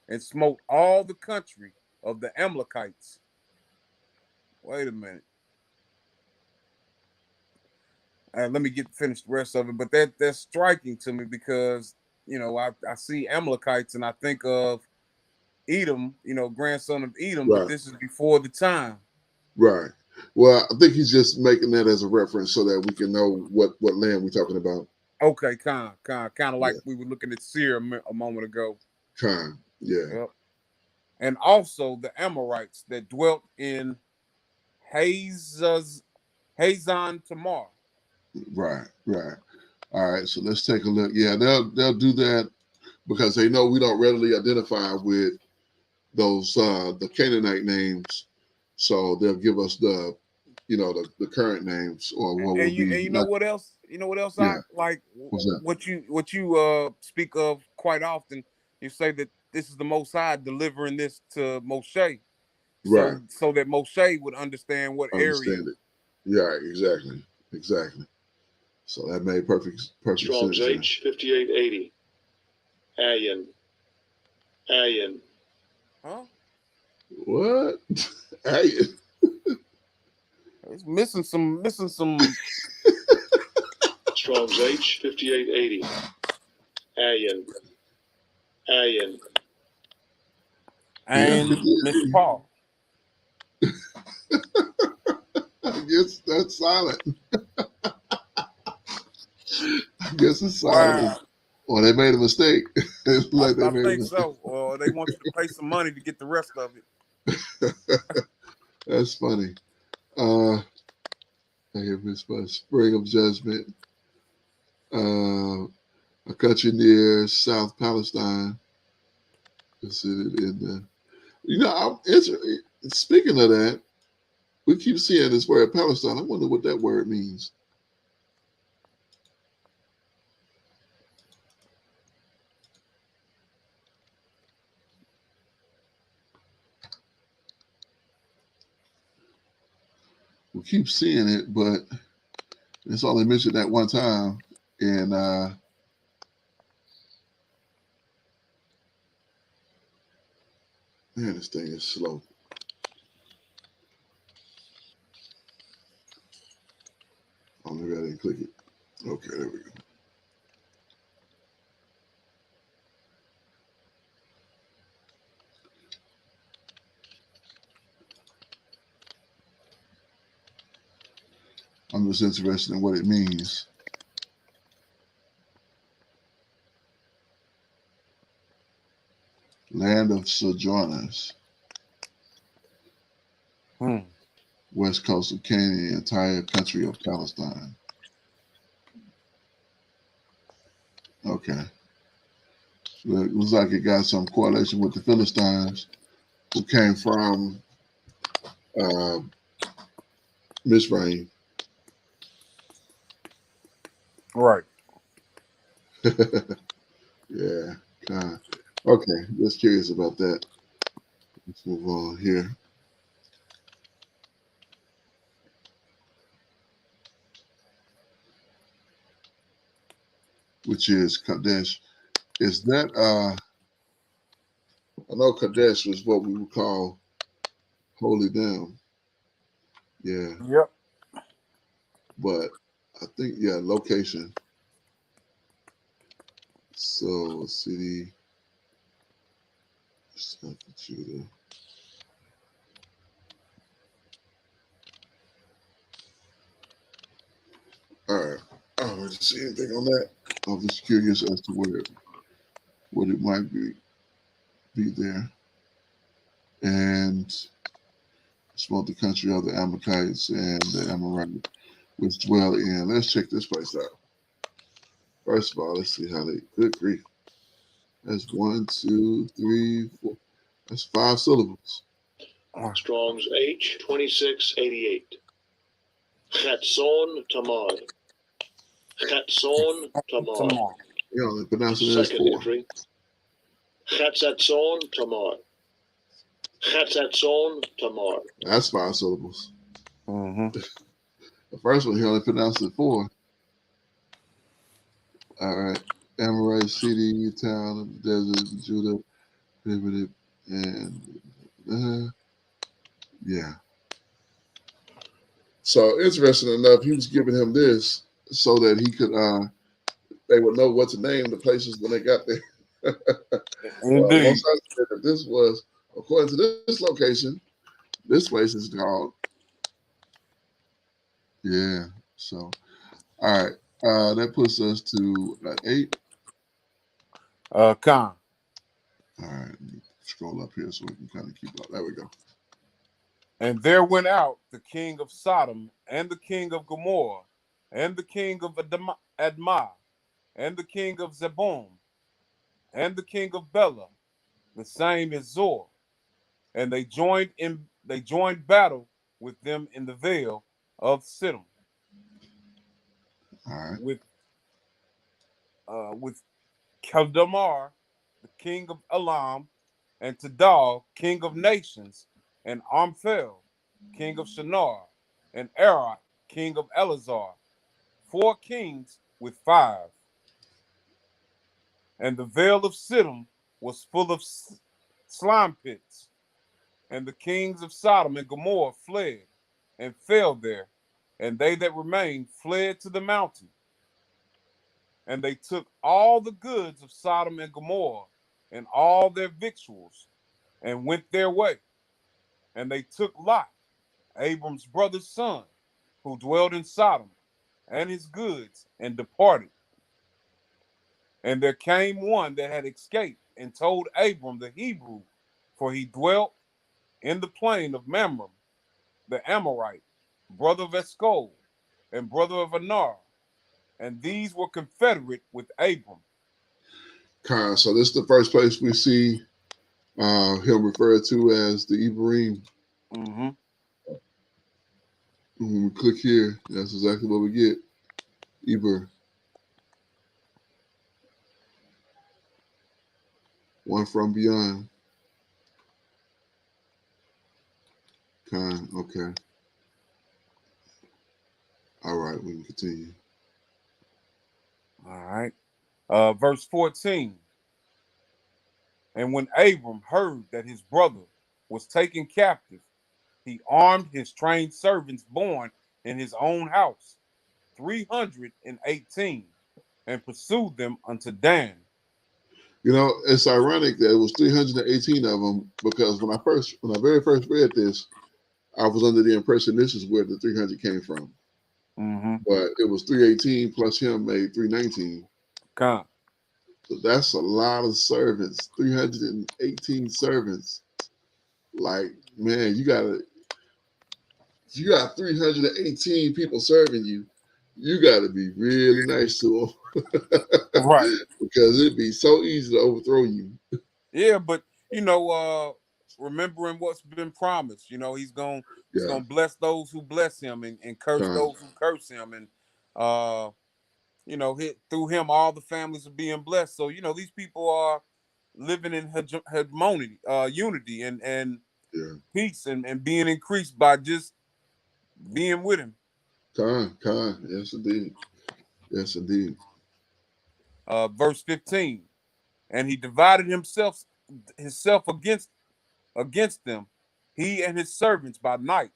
and smote all the country of the Amalekites. Wait a minute. Let me finish the rest of it. But that's striking to me because, I see Amalekites and I think of Edom, grandson of Edom, Right. but this is before the time. Right. Well, I think he's just making that as a reference so that we can know what land we're talking about. Okay, kind of like we were looking at Seir a moment ago. Kind, yeah. Yep. And also the Amorites that dwelt in Hazan Tamar. Right. All right, so let's take a look. Yeah, they'll do that because they know we don't readily identify with those the Canaanite names, so they'll give us the current names or what will be. And you know what else? You know what else? Yeah. I like What's that? what you speak of quite often. You say that this is the Most High delivering this to Moshe, Right? So that Moshe would understand what area. It. Yeah, exactly. So that made perfect Strong's sense. H 5880. Ayin. Huh? What? Ayin. It's missing some. Strong's H 5880. Ayan. And Miss Paul. I guess that's silent. I guess it's silent. Wow. Or they made a mistake. It's like I think so. Or they want you to pay some money to get the rest of it. That's funny. I hear Miss Spring of Judgment. A country near South Palestine. Considered in the, speaking of that, we keep seeing this word Palestine. I wonder what that word means. We keep seeing it, but it's only mentioned that one time. And man, this thing is slow. Oh, maybe I didn't click it. Okay, there we go. I'm just interested in what it means. Land of sojourners. West coast of Canaan, the entire country of Palestine. Okay. So it looks like it got some correlation with the Philistines, who came from Mizraim. Right. Yeah. Okay. Just curious about that. Let's move on here. Which is Kadesh. Is that I know Kadesh was what we would call holy down. Yeah. Yep. But I think location. So city, South Judah. All right. I don't really see anything on that. I'm just curious as to what it might be there. And smote the country of the Amalekites and the Amorites which dwell in. Let's check this place out. First of all, let's see how they, good grief. That's 1, 2, 3, 4. That's 5 syllables. Strong's H 2688. Chatson Tamar. Chatson Tamar. You know, they pronounce it as Second 4. entry. Chatzatson Tamar. Chatzatson Tamar. That's 5 syllables. Mm-hmm. The first one, he only pronounced it 4. All right. Amorite city, town of the desert, Judah, primitive, and yeah. So interesting enough, he was giving him this so that he could they would know what to name the places when they got there. Indeed. This was, according to this location, this place is called. Yeah. So, all right. That puts us to 8. Khan. All right. Scroll up here so we can kind of keep up. There we go. And there went out the king of Sodom, and the king of Gomorrah, and the king of Admah, and the king of Zeboim, and the king of Bela, the same is Zor, and they joined battle with them in the vale of Siddim. All right. With Keldamar, the king of Elam, and Tidal, king of nations, and Amphel, king of Shinar, and Arad, king of Elazar, 4 kings with 5. And the vale of Siddim was full of slime pits, and the kings of Sodom and Gomorrah fled and fell there, And they that remained fled to the mountain. And they took all the goods of Sodom and Gomorrah and all their victuals and went their way. And they took Lot, Abram's brother's son, who dwelled in Sodom, and his goods, and departed. And there came one that had escaped and told Abram the Hebrew, for he dwelt in the plain of Mamre, the Amorite, brother of Eshcol, and brother of Anar, and these were confederate with Abram. So this is the first place we see him referred to as the Ibrahim. Mm-hmm. When we click here, that's exactly what we get. Eber. One from beyond. Okay. All right, we can continue. All right. Verse 14. And when Abram heard that his brother was taken captive, he armed his trained servants born in his own house, 318, and pursued them unto Dan. You know, it's ironic that it was 318 of them, because when I very first read this, I was under the impression this is where the 300 came from. Mm-hmm. But it was 318 plus him made 319. Come. So that's a lot of servants, 318 servants. Like, man, you got 318 people serving you. You got to be really nice to them. Right. Because it'd be so easy to overthrow you. Yeah, but, remembering what's been promised, he's going to bless those who bless him and curse those who curse him. And, through him, all the families are being blessed. So, these people are living in harmony, unity and peace and being increased by just being with him. Yes, indeed. Yes, indeed. Verse 15, and he divided himself against them, he and his servants by night,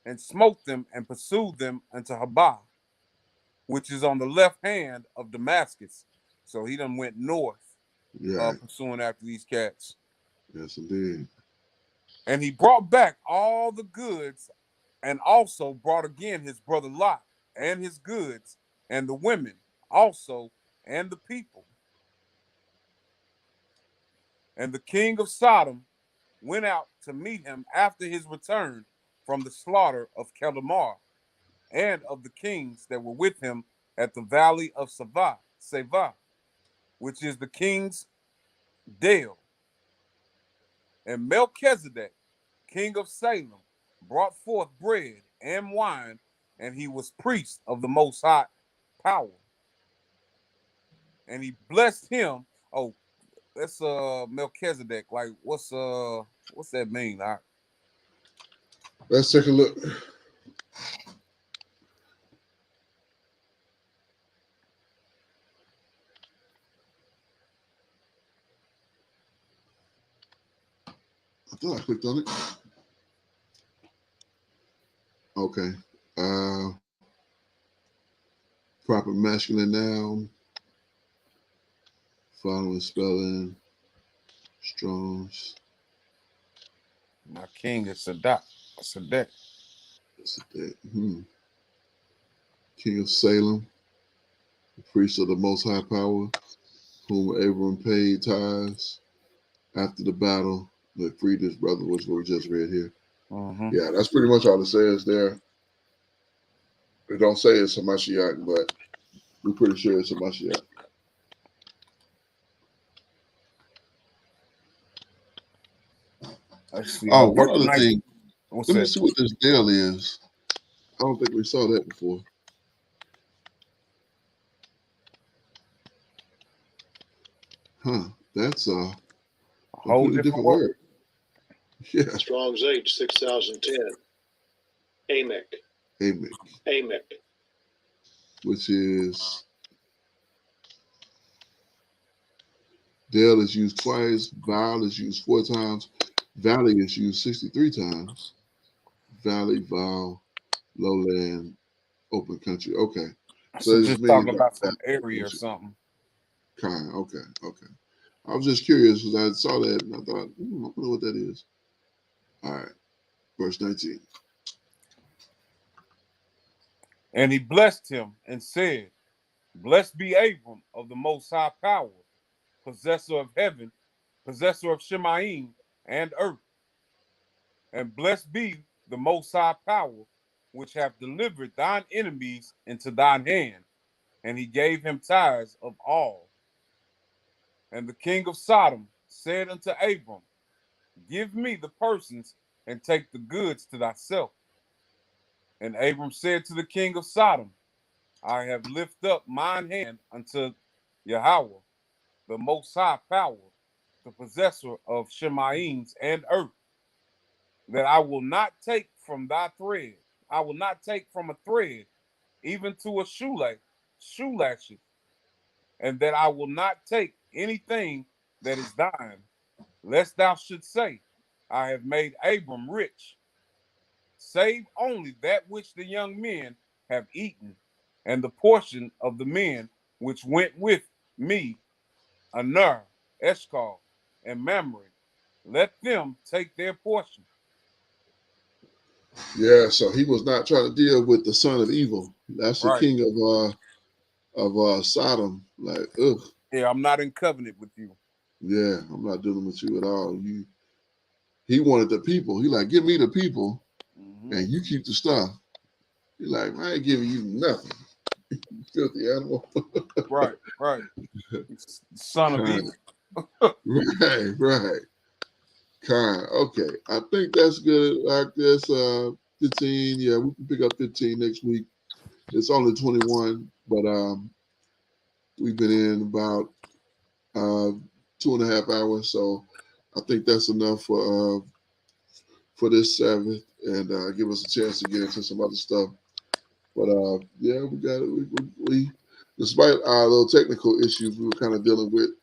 and smote them and pursued them unto Habah, which is on the left hand of Damascus. So he done went north, pursuing after these cats. Yes, indeed. And he brought back all the goods, and also brought again his brother Lot and his goods, and the women also, and the people. And the king of Sodom went out to meet him after his return from the slaughter of Kedemar, and of the kings that were with him at the valley of Seva, which is the king's dale. And Melchizedek, king of Salem, brought forth bread and wine, and he was priest of the Most High power. And he blessed him. Oh, that's Melchizedek. Like, what's that mean? Let's take a look. I thought I clicked on it. Okay. Proper masculine noun. Following spelling. Strong's. My king is Sadek. King of Salem, the priest of the Most High Power, whom Abram paid tithes after the battle that freed his brother, which we just read here. Mm-hmm. Yeah, that's pretty much all it says there. They don't say it's a Mashiach, but we're pretty sure it's a Mashiach. Oh, one other thing. Let me see what this deal is. I don't think we saw that before. That's a whole different word. Yeah. Strong's H 6010. Amek. Which is Dale is used twice, Val is used 4 times, Valley is used 63 times. Valley, Val, lowland, open country. Okay. So this just means talking like about some that area or country. something. Kind. Okay. Okay. I was just curious because I saw that and I thought, I wonder what that is. All right. Verse 19. And he blessed him and said, Blessed be Abram of the Most High Power, possessor of heaven, possessor of Shemaim and earth. And blessed be the Most High Power, which hath delivered thine enemies into thine hand. And he gave him tithes of all. And the king of Sodom said unto Abram, Give me the persons and take the goods to thyself. And Abram said to the king of Sodom, I have lifted up mine hand unto Yahweh, the Most High Power, the possessor of Shemaims and earth, that I will not take from thy thread. I will not take from a thread, even to a shoelashes, and that I will not take anything that is thine, lest thou should say, I have made Abram rich, save only that which the young men have eaten, and the portion of the men which went with me, Anar, Eshcol, and Mamre. Let them take their portion. Yeah. So he was not trying to deal with the son of evil. That's the Right. king of Sodom. Like, ugh. Yeah, I'm not in covenant with you. Yeah, I'm not dealing with you at all. He wanted the people. He like, give me the people, and you keep the stuff. He like, I ain't giving you nothing. Filthy animal. Right, right. Son of evil. Right, right. Kind. Okay. I think that's good. Like this, 15. Yeah, we can pick up 15 next week. It's only 21, but we've been in about 2.5 hours, so I think that's enough for this Sabbath, and give us a chance to get into some other stuff. But yeah, we got it. We despite our little technical issues we were kind of dealing with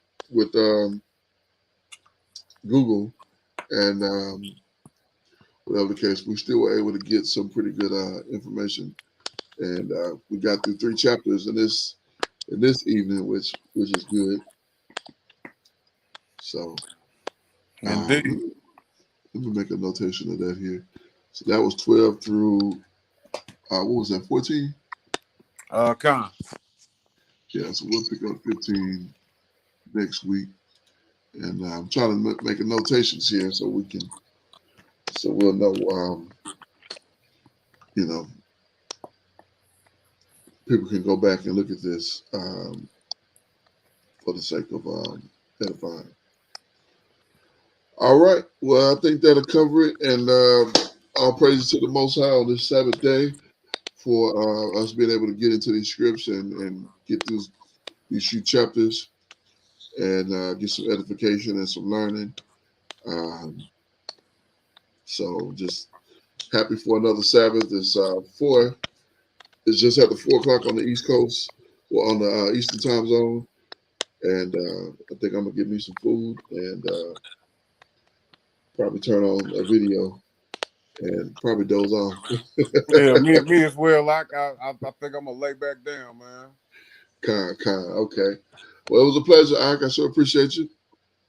Google and whatever the case, we still were able to get some pretty good information, and we got through 3 chapters in this evening, which is good. So Indeed. let me make a notation of that here. So that was 12 through what was that, 14? Con. Yeah, so we'll pick up 15 next week, and I'm trying to make notations here so we'll know. You know, people can go back and look at this for the sake of edifying. All right. Well, I think that'll cover it, and all praises to the Most High on this Sabbath day for us being able to get into these scripts and get through these few chapters and get some edification and some learning. So just happy for another Sabbath. It's It's just after 4 o'clock on the East Coast or on the Eastern time zone, and I think I'm gonna get me some food and probably turn on a video and probably doze off. Yeah, me as well. Like I think I'm gonna lay back down, man. Okay. Well, it was a pleasure, Ike. I sure appreciate you.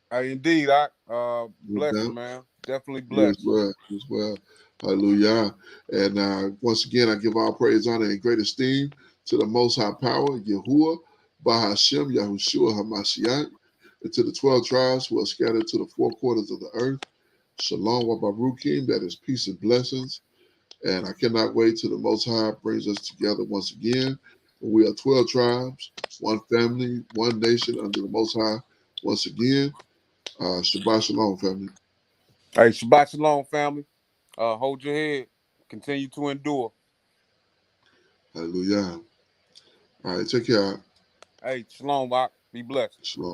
Hey, indeed, blessed, man. Definitely You as blessed. well. You as well. Hallelujah. And once again, I give all praise, honor, and great esteem to the Most High Power, Yahuwah, Bahashem, Yahushua, Hamashiach, and to the 12 tribes who are scattered to the 4 quarters of the earth. Shalom, Wabarukim, that is peace and blessings. And I cannot wait till the Most High brings us together once again. We are 12 tribes, one family, one nation under the Most High once again. Shabbat Shalom, family. Hey, Shabbat Shalom, family. Hold your head. Continue to endure. Hallelujah. All right, take care. Hey, Shalom, Rock. Be blessed. Shalom.